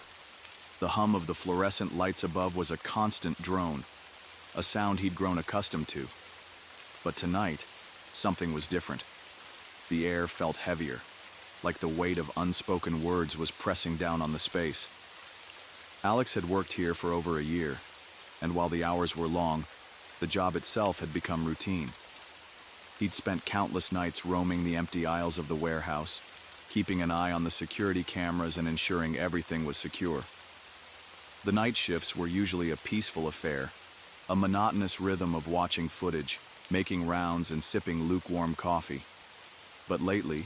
The hum of the fluorescent lights above was a constant drone, a sound he'd grown accustomed to. But tonight, something was different. The air felt heavier, like the weight of unspoken words was pressing down on the space. Alex had worked here for over a year, and while the hours were long, the job itself had become routine. He'd spent countless nights roaming the empty aisles of the warehouse, keeping an eye on the security cameras and ensuring everything was secure. The night shifts were usually a peaceful affair, a monotonous rhythm of watching footage, making rounds and sipping lukewarm coffee. But lately,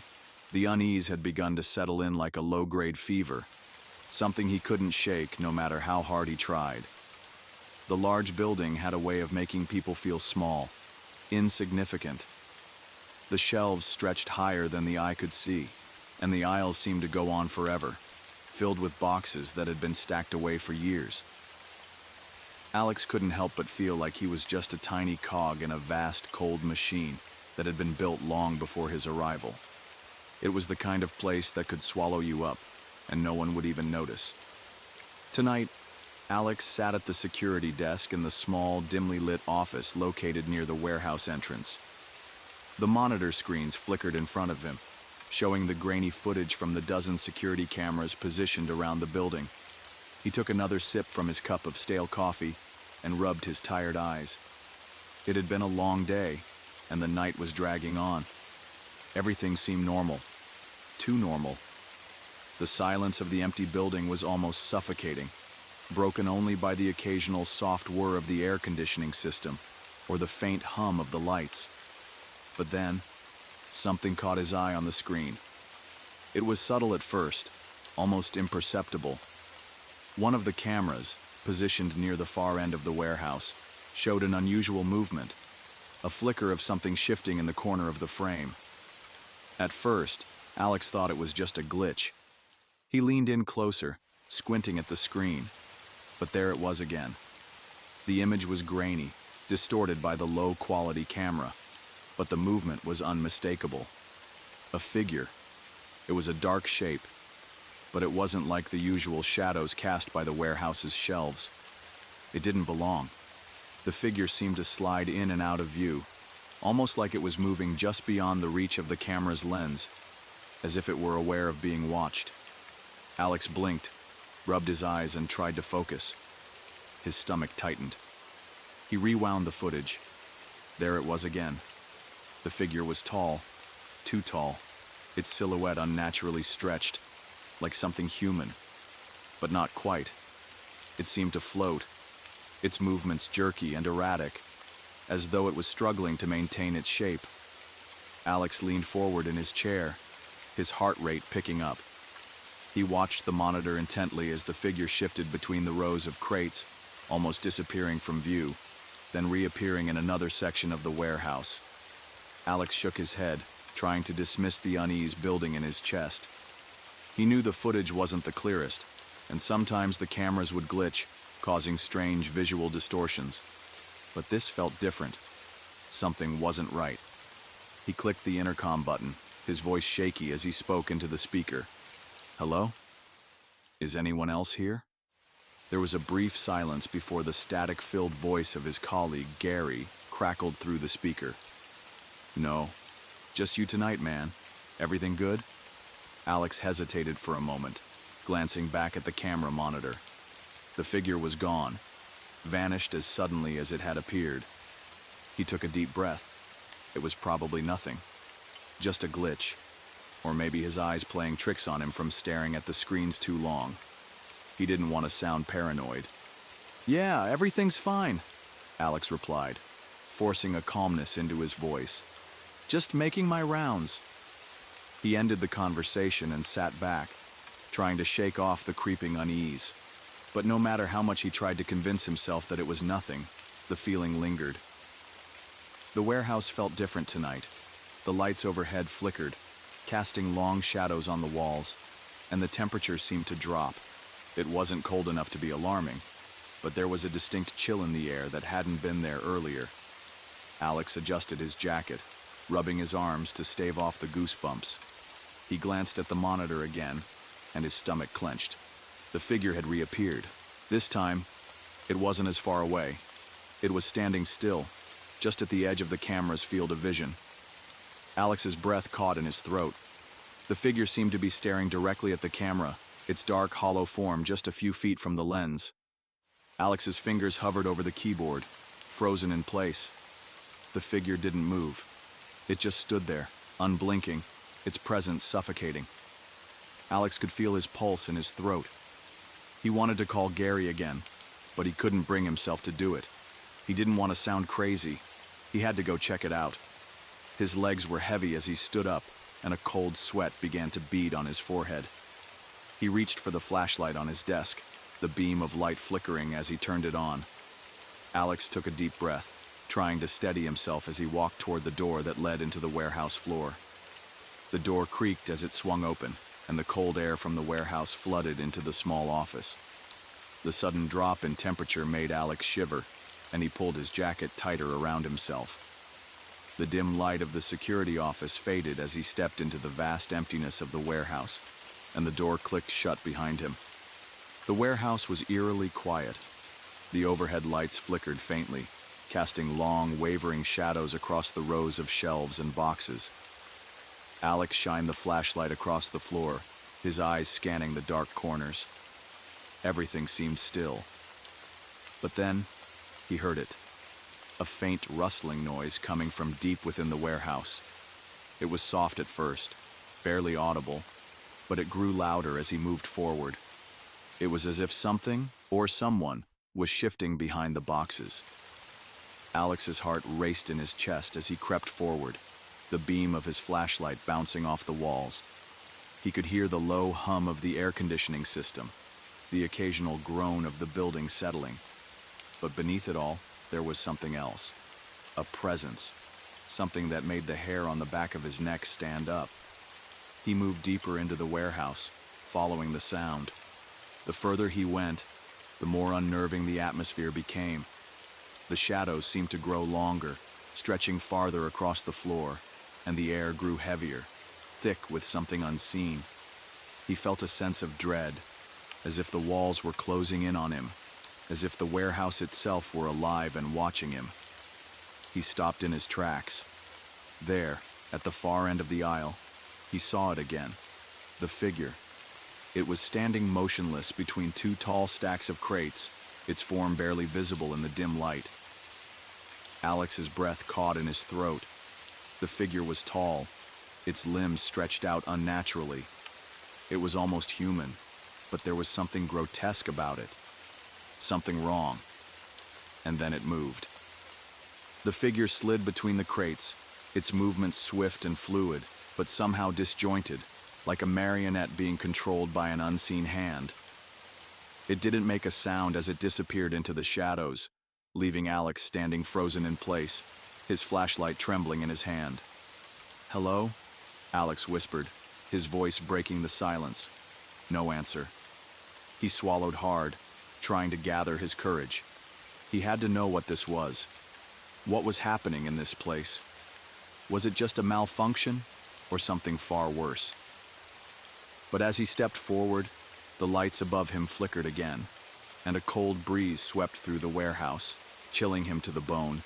the unease had begun to settle in like a low-grade fever, something he couldn't shake no matter how hard he tried. The large building had a way of making people feel small, insignificant. The shelves stretched higher than the eye could see, and the aisles seemed to go on forever, filled with boxes that had been stacked away for years. Alex couldn't help but feel like he was just a tiny cog in a vast, cold machine that had been built long before his arrival. It was the kind of place that could swallow you up, and no one would even notice. Tonight, Alex sat at the security desk in the small, dimly lit office located near the warehouse entrance. The monitor screens flickered in front of him, showing the grainy footage from the dozen security cameras positioned around the building. He took another sip from his cup of stale coffee and rubbed his tired eyes. It had been a long day, and the night was dragging on. Everything seemed normal. Too normal. The silence of the empty building was almost suffocating, broken only by the occasional soft whir of the air conditioning system or the faint hum of the lights. But then, something caught his eye on the screen. It was subtle at first, almost imperceptible. One of the cameras, positioned near the far end of the warehouse, showed an unusual movement, a flicker of something shifting in the corner of the frame. At first, Alex thought it was just a glitch. He leaned in closer, squinting at the screen, but there it was again. The image was grainy, distorted by the low-quality camera, but the movement was unmistakable. A figure. It was a dark shape, but it wasn't like the usual shadows cast by the warehouse's shelves. It didn't belong. The figure seemed to slide in and out of view, almost like it was moving just beyond the reach of the camera's lens, as if it were aware of being watched. Alex blinked, rubbed his eyes, and tried to focus. His stomach tightened. He rewound the footage. There it was again. The figure was tall, too tall, its silhouette unnaturally stretched, like something human, but not quite. It seemed to float, its movements jerky and erratic, as though it was struggling to maintain its shape. Alex leaned forward in his chair, his heart rate picking up. He watched the monitor intently as the figure shifted between the rows of crates, almost disappearing from view, then reappearing in another section of the warehouse. Alex shook his head, trying to dismiss the unease building in his chest. He knew the footage wasn't the clearest, and sometimes the cameras would glitch, causing strange visual distortions. But this felt different. Something wasn't right. He clicked the intercom button, his voice shaky as he spoke into the speaker. "Hello? Is anyone else here?" There was a brief silence before the static-filled voice of his colleague, Gary, crackled through the speaker. "No. Just you tonight, man. Everything good?" Alex hesitated for a moment, glancing back at the camera monitor. The figure was gone, vanished as suddenly as it had appeared. He took a deep breath. It was probably nothing. Just a glitch. Or maybe his eyes playing tricks on him from staring at the screens too long. He didn't want to sound paranoid. "Yeah, everything's fine," Alex replied, forcing a calmness into his voice. "Just making my rounds." He ended the conversation and sat back, trying to shake off the creeping unease. But no matter how much he tried to convince himself that it was nothing, the feeling lingered. The warehouse felt different tonight. The lights overhead flickered, casting long shadows on the walls, and the temperature seemed to drop. It wasn't cold enough to be alarming, but there was a distinct chill in the air that hadn't been there earlier. Alex adjusted his jacket, rubbing his arms to stave off the goosebumps. He glanced at the monitor again, and his stomach clenched. The figure had reappeared. This time, it wasn't as far away. It was standing still, just at the edge of the camera's field of vision. Alex's breath caught in his throat. The figure seemed to be staring directly at the camera, its dark, hollow form just a few feet from the lens. Alex's fingers hovered over the keyboard, frozen in place. The figure didn't move. It just stood there, unblinking, its presence suffocating. Alex could feel his pulse in his throat. He wanted to call Gary again, but he couldn't bring himself to do it. He didn't want to sound crazy. He had to go check it out. His legs were heavy as he stood up, and a cold sweat began to bead on his forehead. He reached for the flashlight on his desk, the beam of light flickering as he turned it on. Alex took a deep breath, trying to steady himself as he walked toward the door that led into the warehouse floor. The door creaked as it swung open, and the cold air from the warehouse flooded into the small office. The sudden drop in temperature made Alex shiver, and he pulled his jacket tighter around himself. The dim light of the security office faded as he stepped into the vast emptiness of the warehouse, and the door clicked shut behind him. The warehouse was eerily quiet. The overhead lights flickered faintly, casting long, wavering shadows across the rows of shelves and boxes. Alex shined the flashlight across the floor, his eyes scanning the dark corners. Everything seemed still. But then, he heard it. A faint rustling noise coming from deep within the warehouse. It was soft at first, barely audible, but it grew louder as he moved forward. It was as if something, or someone, was shifting behind the boxes. Alex's heart raced in his chest as he crept forward, the beam of his flashlight bouncing off the walls. He could hear the low hum of the air conditioning system, the occasional groan of the building settling. But beneath it all, there was something else. A presence, something that made the hair on the back of his neck stand up. He moved deeper into the warehouse, following the sound. The further he went, the more unnerving the atmosphere became. The shadows seemed to grow longer, stretching farther across the floor, and the air grew heavier, thick with something unseen. He felt a sense of dread, as if the walls were closing in on him, as if the warehouse itself were alive and watching him. He stopped in his tracks. There, at the far end of the aisle, he saw it again, the figure. It was standing motionless between two tall stacks of crates, its form barely visible in the dim light. Alex's breath caught in his throat. The figure was tall, its limbs stretched out unnaturally. It was almost human, but there was something grotesque about it. Something wrong. And then it moved. The figure slid between the crates, its movements swift and fluid, but somehow disjointed, like a marionette being controlled by an unseen hand. It didn't make a sound as it disappeared into the shadows, leaving Alex standing frozen in place, his flashlight trembling in his hand. "Hello?" Alex whispered, his voice breaking the silence. No answer. He swallowed hard, trying to gather his courage. He had to know what this was. What was happening in this place? Was it just a malfunction, or something far worse? But as he stepped forward, the lights above him flickered again, and a cold breeze swept through the warehouse, chilling him to the bone.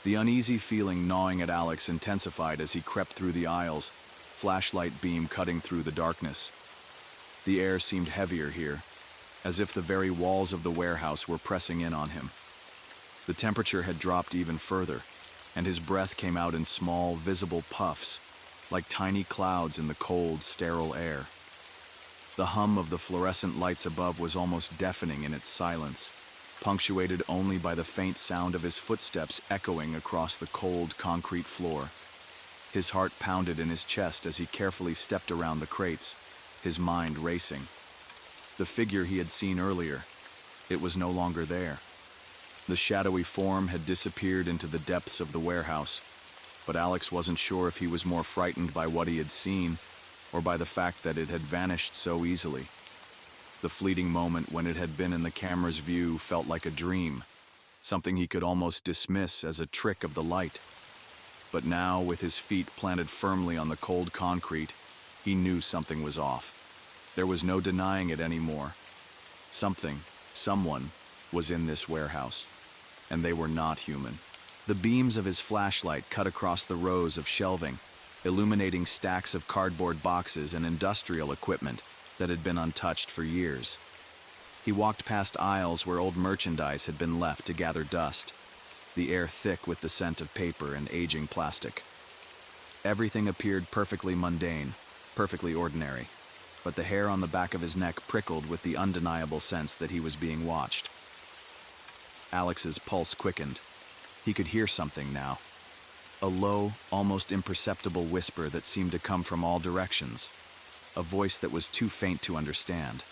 The uneasy feeling gnawing at Alex intensified as he crept through the aisles, flashlight beam cutting through the darkness. The air seemed heavier here, as if the very walls of the warehouse were pressing in on him. The temperature had dropped even further, and his breath came out in small, visible puffs, like tiny clouds in the cold, sterile air. The hum of the fluorescent lights above was almost deafening in its silence, punctuated only by the faint sound of his footsteps echoing across the cold, concrete floor. His heart pounded in his chest as he carefully stepped around the crates, his mind racing. The figure he had seen earlier, it was no longer there. The shadowy form had disappeared into the depths of the warehouse. but Alex wasn't sure if he was more frightened by what he had seen or by the fact that it had vanished so easily. The fleeting moment when it had been in the camera's view felt like a dream, something he could almost dismiss as a trick of the light. But now, with his feet planted firmly on the cold concrete, he knew something was off. There was no denying it anymore. Someone was in this warehouse, and they were not human. The beams of his flashlight cut across the rows of shelving, illuminating stacks of cardboard boxes and industrial equipment that had been untouched for years. He walked past aisles where old merchandise had been left to gather dust, the air thick with the scent of paper and aging plastic. Everything appeared perfectly mundane, perfectly ordinary, but the hair on the back of his neck prickled with the undeniable sense that he was being watched. Alex's pulse quickened. He could hear something now. A low, almost imperceptible whisper that seemed to come from all directions. A voice that was too faint to understand.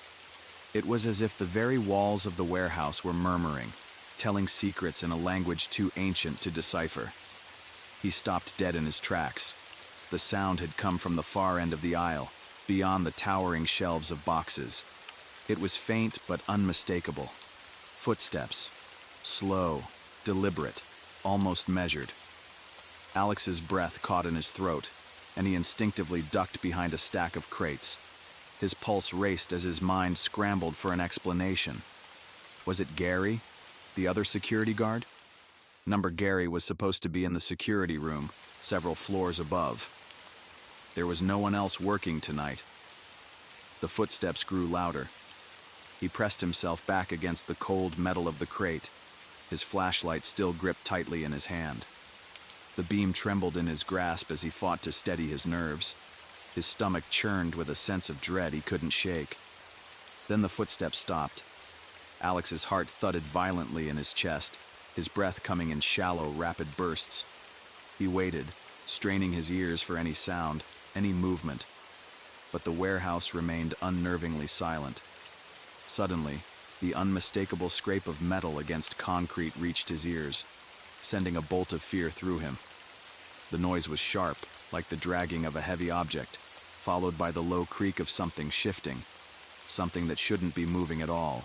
It was as if the very walls of the warehouse were murmuring, telling secrets in a language too ancient to decipher. He stopped dead in his tracks. The sound had come from the far end of the aisle, beyond the towering shelves of boxes. It was faint but unmistakable. Footsteps. Slow, deliberate, almost measured. Alex's breath caught in his throat, and he instinctively ducked behind a stack of crates. His pulse raced as his mind scrambled for an explanation. Was it Gary, the other security guard? Number Gary was supposed to be in the security room, several floors above. There was no one else working tonight. The footsteps grew louder. He pressed himself back against the cold metal of the crate, his flashlight still gripped tightly in his hand. The beam trembled in his grasp as he fought to steady his nerves. His stomach churned with a sense of dread he couldn't shake. Then the footsteps stopped. Alex's heart thudded violently in his chest, his breath coming in shallow, rapid bursts. He waited, straining his ears for any sound, any movement. But the warehouse remained unnervingly silent. Suddenly, the unmistakable scrape of metal against concrete reached his ears, sending a bolt of fear through him. The noise was sharp, like the dragging of a heavy object, followed by the low creak of something shifting, something that shouldn't be moving at all.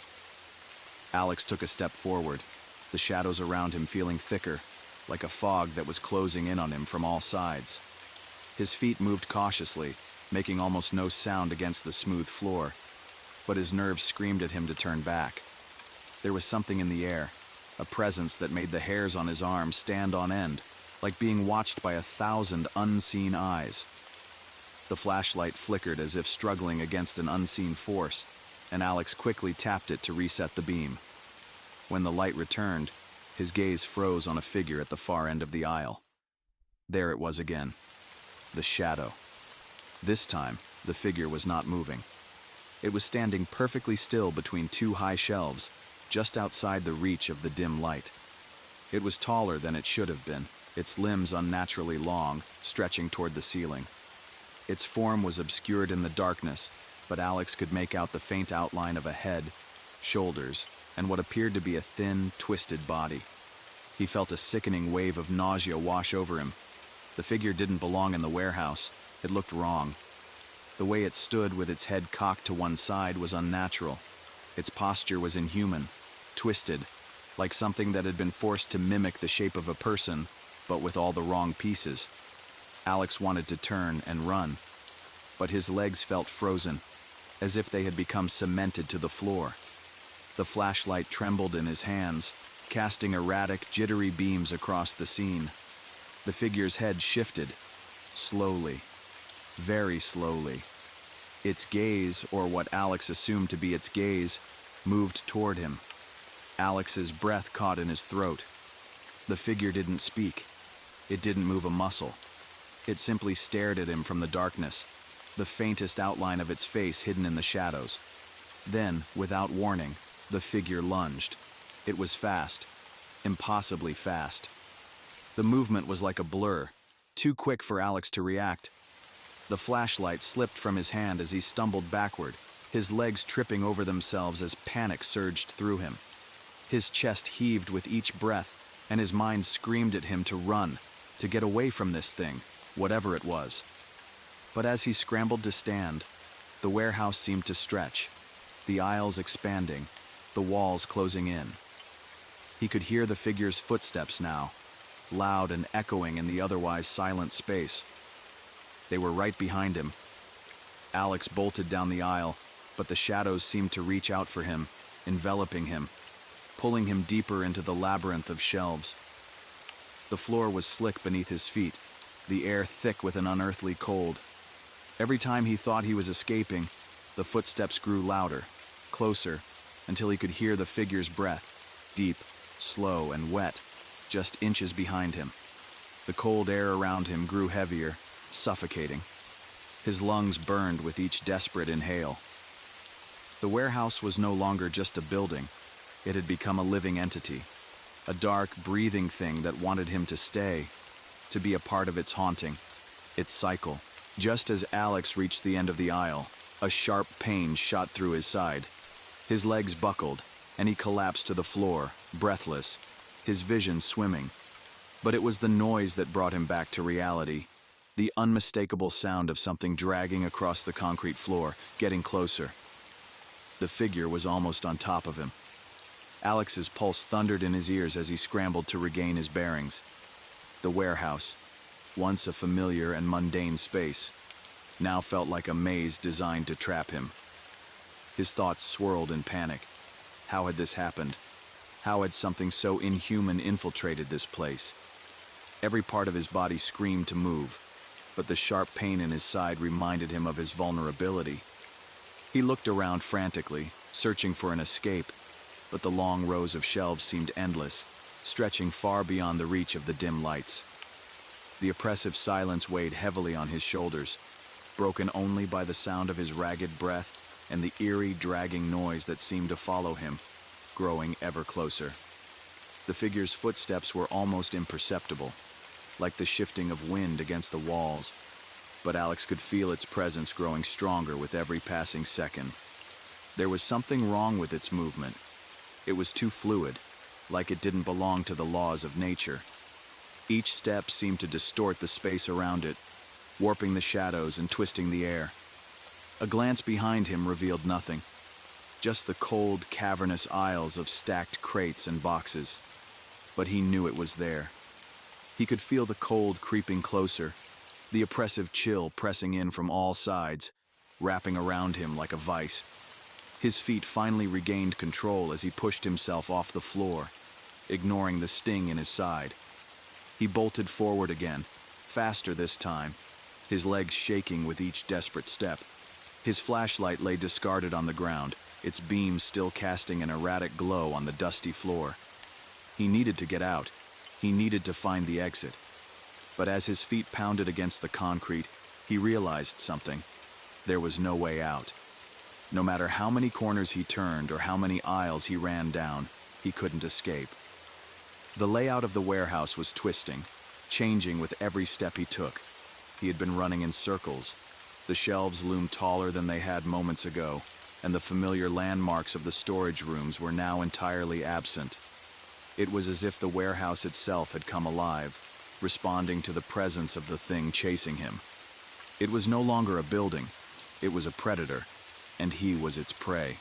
Alex took a step forward, the shadows around him feeling thicker, like a fog that was closing in on him from all sides. His feet moved cautiously, making almost no sound against the smooth floor, but his nerves screamed at him to turn back. There was something in the air, a presence that made the hairs on his arms stand on end, like being watched by 1,000 unseen eyes. The flashlight flickered as if struggling against an unseen force, and Alex quickly tapped it to reset the beam. When the light returned, his gaze froze on a figure at the far end of the aisle. There it was again, the shadow. This time, the figure was not moving. It was standing perfectly still between two high shelves, just outside the reach of the dim light. It was taller than it should have been, its limbs unnaturally long, stretching toward the ceiling. Its form was obscured in the darkness, but Alex could make out the faint outline of a head, shoulders, and what appeared to be a thin, twisted body. He felt a sickening wave of nausea wash over him. The figure didn't belong in the warehouse. It looked wrong. The way it stood with its head cocked to one side was unnatural. Its posture was inhuman, twisted, like something that had been forced to mimic the shape of a person, but with all the wrong pieces. Alex wanted to turn and run, but his legs felt frozen, as if they had become cemented to the floor. The flashlight trembled in his hands, casting erratic, jittery beams across the scene. The figure's head shifted, slowly, very slowly. Its gaze, or what Alex assumed to be its gaze, moved toward him. Alex's breath caught in his throat. The figure didn't speak. It didn't move a muscle. It simply stared at him from the darkness, the faintest outline of its face hidden in the shadows. Then, without warning, the figure lunged. It was fast, impossibly fast. The movement was like a blur, too quick for Alex to react. The flashlight slipped from his hand as he stumbled backward, his legs tripping over themselves as panic surged through him. His chest heaved with each breath, and his mind screamed at him to run. to get away from this thing, whatever it was. But as he scrambled to stand, the warehouse seemed to stretch, the aisles expanding, the walls closing in. He could hear the figure's footsteps now, loud and echoing in the otherwise silent space. They were right behind him. Alex bolted down the aisle, but the shadows seemed to reach out for him, enveloping him, pulling him deeper into the labyrinth of shelves. The floor was slick beneath his feet, the air thick with an unearthly cold. Every time he thought he was escaping, the footsteps grew louder, closer, until he could hear the figure's breath, deep, slow, and wet, just inches behind him. The cold air around him grew heavier, suffocating. His lungs burned with each desperate inhale. The warehouse was no longer just a building. It had become a living entity, a dark, breathing thing that wanted him to stay, to be a part of its haunting, its cycle. Just as Alex reached the end of the aisle, a sharp pain shot through his side. His legs buckled, and he collapsed to the floor, breathless, his vision swimming. But it was the noise that brought him back to reality, the unmistakable sound of something dragging across the concrete floor, getting closer. The figure was almost on top of him. Alex's pulse thundered in his ears as he scrambled to regain his bearings. The warehouse, once a familiar and mundane space, now felt like a maze designed to trap him. His thoughts swirled in panic. How had this happened? How had something so inhuman infiltrated this place? Every part of his body screamed to move, but the sharp pain in his side reminded him of his vulnerability. He looked around frantically, searching for an escape, but the long rows of shelves seemed endless, stretching far beyond the reach of the dim lights. The oppressive silence weighed heavily on his shoulders, broken only by the sound of his ragged breath and the eerie, dragging noise that seemed to follow him, growing ever closer. The figure's footsteps were almost imperceptible, like the shifting of wind against the walls, but Alex could feel its presence growing stronger with every passing second. There was something wrong with its movement. It was too fluid, like it didn't belong to the laws of nature. Each step seemed to distort the space around it, warping the shadows and twisting the air. A glance behind him revealed nothing, just the cold, cavernous aisles of stacked crates and boxes. But he knew it was there. He could feel the cold creeping closer, the oppressive chill pressing in from all sides, wrapping around him like a vice. His feet finally regained control as he pushed himself off the floor, ignoring the sting in his side. He bolted forward again, faster this time, his legs shaking with each desperate step. His flashlight lay discarded on the ground, its beam still casting an erratic glow on the dusty floor. He needed to get out. He needed to find the exit. But as his feet pounded against the concrete, he realized something. There was no way out. No matter how many corners he turned or how many aisles he ran down, he couldn't escape. The layout of the warehouse was twisting, changing with every step he took. He had been running in circles. The shelves loomed taller than they had moments ago, and the familiar landmarks of the storage rooms were now entirely absent. It was as if the warehouse itself had come alive, responding to the presence of the thing chasing him. It was no longer a building. It was a predator, and he was its prey.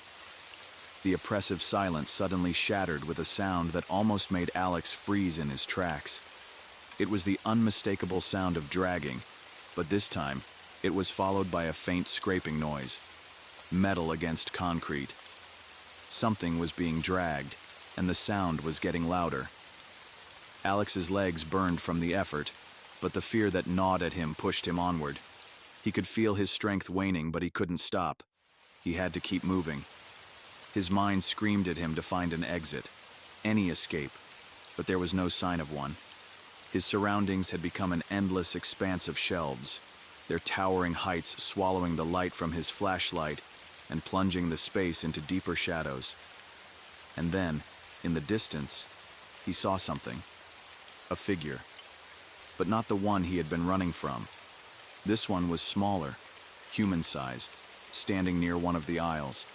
The oppressive silence suddenly shattered with a sound that almost made Alex freeze in his tracks. It was the unmistakable sound of dragging, but this time, it was followed by a faint scraping noise. Metal against concrete. Something was being dragged, and the sound was getting louder. Alex's legs burned from the effort, but the fear that gnawed at him pushed him onward. He could feel his strength waning, but he couldn't stop. He had to keep moving. His mind screamed at him to find an exit, any escape, but there was no sign of one. His surroundings had become an endless expanse of shelves, their towering heights swallowing the light from his flashlight and plunging the space into deeper shadows. And then, in the distance, he saw something. A figure. But not the one he had been running from. This one was smaller, human-sized, standing near one of the aisles.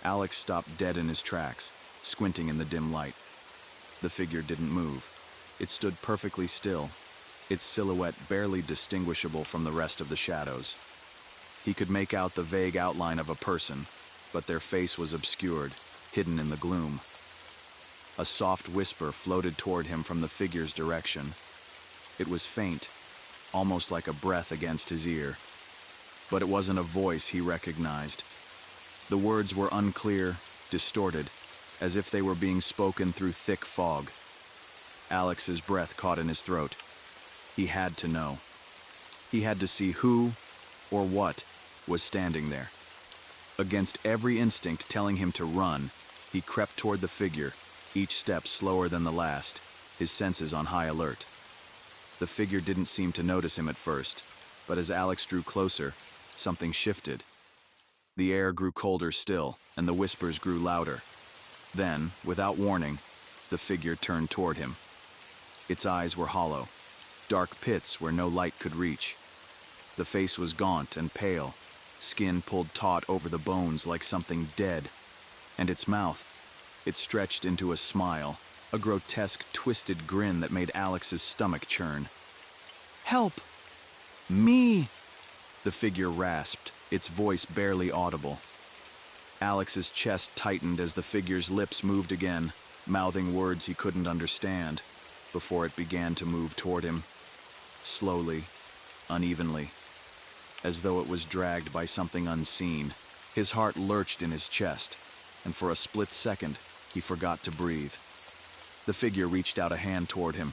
Alex stopped dead in his tracks, squinting in the dim light. The figure didn't move. It stood perfectly still, its silhouette barely distinguishable from the rest of the shadows. He could make out the vague outline of a person, but their face was obscured, hidden in the gloom. A soft whisper floated toward him from the figure's direction. It was faint, almost like a breath against his ear. But it wasn't a voice he recognized. The words were unclear, distorted, as if they were being spoken through thick fog. Alex's breath caught in his throat. He had to know. He had to see who, or what, was standing there. Against every instinct telling him to run, he crept toward the figure, each step slower than the last, his senses on high alert. The figure didn't seem to notice him at first, but as Alex drew closer, something shifted. The air grew colder still, and the whispers grew louder. Then, without warning, the figure turned toward him. Its eyes were hollow, dark pits where no light could reach. The face was gaunt and pale, skin pulled taut over the bones like something dead, and its mouth, it stretched into a smile, a grotesque, twisted grin that made Alex's stomach churn. "Help! Me!" the figure rasped, its voice barely audible. Alex's chest tightened as the figure's lips moved again, mouthing words he couldn't understand, before it began to move toward him. Slowly, unevenly, as though it was dragged by something unseen. His heart lurched in his chest, and for a split second, he forgot to breathe. The figure reached out a hand toward him,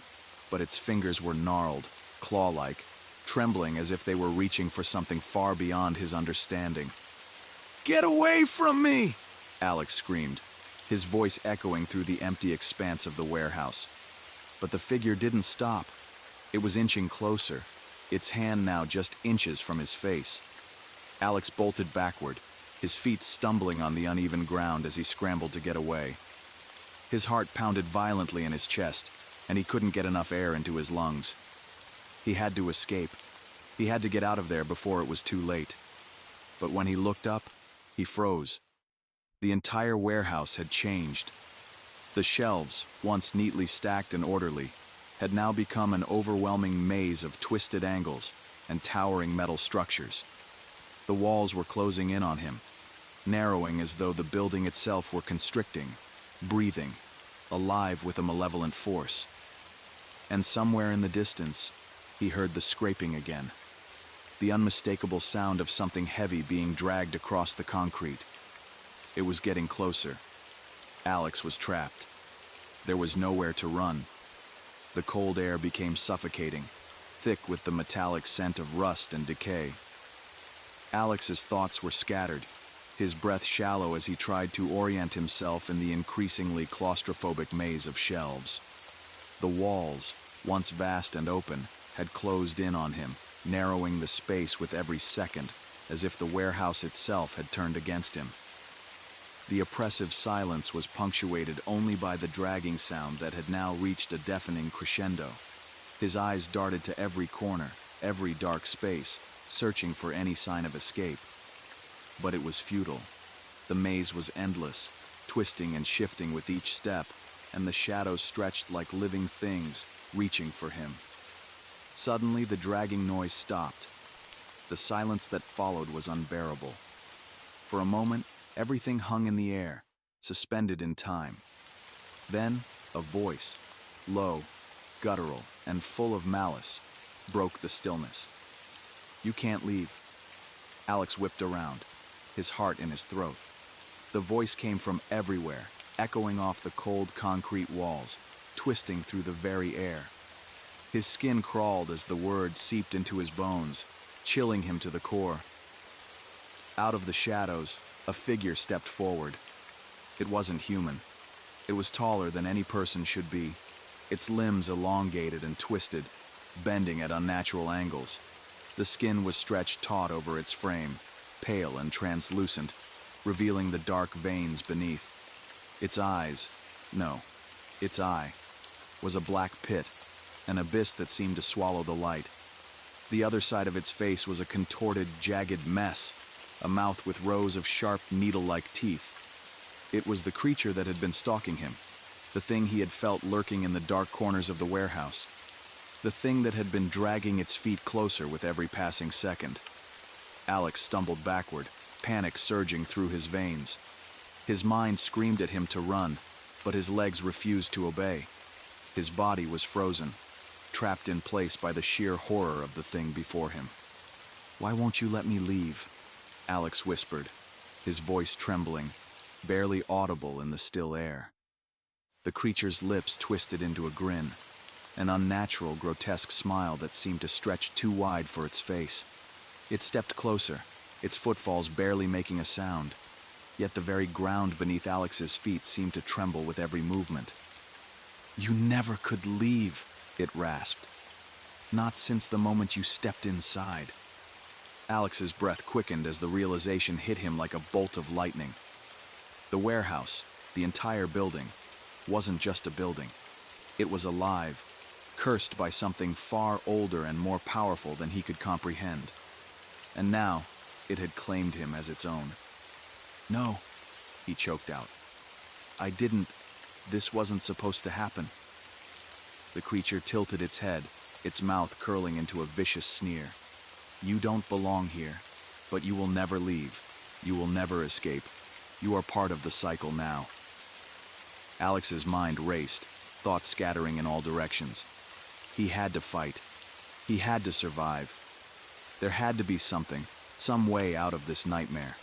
but its fingers were gnarled, claw-like, trembling as if they were reaching for something far beyond his understanding. "Get away from me!" Alex screamed, his voice echoing through the empty expanse of the warehouse. But the figure didn't stop. It was inching closer, its hand now just inches from his face. Alex bolted backward, his feet stumbling on the uneven ground as he scrambled to get away. His heart pounded violently in his chest, and he couldn't get enough air into his lungs. He had to escape. He had to get out of there before it was too late. But when he looked up, he froze. The entire warehouse had changed. The shelves, once neatly stacked and orderly, had now become an overwhelming maze of twisted angles and towering metal structures. The walls were closing in on him, narrowing as though the building itself were constricting, breathing, alive with a malevolent force. And somewhere in the distance, he heard the scraping again, the unmistakable sound of something heavy being dragged across the concrete. It was getting closer. Alex was trapped. There was nowhere to run. The cold air became suffocating, thick with the metallic scent of rust and decay. Alex's thoughts were scattered, his breath shallow as he tried to orient himself in the increasingly claustrophobic maze of shelves. The walls, once vast and open, had closed in on him, narrowing the space with every second, as if the warehouse itself had turned against him. The oppressive silence was punctuated only by the dragging sound that had now reached a deafening crescendo. His eyes darted to every corner, every dark space, searching for any sign of escape. But it was futile. The maze was endless, twisting and shifting with each step, and the shadows stretched like living things, reaching for him. Suddenly, the dragging noise stopped. The silence that followed was unbearable. For a moment, everything hung in the air, suspended in time. Then, a voice, low, guttural, and full of malice, broke the stillness. "You can't leave." Alex whipped around, his heart in his throat. The voice came from everywhere, echoing off the cold concrete walls, twisting through the very air. His skin crawled as the words seeped into his bones, chilling him to the core. Out of the shadows, a figure stepped forward. It wasn't human. It was taller than any person should be, its limbs elongated and twisted, bending at unnatural angles. The skin was stretched taut over its frame, pale and translucent, revealing the dark veins beneath. Its eye, was a black pit, an abyss that seemed to swallow the light. The other side of its face was a contorted, jagged mess, a mouth with rows of sharp, needle-like teeth. It was the creature that had been stalking him, the thing he had felt lurking in the dark corners of the warehouse. the thing that had been dragging its feet closer with every passing second. Alex stumbled backward, panic surging through his veins. His mind screamed at him to run, but his legs refused to obey. His body was frozen, trapped in place by the sheer horror of the thing before him. "Why won't you let me leave?" Alex whispered, his voice trembling, barely audible in the still air. The creature's lips twisted into a grin, an unnatural, grotesque smile that seemed to stretch too wide for its face. It stepped closer, its footfalls barely making a sound, yet the very ground beneath Alex's feet seemed to tremble with every movement. "You never could leave," it rasped. "Not since the moment you stepped inside." Alex's breath quickened as the realization hit him like a bolt of lightning. The warehouse, the entire building, wasn't just a building. It was alive, cursed by something far older and more powerful than he could comprehend. And now, it had claimed him as its own. "No," he choked out. "I didn't. This wasn't supposed to happen." The creature tilted its head, its mouth curling into a vicious sneer. "You don't belong here, but you will never leave. You will never escape. You are part of the cycle now." Alex's mind raced, thoughts scattering in all directions. He had to fight. He had to survive. There had to be something, some way out of this nightmare.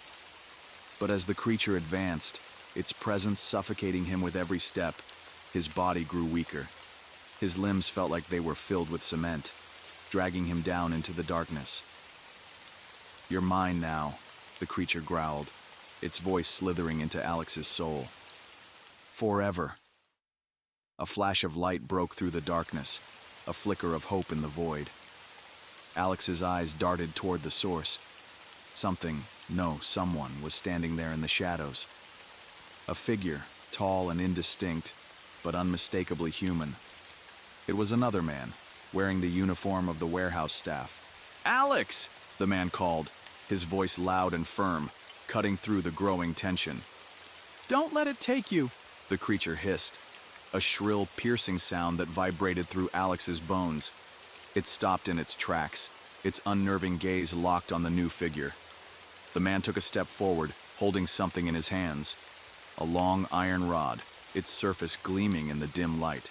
But as the creature advanced, its presence suffocating him with every step, his body grew weaker. His limbs felt like they were filled with cement, dragging him down into the darkness. "You're mine now," the creature growled, its voice slithering into Alex's soul. "Forever." A flash of light broke through the darkness, a flicker of hope in the void. Alex's eyes darted toward the source. Someone was standing there in the shadows. A figure, tall and indistinct, but unmistakably human. It was another man, wearing the uniform of the warehouse staff. "Alex!" the man called, his voice loud and firm, cutting through the growing tension. "Don't let it take you," the creature hissed, a shrill, piercing sound that vibrated through Alex's bones. It stopped in its tracks, its unnerving gaze locked on the new figure. The man took a step forward, holding something in his hands. A long iron rod, its surface gleaming in the dim light.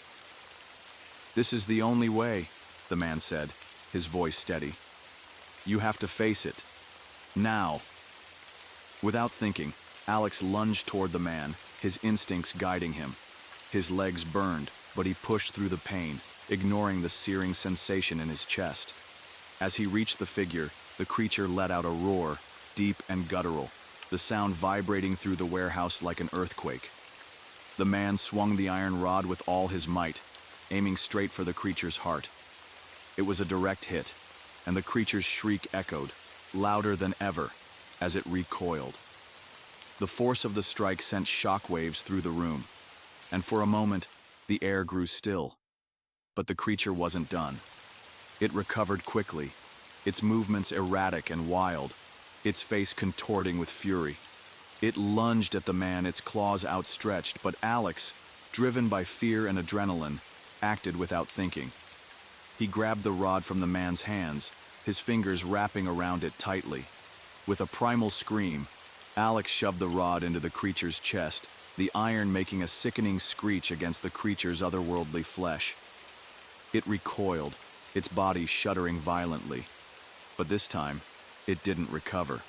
"This is the only way," the man said, his voice steady. "You have to face it. Now." Without thinking, Alex lunged toward the man, his instincts guiding him. His legs burned, but he pushed through the pain, ignoring the searing sensation in his chest. As he reached the figure, the creature let out a roar, deep and guttural, the sound vibrating through the warehouse like an earthquake. The man swung the iron rod with all his might, aiming straight for the creature's heart. It was a direct hit, and the creature's shriek echoed, louder than ever, as it recoiled. The force of the strike sent shockwaves through the room, and for a moment, the air grew still. But the creature wasn't done. It recovered quickly, its movements erratic and wild, its face contorting with fury. It lunged at the man, its claws outstretched, but Alex, driven by fear and adrenaline, acted without thinking. He grabbed the rod from the man's hands, his fingers wrapping around it tightly. With a primal scream, Alex shoved the rod into the creature's chest, the iron making a sickening screech against the creature's otherworldly flesh. It recoiled, its body shuddering violently. But this time, it didn't recover.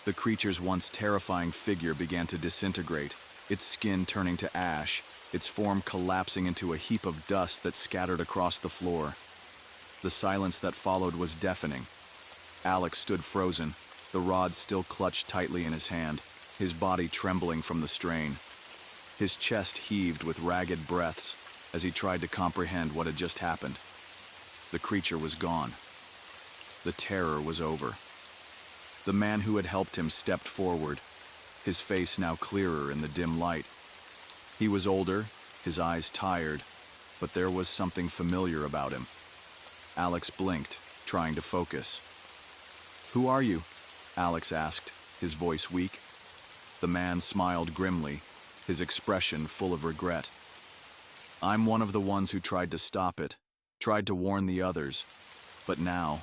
The creature's once terrifying figure began to disintegrate, its skin turning to ash, its form collapsing into a heap of dust that scattered across the floor. The silence that followed was deafening. Alex stood frozen, the rod still clutched tightly in his hand, his body trembling from the strain. His chest heaved with ragged breaths as he tried to comprehend what had just happened. The creature was gone. The terror was over. The man who had helped him stepped forward, his face now clearer in the dim light. He was older, his eyes tired, but there was something familiar about him. Alex blinked, trying to focus. "Who are you?" Alex asked, his voice weak. The man smiled grimly, his expression full of regret. "I'm one of the ones who tried to stop it," tried to warn the others, but now,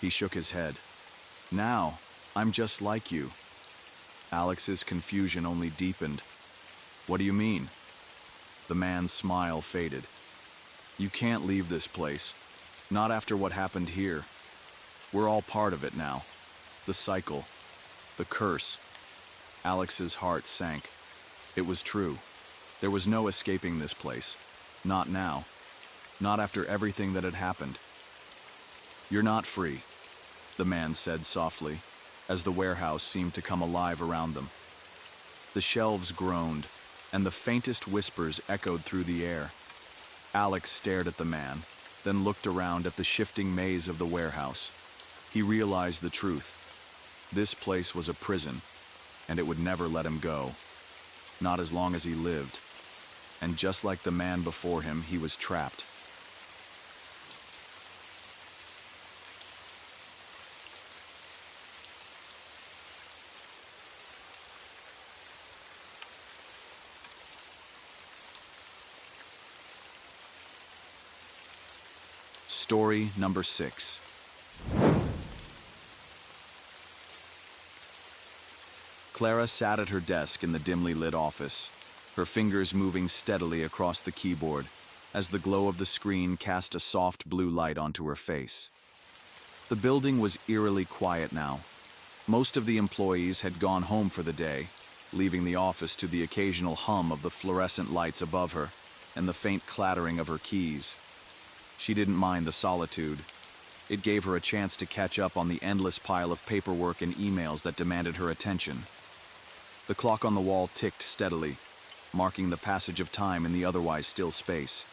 he shook his head. Now, I'm just like you. Alex's confusion only deepened. What do you mean? The man's smile faded. You can't leave this place. Not after what happened here. We're all part of it now. The cycle. The curse. Alex's heart sank. It was true. There was no escaping this place. Not now. Not after everything that had happened. You're not free, the man said softly, as the warehouse seemed to come alive around them. The shelves groaned, and the faintest whispers echoed through the air. Alex stared at the man, then looked around at the shifting maze of the warehouse. He realized the truth. This place was a prison, and it would never let him go. Not as long as he lived. And just like the man before him, he was trapped. Story number 6. Clara sat at her desk in the dimly lit office, her fingers moving steadily across the keyboard as the glow of the screen cast a soft blue light onto her face. The building was eerily quiet now. Most of the employees had gone home for the day, leaving the office to the occasional hum of the fluorescent lights above her and the faint clattering of her keys. She didn't mind the solitude. It gave her a chance to catch up on the endless pile of paperwork and emails that demanded her attention. The clock on the wall ticked steadily, marking the passage of time in the otherwise still space.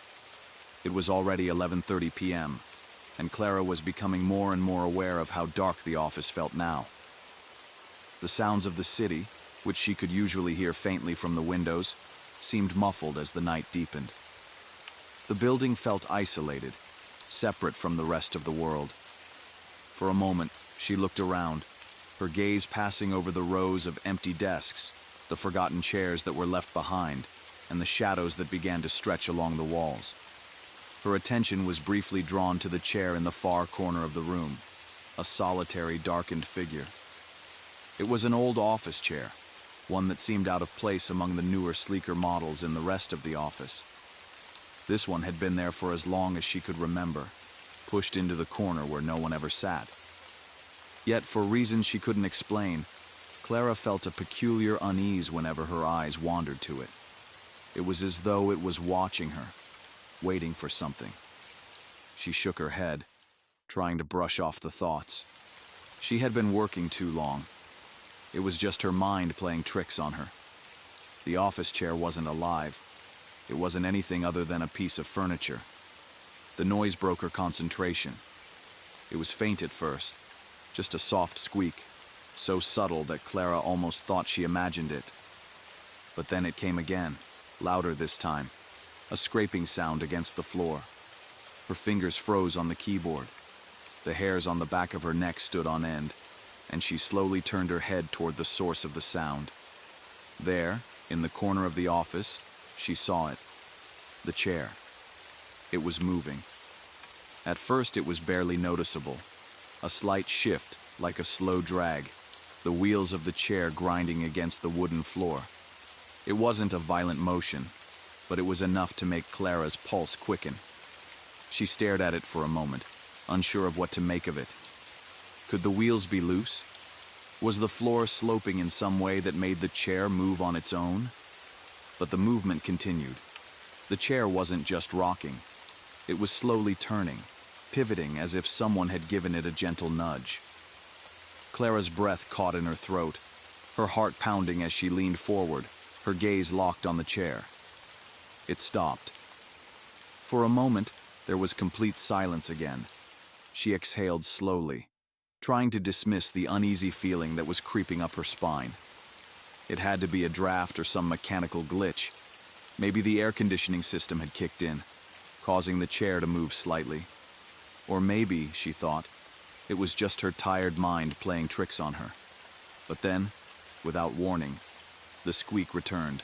It was already 11:30 p.m., and Clara was becoming more and more aware of how dark the office felt now. The sounds of the city, which she could usually hear faintly from the windows, seemed muffled as the night deepened. The building felt isolated, separate from the rest of the world. For a moment, she looked around, her gaze passing over the rows of empty desks, the forgotten chairs that were left behind, and the shadows that began to stretch along the walls. Her attention was briefly drawn to the chair in the far corner of the room, a solitary, darkened figure. It was an old office chair, one that seemed out of place among the newer, sleeker models in the rest of the office. This one had been there for as long as she could remember, pushed into the corner where no one ever sat. Yet, for reasons she couldn't explain, Clara felt a peculiar unease whenever her eyes wandered to it. It was as though it was watching her, waiting for something. She shook her head, trying to brush off the thoughts. She had been working too long. It was just her mind playing tricks on her. The office chair wasn't alive. It wasn't anything other than a piece of furniture. The noise broke her concentration. It was faint at first, just a soft squeak, so subtle that Clara almost thought she imagined it. But then it came again, louder this time, a scraping sound against the floor. Her fingers froze on the keyboard. The hairs on the back of her neck stood on end, and she slowly turned her head toward the source of the sound. There, in the corner of the office, she saw it. The chair. It was moving. At first it was barely noticeable. A slight shift, like a slow drag, the wheels of the chair grinding against the wooden floor. It wasn't a violent motion, but it was enough to make Clara's pulse quicken. She stared at it for a moment, unsure of what to make of it. Could the wheels be loose? Was the floor sloping in some way that made the chair move on its own? But the movement continued. The chair wasn't just rocking. It was slowly turning, pivoting as if someone had given it a gentle nudge. Clara's breath caught in her throat, her heart pounding as she leaned forward, her gaze locked on the chair. It stopped. For a moment, there was complete silence again. She exhaled slowly, trying to dismiss the uneasy feeling that was creeping up her spine. It had to be a draft or some mechanical glitch. Maybe the air conditioning system had kicked in, causing the chair to move slightly. Or maybe, she thought, it was just her tired mind playing tricks on her. But then, without warning, the squeak returned.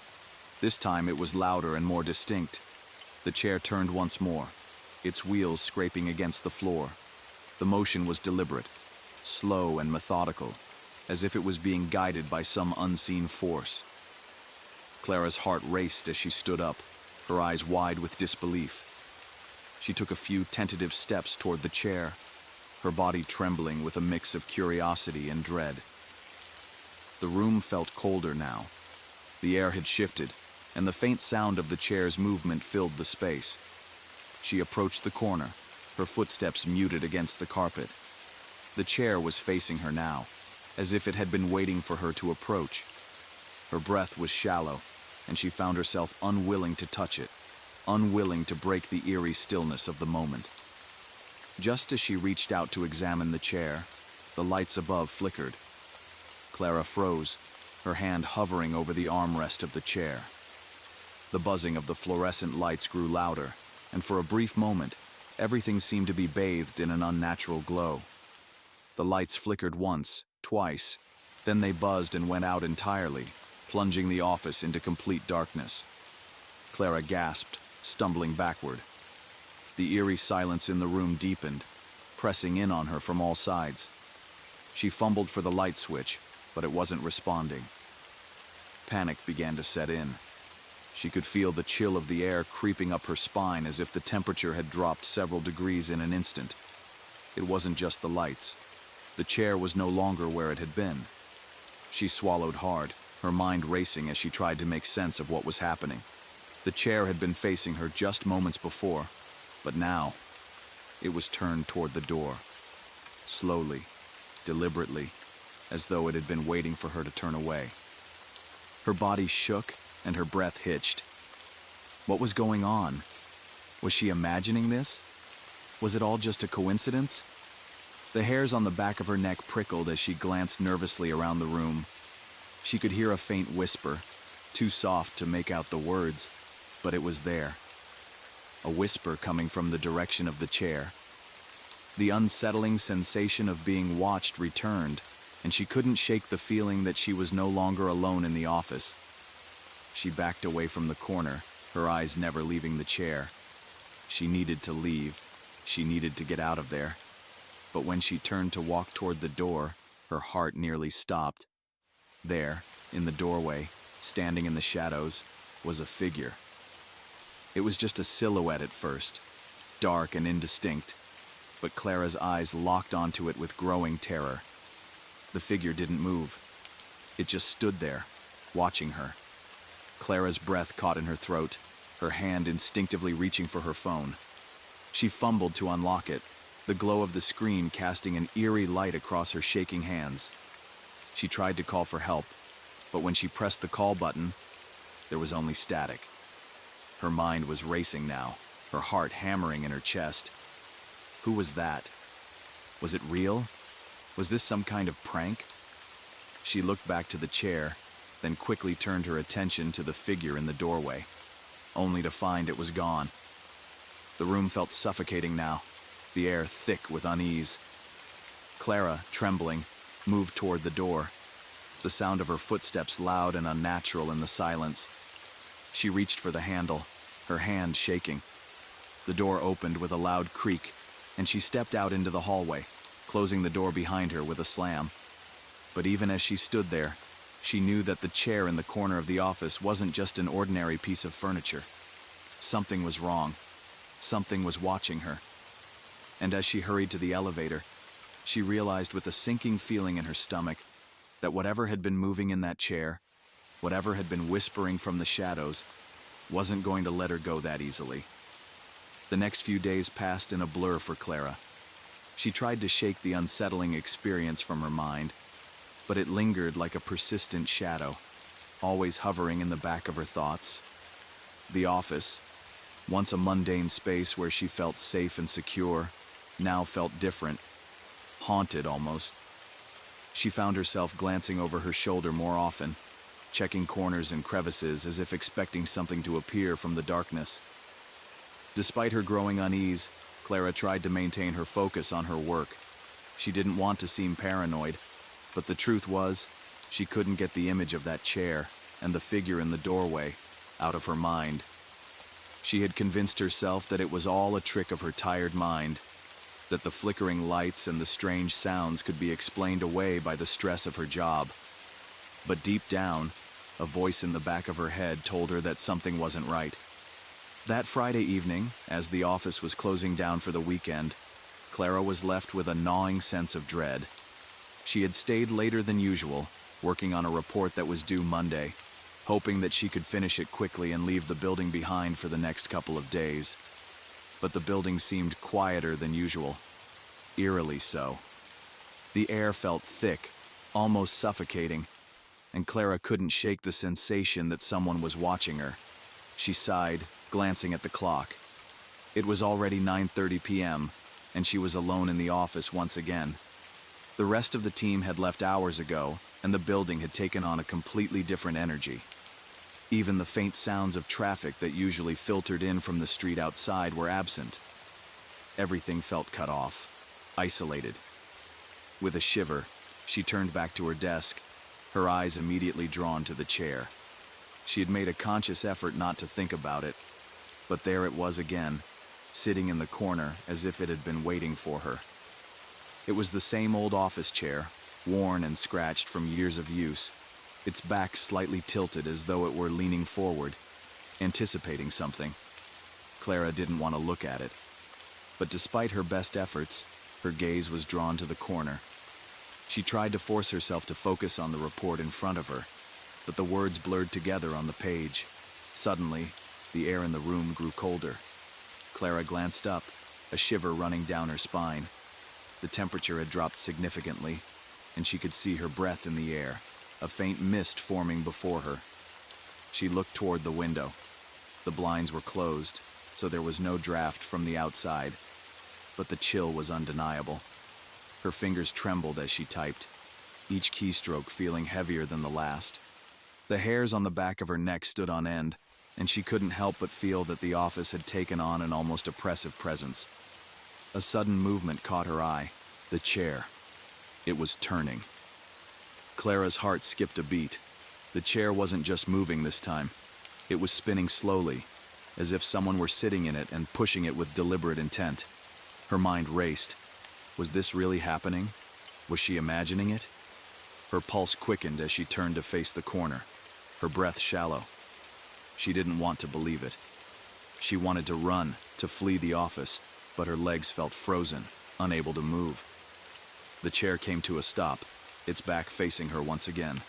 This time it was louder and more distinct. The chair turned once more, its wheels scraping against the floor. The motion was deliberate, slow and methodical, as if it was being guided by some unseen force. Clara's heart raced as she stood up, her eyes wide with disbelief. She took a few tentative steps toward the chair, her body trembling with a mix of curiosity and dread. The room felt colder now. The air had shifted, and the faint sound of the chair's movement filled the space. She approached the corner, her footsteps muted against the carpet. The chair was facing her now, as if it had been waiting for her to approach. Her breath was shallow, and she found herself unwilling to touch it, unwilling to break the eerie stillness of the moment. Just as she reached out to examine the chair, the lights above flickered. Clara froze, her hand hovering over the armrest of the chair. The buzzing of the fluorescent lights grew louder, and for a brief moment, everything seemed to be bathed in an unnatural glow. The lights flickered once, twice, then they buzzed and went out entirely, plunging the office into complete darkness. Clara gasped, stumbling backward. The eerie silence in the room deepened, pressing in on her from all sides. She fumbled for the light switch, but it wasn't responding. Panic began to set in. She could feel the chill of the air creeping up her spine as if the temperature had dropped several degrees in an instant. It wasn't just the lights. The chair was no longer where it had been. She swallowed hard, her mind racing as she tried to make sense of what was happening. The chair had been facing her just moments before, but now it was turned toward the door. Slowly, deliberately, as though it had been waiting for her to turn away. Her body shook and her breath hitched. What was going on? Was she imagining this? Was it all just a coincidence? The hairs on the back of her neck prickled as she glanced nervously around the room. She could hear a faint whisper, too soft to make out the words, but it was there. A whisper coming from the direction of the chair. The unsettling sensation of being watched returned, and she couldn't shake the feeling that she was no longer alone in the office. She backed away from the corner, her eyes never leaving the chair. She needed to leave. She needed to get out of there. But when she turned to walk toward the door, her heart nearly stopped. There, in the doorway, standing in the shadows, was a figure. It was just a silhouette at first, dark and indistinct, but Clara's eyes locked onto it with growing terror. The figure didn't move. It just stood there, watching her. Clara's breath caught in her throat, her hand instinctively reaching for her phone. She fumbled to unlock it, the glow of the screen casting an eerie light across her shaking hands. She tried to call for help, but when she pressed the call button, there was only static. Her mind was racing now, her heart hammering in her chest. Who was that? Was it real? Was this some kind of prank? She looked back to the chair, then quickly turned her attention to the figure in the doorway, only to find it was gone. The room felt suffocating now, the air thick with unease. Clara, trembling, moved toward the door, the sound of her footsteps loud and unnatural in the silence. She reached for the handle, her hand shaking. The door opened with a loud creak, and she stepped out into the hallway, closing the door behind her with a slam. But even as she stood there, she knew that the chair in the corner of the office wasn't just an ordinary piece of furniture. Something was wrong. Something was watching her. And as she hurried to the elevator, she realized with a sinking feeling in her stomach that whatever had been moving in that chair, whatever had been whispering from the shadows, wasn't going to let her go that easily. The next few days passed in a blur for Clara. She tried to shake the unsettling experience from her mind, but it lingered like a persistent shadow, always hovering in the back of her thoughts. The office, once a mundane space where she felt safe and secure, now felt different, haunted almost. She found herself glancing over her shoulder more often, checking corners and crevices as if expecting something to appear from the darkness. Despite her growing unease, Clara tried to maintain her focus on her work. She didn't want to seem paranoid, but the truth was, she couldn't get the image of that chair and the figure in the doorway out of her mind. She had convinced herself that it was all a trick of her tired mind, that the flickering lights and the strange sounds could be explained away by the stress of her job. But deep down, a voice in the back of her head told her that something wasn't right. That Friday evening, as the office was closing down for the weekend, Clara was left with a gnawing sense of dread. She had stayed later than usual, working on a report that was due Monday, hoping that she could finish it quickly and leave the building behind for the next couple of days. But the building seemed quieter than usual, eerily so. The air felt thick, almost suffocating, and Clara couldn't shake the sensation that someone was watching her. She sighed, glancing at the clock. It was already 9:30 p.m., and she was alone in the office once again. The rest of the team had left hours ago, and the building had taken on a completely different energy. Even the faint sounds of traffic that usually filtered in from the street outside were absent. Everything felt cut off, isolated. With a shiver, she turned back to her desk, her eyes immediately drawn to the chair. She had made a conscious effort not to think about it, but there it was again, sitting in the corner as if it had been waiting for her. It was the same old office chair, worn and scratched from years of use, its back slightly tilted as though it were leaning forward, anticipating something. Clara didn't want to look at it. But despite her best efforts, her gaze was drawn to the corner. She tried to force herself to focus on the report in front of her, but the words blurred together on the page. Suddenly, the air in the room grew colder. Clara glanced up, a shiver running down her spine. The temperature had dropped significantly, and she could see her breath in the air, a faint mist forming before her. She looked toward the window. The blinds were closed, so there was no draft from the outside, but the chill was undeniable. Her fingers trembled as she typed, each keystroke feeling heavier than the last. The hairs on the back of her neck stood on end, and she couldn't help but feel that the office had taken on an almost oppressive presence. A sudden movement caught her eye, the chair. It was turning. Clara's heart skipped a beat. The chair wasn't just moving this time. It was spinning slowly, as if someone were sitting in it and pushing it with deliberate intent. Her mind raced. Was this really happening? Was she imagining it? Her pulse quickened as she turned to face the corner, her breath shallow. She didn't want to believe it. She wanted to run, to flee the office, but her legs felt frozen, unable to move. The chair came to a stop, its back facing her once again.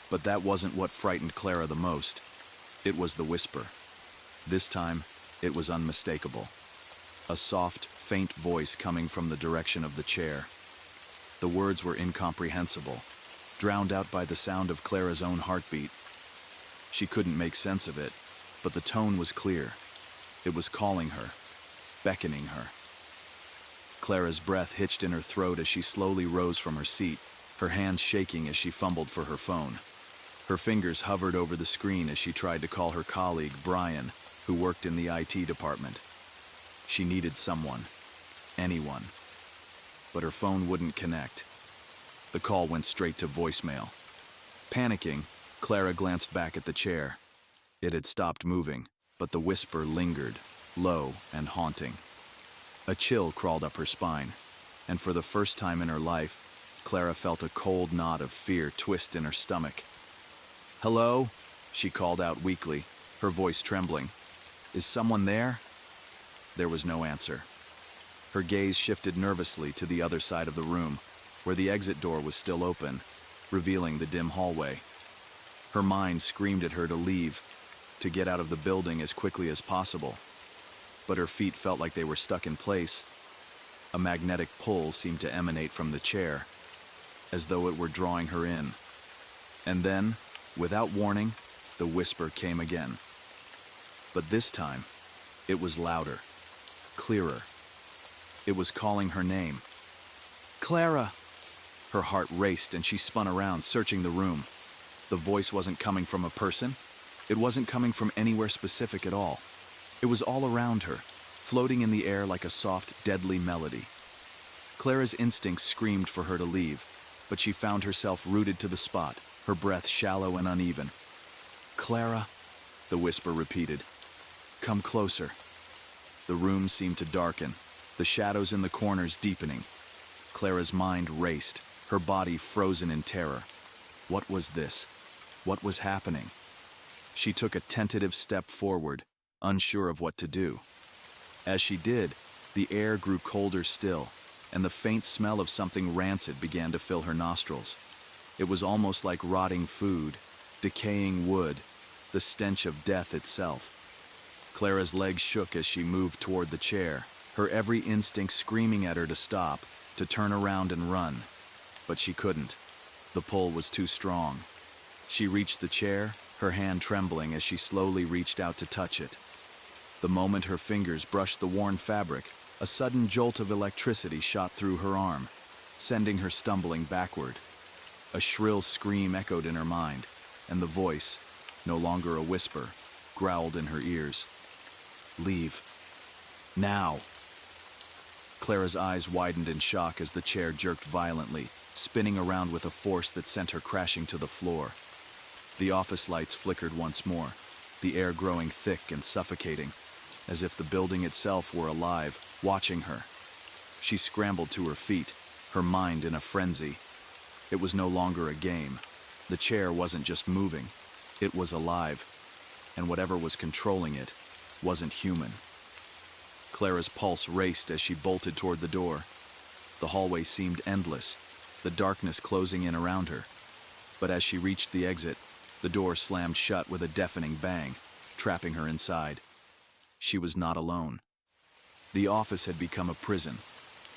But that wasn't what frightened Clara the most. It was the whisper. This time, it was unmistakable. A soft, faint voice coming from the direction of the chair. The words were incomprehensible, drowned out by the sound of Clara's own heartbeat. She couldn't make sense of it, but the tone was clear. It was calling her, beckoning her. Clara's breath hitched in her throat as she slowly rose from her seat, her hands shaking as she fumbled for her phone. Her fingers hovered over the screen as she tried to call her colleague, Brian, who worked in the IT department. She needed someone, anyone. But her phone wouldn't connect. The call went straight to voicemail. Panicking, Clara glanced back at the chair. It had stopped moving, but the whisper lingered, low and haunting. A chill crawled up her spine, and for the first time in her life, Clara felt a cold knot of fear twist in her stomach. "Hello?" she called out weakly, her voice trembling. "Is someone there?" There was no answer. Her gaze shifted nervously to the other side of the room, where the exit door was still open, revealing the dim hallway. Her mind screamed at her to leave, to get out of the building as quickly as possible. But her feet felt like they were stuck in place. A magnetic pull seemed to emanate from the chair, as though it were drawing her in. And then, without warning, the whisper came again. But this time, it was louder, clearer. It was calling her name. "Clara!" Her heart raced and she spun around, searching the room. The voice wasn't coming from a person. It wasn't coming from anywhere specific at all. It was all around her, floating in the air like a soft, deadly melody. Clara's instincts screamed for her to leave, but she found herself rooted to the spot, her breath shallow and uneven. "Clara," the whisper repeated. Come closer. The room seemed to darken, the shadows in the corners deepening. Clara's mind raced, her body frozen in terror. What was this? What was happening? She took a tentative step forward, unsure of what to do. As she did, the air grew colder still, and the faint smell of something rancid began to fill her nostrils. It was almost like rotting food, decaying wood, the stench of death itself. Clara's legs shook as she moved toward the chair, her every instinct screaming at her to stop, to turn around and run. But she couldn't. The pull was too strong. She reached the chair, her hand trembling as she slowly reached out to touch it. The moment her fingers brushed the worn fabric, a sudden jolt of electricity shot through her arm, sending her stumbling backward. A shrill scream echoed in her mind, and the voice, no longer a whisper, growled in her ears. Leave. Now. Clara's eyes widened in shock as the chair jerked violently, spinning around with a force that sent her crashing to the floor. The office lights flickered once more, the air growing thick and suffocating, as if the building itself were alive, watching her. She scrambled to her feet, her mind in a frenzy. It was no longer a game. The chair wasn't just moving, it was alive, and whatever was controlling it wasn't human. Clara's pulse raced as she bolted toward the door. The hallway seemed endless, the darkness closing in around her. But as she reached the exit, the door slammed shut with a deafening bang, trapping her inside. She was not alone. The office had become a prison,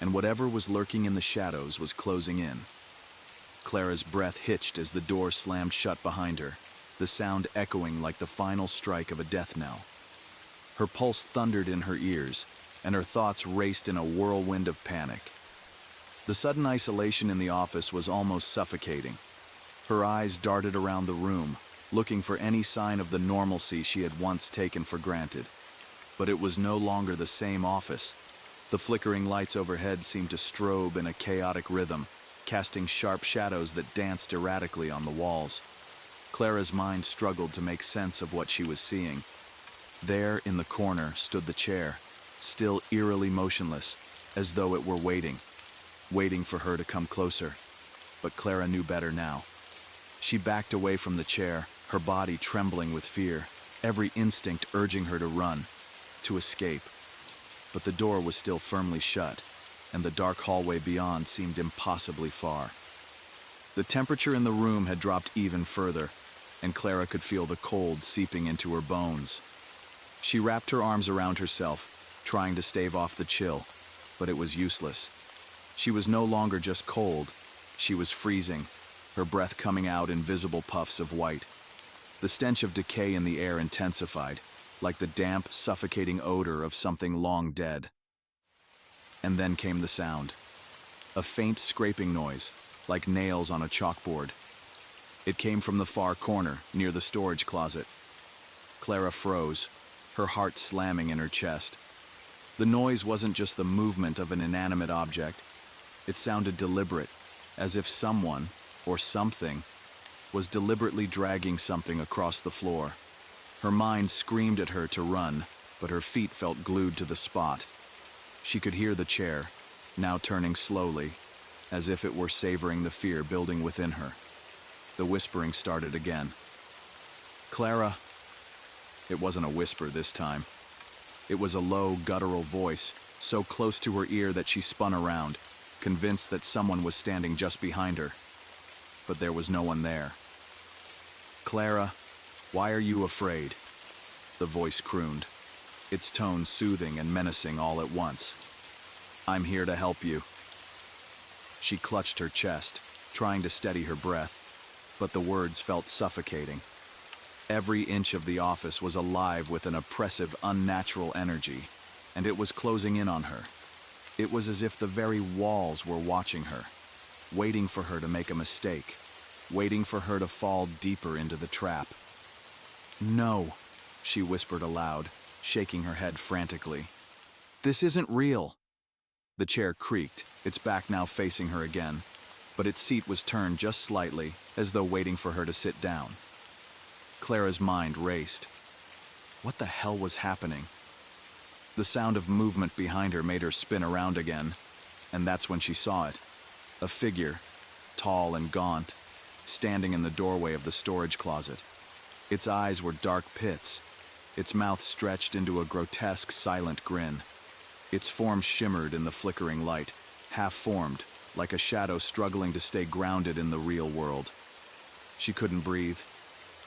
and whatever was lurking in the shadows was closing in. Clara's breath hitched as the door slammed shut behind her, the sound echoing like the final strike of a death knell. Her pulse thundered in her ears, and her thoughts raced in a whirlwind of panic. The sudden isolation in the office was almost suffocating. Her eyes darted around the room, looking for any sign of the normalcy she had once taken for granted. But it was no longer the same office. The flickering lights overhead seemed to strobe in a chaotic rhythm, casting sharp shadows that danced erratically on the walls. Clara's mind struggled to make sense of what she was seeing. There, in the corner, stood the chair, still eerily motionless, as though it were waiting for her to come closer. But Clara knew better now. She backed away from the chair, her body trembling with fear, every instinct urging her to run, to escape. But the door was still firmly shut, and the dark hallway beyond seemed impossibly far. The temperature in the room had dropped even further, and Clara could feel the cold seeping into her bones. She wrapped her arms around herself, trying to stave off the chill, but it was useless. She was no longer just cold, she was freezing, her breath coming out in visible puffs of white. The stench of decay in the air intensified, like the damp, suffocating odor of something long dead. And then came the sound. A faint scraping noise, like nails on a chalkboard. It came from the far corner, near the storage closet. Clara froze, her heart slamming in her chest. The noise wasn't just the movement of an inanimate object. It sounded deliberate, as if someone, or something, was deliberately dragging something across the floor. Her mind screamed at her to run, but her feet felt glued to the spot. She could hear the chair, now turning slowly, as if it were savoring the fear building within her. The whispering started again. Clara. It wasn't a whisper this time. It was a low, guttural voice, so close to her ear that she spun around, convinced that someone was standing just behind her. But there was no one there. Clara, why are you afraid? The voice crooned, its tone soothing and menacing all at once. I'm here to help you. She clutched her chest, trying to steady her breath, but the words felt suffocating. Every inch of the office was alive with an oppressive, unnatural energy, and it was closing in on her. It was as if the very walls were watching her, waiting for her to make a mistake, waiting for her to fall deeper into the trap. No, she whispered aloud, shaking her head frantically. This isn't real. The chair creaked, its back now facing her again, but its seat was turned just slightly, as though waiting for her to sit down. Clara's mind raced. What the hell was happening? The sound of movement behind her made her spin around again, and that's when she saw it. A figure, tall and gaunt, standing in the doorway of the storage closet. Its eyes were dark pits, its mouth stretched into a grotesque, silent grin. Its form shimmered in the flickering light, half-formed, like a shadow struggling to stay grounded in the real world. She couldn't breathe.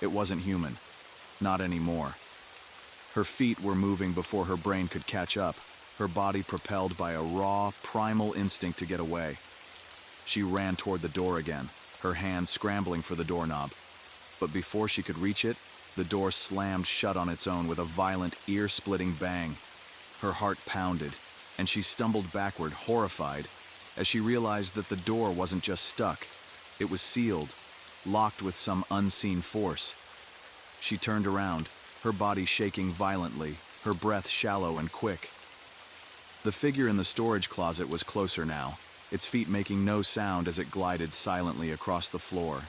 It wasn't human. Not anymore. Her feet were moving before her brain could catch up, her body propelled by a raw, primal instinct to get away. She ran toward the door again, her hand scrambling for the doorknob. But before she could reach it, the door slammed shut on its own with a violent, ear-splitting bang. Her heart pounded, and she stumbled backward, horrified, as she realized that the door wasn't just stuck. It was sealed, locked with some unseen force. She turned around, her body shaking violently, her breath shallow and quick. The figure in the storage closet was closer now, its feet making no sound as it glided silently across the floor.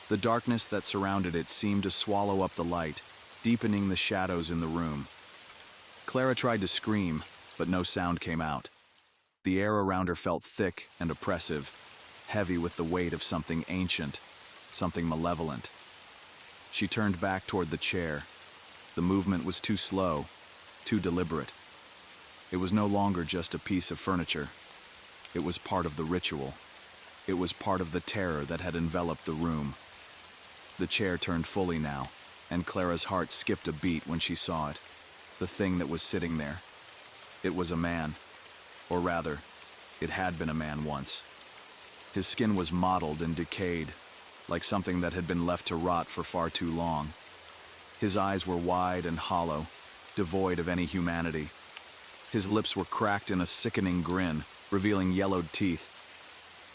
The darkness that surrounded it seemed to swallow up the light, deepening the shadows in the room. Clara tried to scream, but no sound came out. The air around her felt thick and oppressive, heavy with the weight of something ancient, something malevolent. She turned back toward the chair. The movement was too slow, too deliberate. It was no longer just a piece of furniture. It was part of the ritual. It was part of the terror that had enveloped the room. The chair turned fully now, and Clara's heart skipped a beat when she saw it, the thing that was sitting there. It was a man, or rather, it had been a man once. His skin was mottled and decayed, like something that had been left to rot for far too long. His eyes were wide and hollow, devoid of any humanity. His lips were cracked in a sickening grin, revealing yellowed teeth.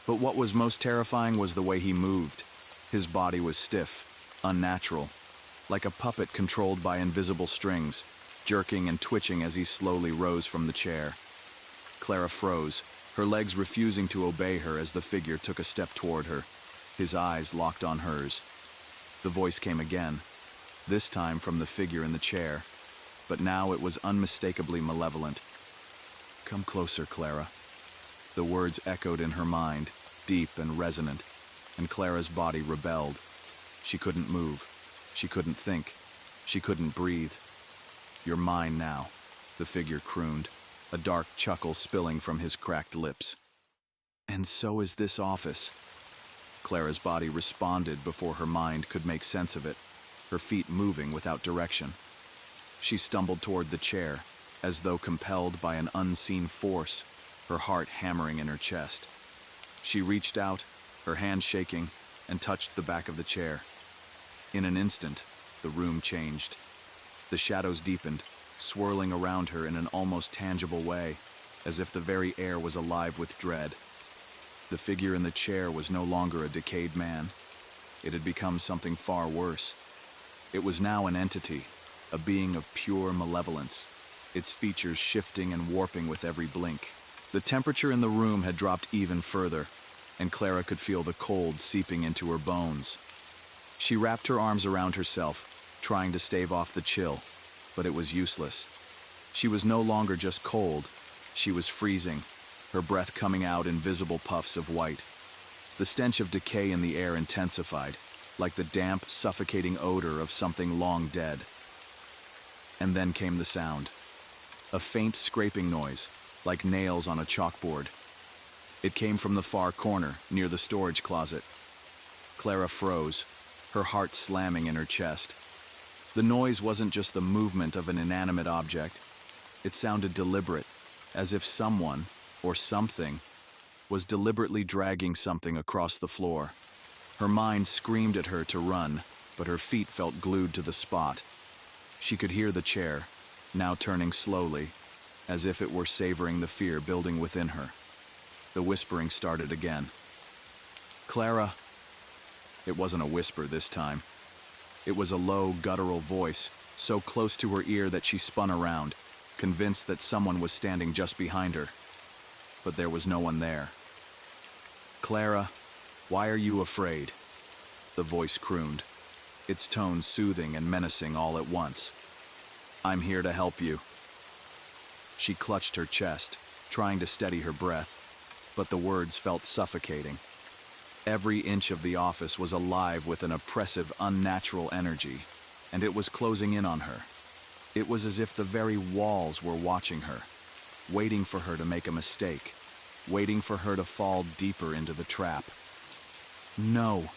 But what was most terrifying was the way he moved. His body was stiff, unnatural, like a puppet controlled by invisible strings, jerking and twitching as he slowly rose from the chair. Clara froze, her legs refusing to obey her as the figure took a step toward her, his eyes locked on hers. The voice came again, this time from the figure in the chair, but now it was unmistakably malevolent. "Come closer, Clara." The words echoed in her mind, deep and resonant, and Clara's body rebelled. She couldn't move. She couldn't think. She couldn't breathe. "You're mine now," the figure crooned, a dark chuckle spilling from his cracked lips. "And so is this office." Clara's body responded before her mind could make sense of it, her feet moving without direction. She stumbled toward the chair, as though compelled by an unseen force, her heart hammering in her chest. She reached out, her hand shaking, and touched the back of the chair. In an instant, the room changed. The shadows deepened, swirling around her in an almost tangible way, as if the very air was alive with dread. The figure in the chair was no longer a decayed man. It had become something far worse. It was now an entity, a being of pure malevolence, its features shifting and warping with every blink. The temperature in the room had dropped even further, and Clara could feel the cold seeping into her bones. She wrapped her arms around herself, trying to stave off the chill, but it was useless. She was no longer just cold, she was freezing, her breath coming out in visible puffs of white. The stench of decay in the air intensified, like the damp, suffocating odor of something long dead. And then came the sound. A faint scraping noise, like nails on a chalkboard. It came from the far corner, near the storage closet. Clara froze, her heart slamming in her chest. The noise wasn't just the movement of an inanimate object. It sounded deliberate, as if someone, or something, was deliberately dragging something across the floor. Her mind screamed at her to run, but her feet felt glued to the spot. She could hear the chair, now turning slowly, as if it were savoring the fear building within her. The whispering started again. "Clara." It wasn't a whisper this time. It was a low, guttural voice, so close to her ear that she spun around, convinced that someone was standing just behind her. But there was no one there. "Clara, why are you afraid?" The voice crooned, its tone soothing and menacing all at once. I'm here to help you. She clutched her chest, trying to steady her breath, but the words felt suffocating. Every inch of the office was alive with an oppressive, unnatural energy, and it was closing in on her. It was as if the very walls were watching her, waiting for her to make a mistake, waiting for her to fall deeper into the trap. "No,"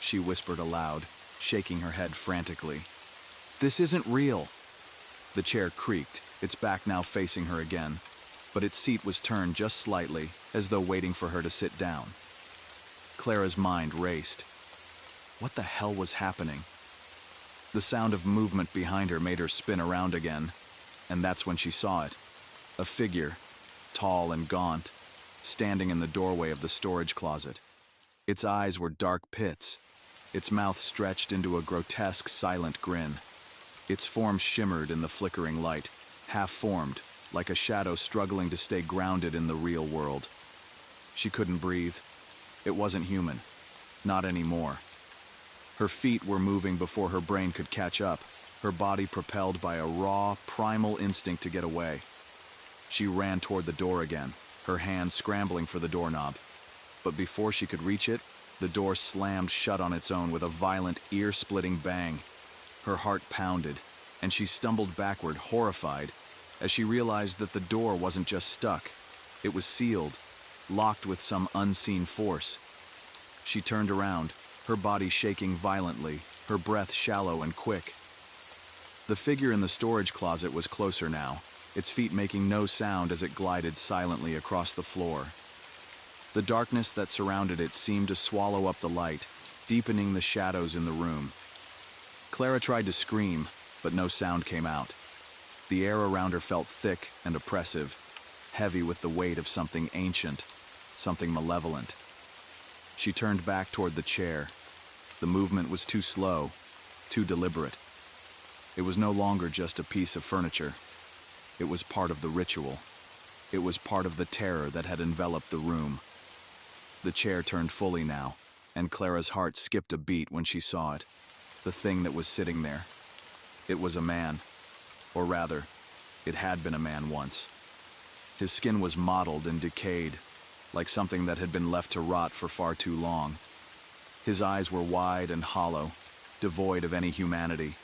she whispered aloud, shaking her head frantically. "This isn't real." The chair creaked, its back now facing her again, but its seat was turned just slightly, as though waiting for her to sit down. Clara's mind raced. What the hell was happening? The sound of movement behind her made her spin around again, and that's when she saw it. A figure, tall and gaunt, standing in the doorway of the storage closet. Its eyes were dark pits, its mouth stretched into a grotesque, silent grin. Its form shimmered in the flickering light, half-formed, like a shadow struggling to stay grounded in the real world. She couldn't breathe. It wasn't human. Not anymore. Her feet were moving before her brain could catch up, her body propelled by a raw, primal instinct to get away. She ran toward the door again, her hand scrambling for the doorknob. But before she could reach it, the door slammed shut on its own with a violent, ear-splitting bang. Her heart pounded, and she stumbled backward, horrified, as she realized that the door wasn't just stuck. It was sealed, locked with some unseen force. She turned around, her body shaking violently, her breath shallow and quick. The figure in the storage closet was closer now, its feet making no sound as it glided silently across the floor. The darkness that surrounded it seemed to swallow up the light, deepening the shadows in the room. Clara tried to scream, but no sound came out. The air around her felt thick and oppressive, heavy with the weight of something ancient, something malevolent. She turned back toward the chair. The movement was too slow, too deliberate. It was no longer just a piece of furniture. It was part of the ritual. It was part of the terror that had enveloped the room. The chair turned fully now, and Clara's heart skipped a beat when she saw it, the thing that was sitting there. It was a man, or rather, it had been a man once. His skin was mottled and decayed, like something that had been left to rot for far too long. His eyes were wide and hollow, devoid of any humanity.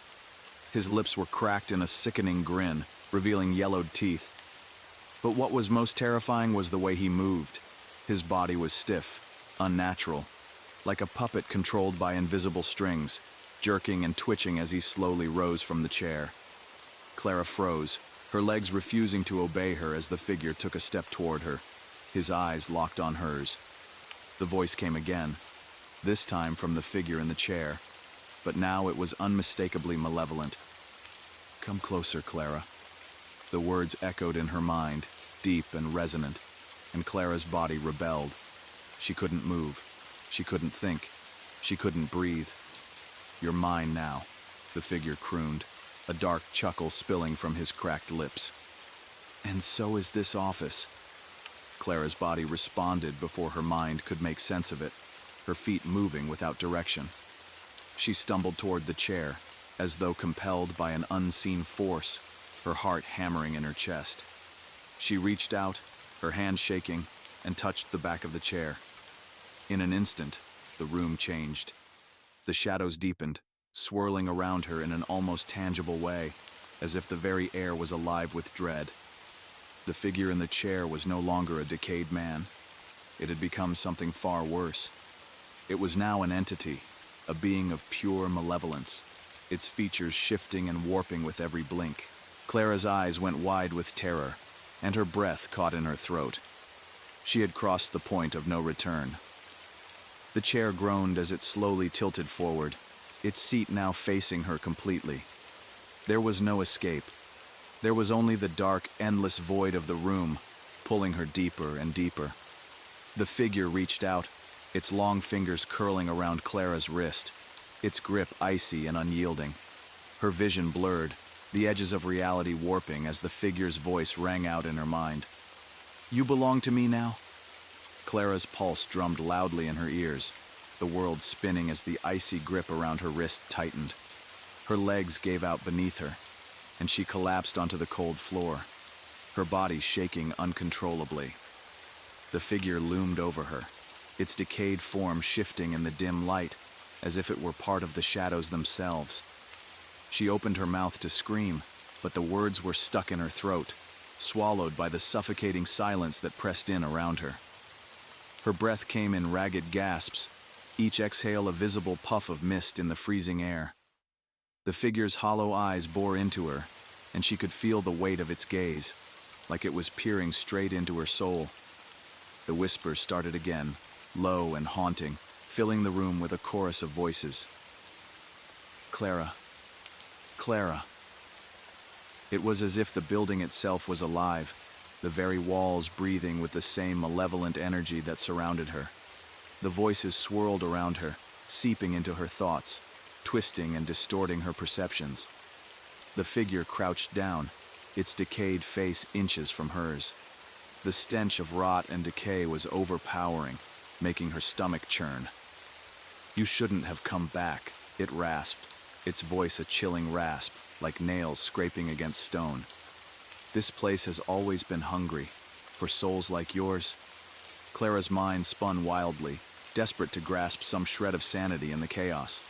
His lips were cracked in a sickening grin, revealing yellowed teeth. But what was most terrifying was the way he moved. His body was stiff, unnatural, like a puppet controlled by invisible strings, jerking and twitching as he slowly rose from the chair. Clara froze, her legs refusing to obey her as the figure took a step toward her, his eyes locked on hers. The voice came again, this time from the figure in the chair, but now it was unmistakably malevolent. "Come closer, Clara." The words echoed in her mind, deep and resonant, and Clara's body rebelled. She couldn't move. She couldn't think. She couldn't breathe. "You're mine now," the figure crooned, a dark chuckle spilling from his cracked lips. "And so is this office." Clara's body responded before her mind could make sense of it, her feet moving without direction. She stumbled toward the chair, as though compelled by an unseen force, her heart hammering in her chest. She reached out, her hand shaking, and touched the back of the chair. In an instant, the room changed. The shadows deepened, swirling around her in an almost tangible way, as if the very air was alive with dread. The figure in the chair was no longer a decayed man. It had become something far worse. It was now an entity, a being of pure malevolence, its features shifting and warping with every blink. Clara's eyes went wide with terror, and her breath caught in her throat. She had crossed the point of no return. The chair groaned as it slowly tilted forward, its seat now facing her completely. There was no escape. There was only the dark, endless void of the room, pulling her deeper and deeper. The figure reached out, its long fingers curling around Clara's wrist, its grip icy and unyielding. Her vision blurred, the edges of reality warping as the figure's voice rang out in her mind. "You belong to me now?" Clara's pulse drummed loudly in her ears, the world spinning as the icy grip around her wrist tightened. Her legs gave out beneath her, and she collapsed onto the cold floor, her body shaking uncontrollably. The figure loomed over her, its decayed form shifting in the dim light, as if it were part of the shadows themselves. She opened her mouth to scream, but the words were stuck in her throat, swallowed by the suffocating silence that pressed in around her. Her breath came in ragged gasps, each exhale a visible puff of mist in the freezing air. The figure's hollow eyes bore into her, and she could feel the weight of its gaze, like it was peering straight into her soul. The whispers started again, low and haunting, filling the room with a chorus of voices. Clara. Clara. It was as if the building itself was alive, the very walls breathing with the same malevolent energy that surrounded her. The voices swirled around her, seeping into her thoughts, twisting and distorting her perceptions. The figure crouched down, its decayed face inches from hers. The stench of rot and decay was overpowering, making her stomach churn. "You shouldn't have come back," it rasped, its voice a chilling rasp, like nails scraping against stone. "This place has always been hungry, for souls like yours." Clara's mind spun wildly, desperate to grasp some shred of sanity in the chaos.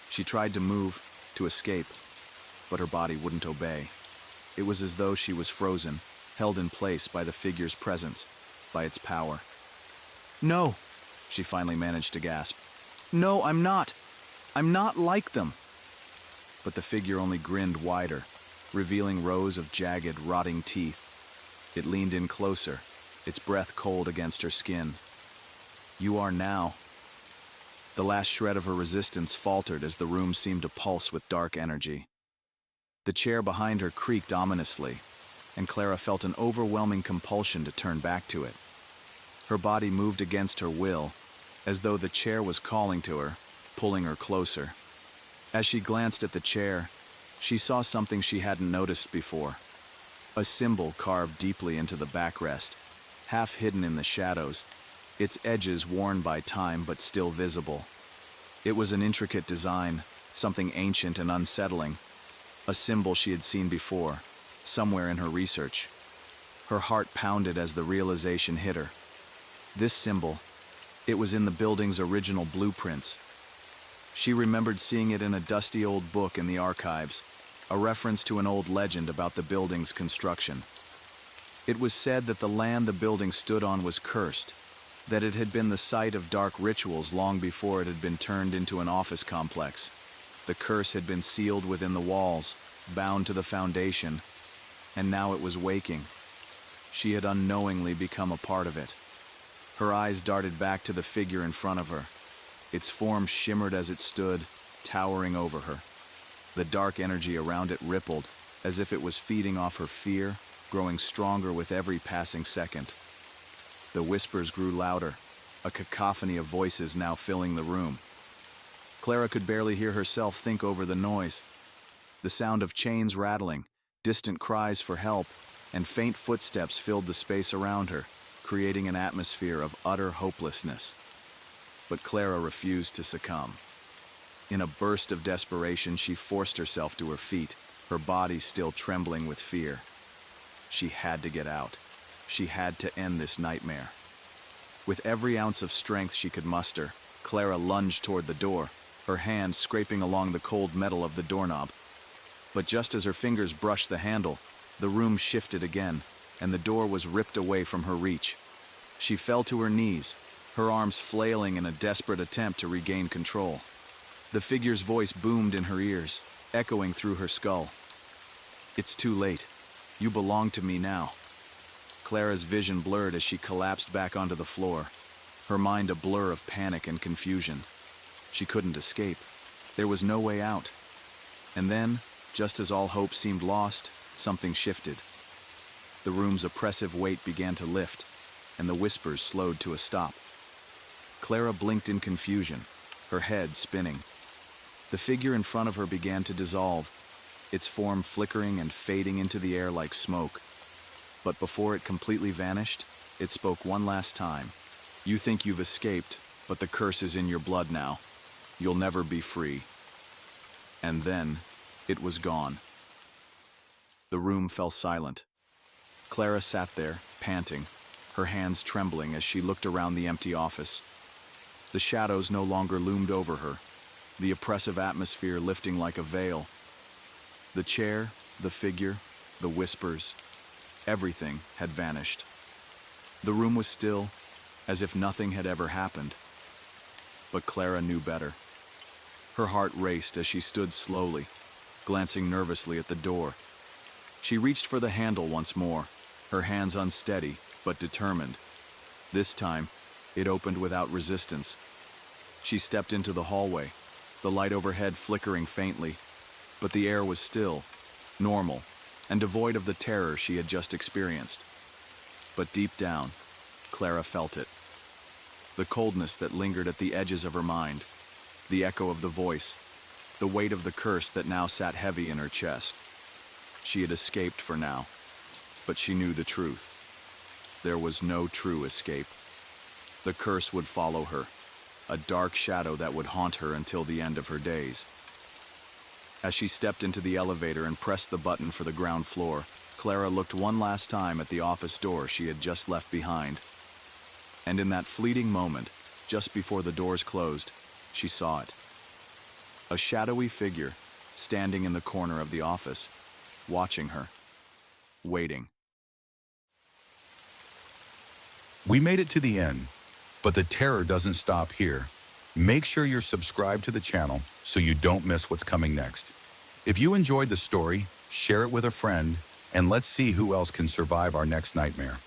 She tried to move, to escape, but her body wouldn't obey. It was as though she was frozen, held in place by the figure's presence, by its power. "No," she finally managed to gasp. "No, I'm not. I'm not like them." But the figure only grinned wider, revealing rows of jagged, rotting teeth. It leaned in closer, its breath cold against her skin. "You are now." The last shred of her resistance faltered as the room seemed to pulse with dark energy. The chair behind her creaked ominously, and Clara felt an overwhelming compulsion to turn back to it. Her body moved against her will, as though the chair was calling to her, pulling her closer. As she glanced at the chair, she saw something she hadn't noticed before. A symbol carved deeply into the backrest, half hidden in the shadows, its edges worn by time but still visible. It was an intricate design, something ancient and unsettling, a symbol she had seen before, somewhere in her research. Her heart pounded as the realization hit her. This symbol, it was in the building's original blueprints. She remembered seeing it in a dusty old book in the archives, a reference to an old legend about the building's construction. It was said that the land the building stood on was cursed, that it had been the site of dark rituals long before it had been turned into an office complex. The curse had been sealed within the walls, bound to the foundation, and now it was waking. She had unknowingly become a part of it. Her eyes darted back to the figure in front of her. Its form shimmered as it stood, towering over her. The dark energy around it rippled, as if it was feeding off her fear, growing stronger with every passing second. The whispers grew louder, a cacophony of voices now filling the room. Clara could barely hear herself think over the noise. The sound of chains rattling, distant cries for help, and faint footsteps filled the space around her, creating an atmosphere of utter hopelessness. But Clara refused to succumb. In a burst of desperation, she forced herself to her feet, her body still trembling with fear. She had to get out. She had to end this nightmare. With every ounce of strength she could muster, Clara lunged toward the door, her hand scraping along the cold metal of the doorknob. But just as her fingers brushed the handle, the room shifted again, and the door was ripped away from her reach. She fell to her knees, her arms flailing in a desperate attempt to regain control. The figure's voice boomed in her ears, echoing through her skull. "It's too late. You belong to me now." Clara's vision blurred as she collapsed back onto the floor, her mind a blur of panic and confusion. She couldn't escape. There was no way out. And then, just as all hope seemed lost, something shifted. The room's oppressive weight began to lift, and the whispers slowed to a stop. Clara blinked in confusion, her head spinning. The figure in front of her began to dissolve, its form flickering and fading into the air like smoke. But before it completely vanished, it spoke one last time. "You think you've escaped, but the curse is in your blood now. You'll never be free." And then, it was gone. The room fell silent. Clara sat there, panting, her hands trembling as she looked around the empty office. The shadows no longer loomed over her, the oppressive atmosphere lifting like a veil. The chair, the figure, the whispers, everything had vanished. The room was still, as if nothing had ever happened. But Clara knew better. Her heart raced as she stood slowly, glancing nervously at the door. She reached for the handle once more, her hands unsteady but determined. This time, it opened without resistance. She stepped into the hallway, the light overhead flickering faintly, but the air was still, normal, and devoid of the terror she had just experienced. But deep down, Clara felt it. The coldness that lingered at the edges of her mind, the echo of the voice, the weight of the curse that now sat heavy in her chest. She had escaped for now, but she knew the truth. There was no true escape. The curse would follow her, a dark shadow that would haunt her until the end of her days. As she stepped into the elevator and pressed the button for the ground floor, Clara looked one last time at the office door she had just left behind. And in that fleeting moment, just before the doors closed, she saw it. A shadowy figure, standing in the corner of the office, watching her, waiting. We made it to the end, but the terror doesn't stop here. Make sure you're subscribed to the channel so you don't miss what's coming next. If you enjoyed the story, share it with a friend, and let's see who else can survive our next nightmare.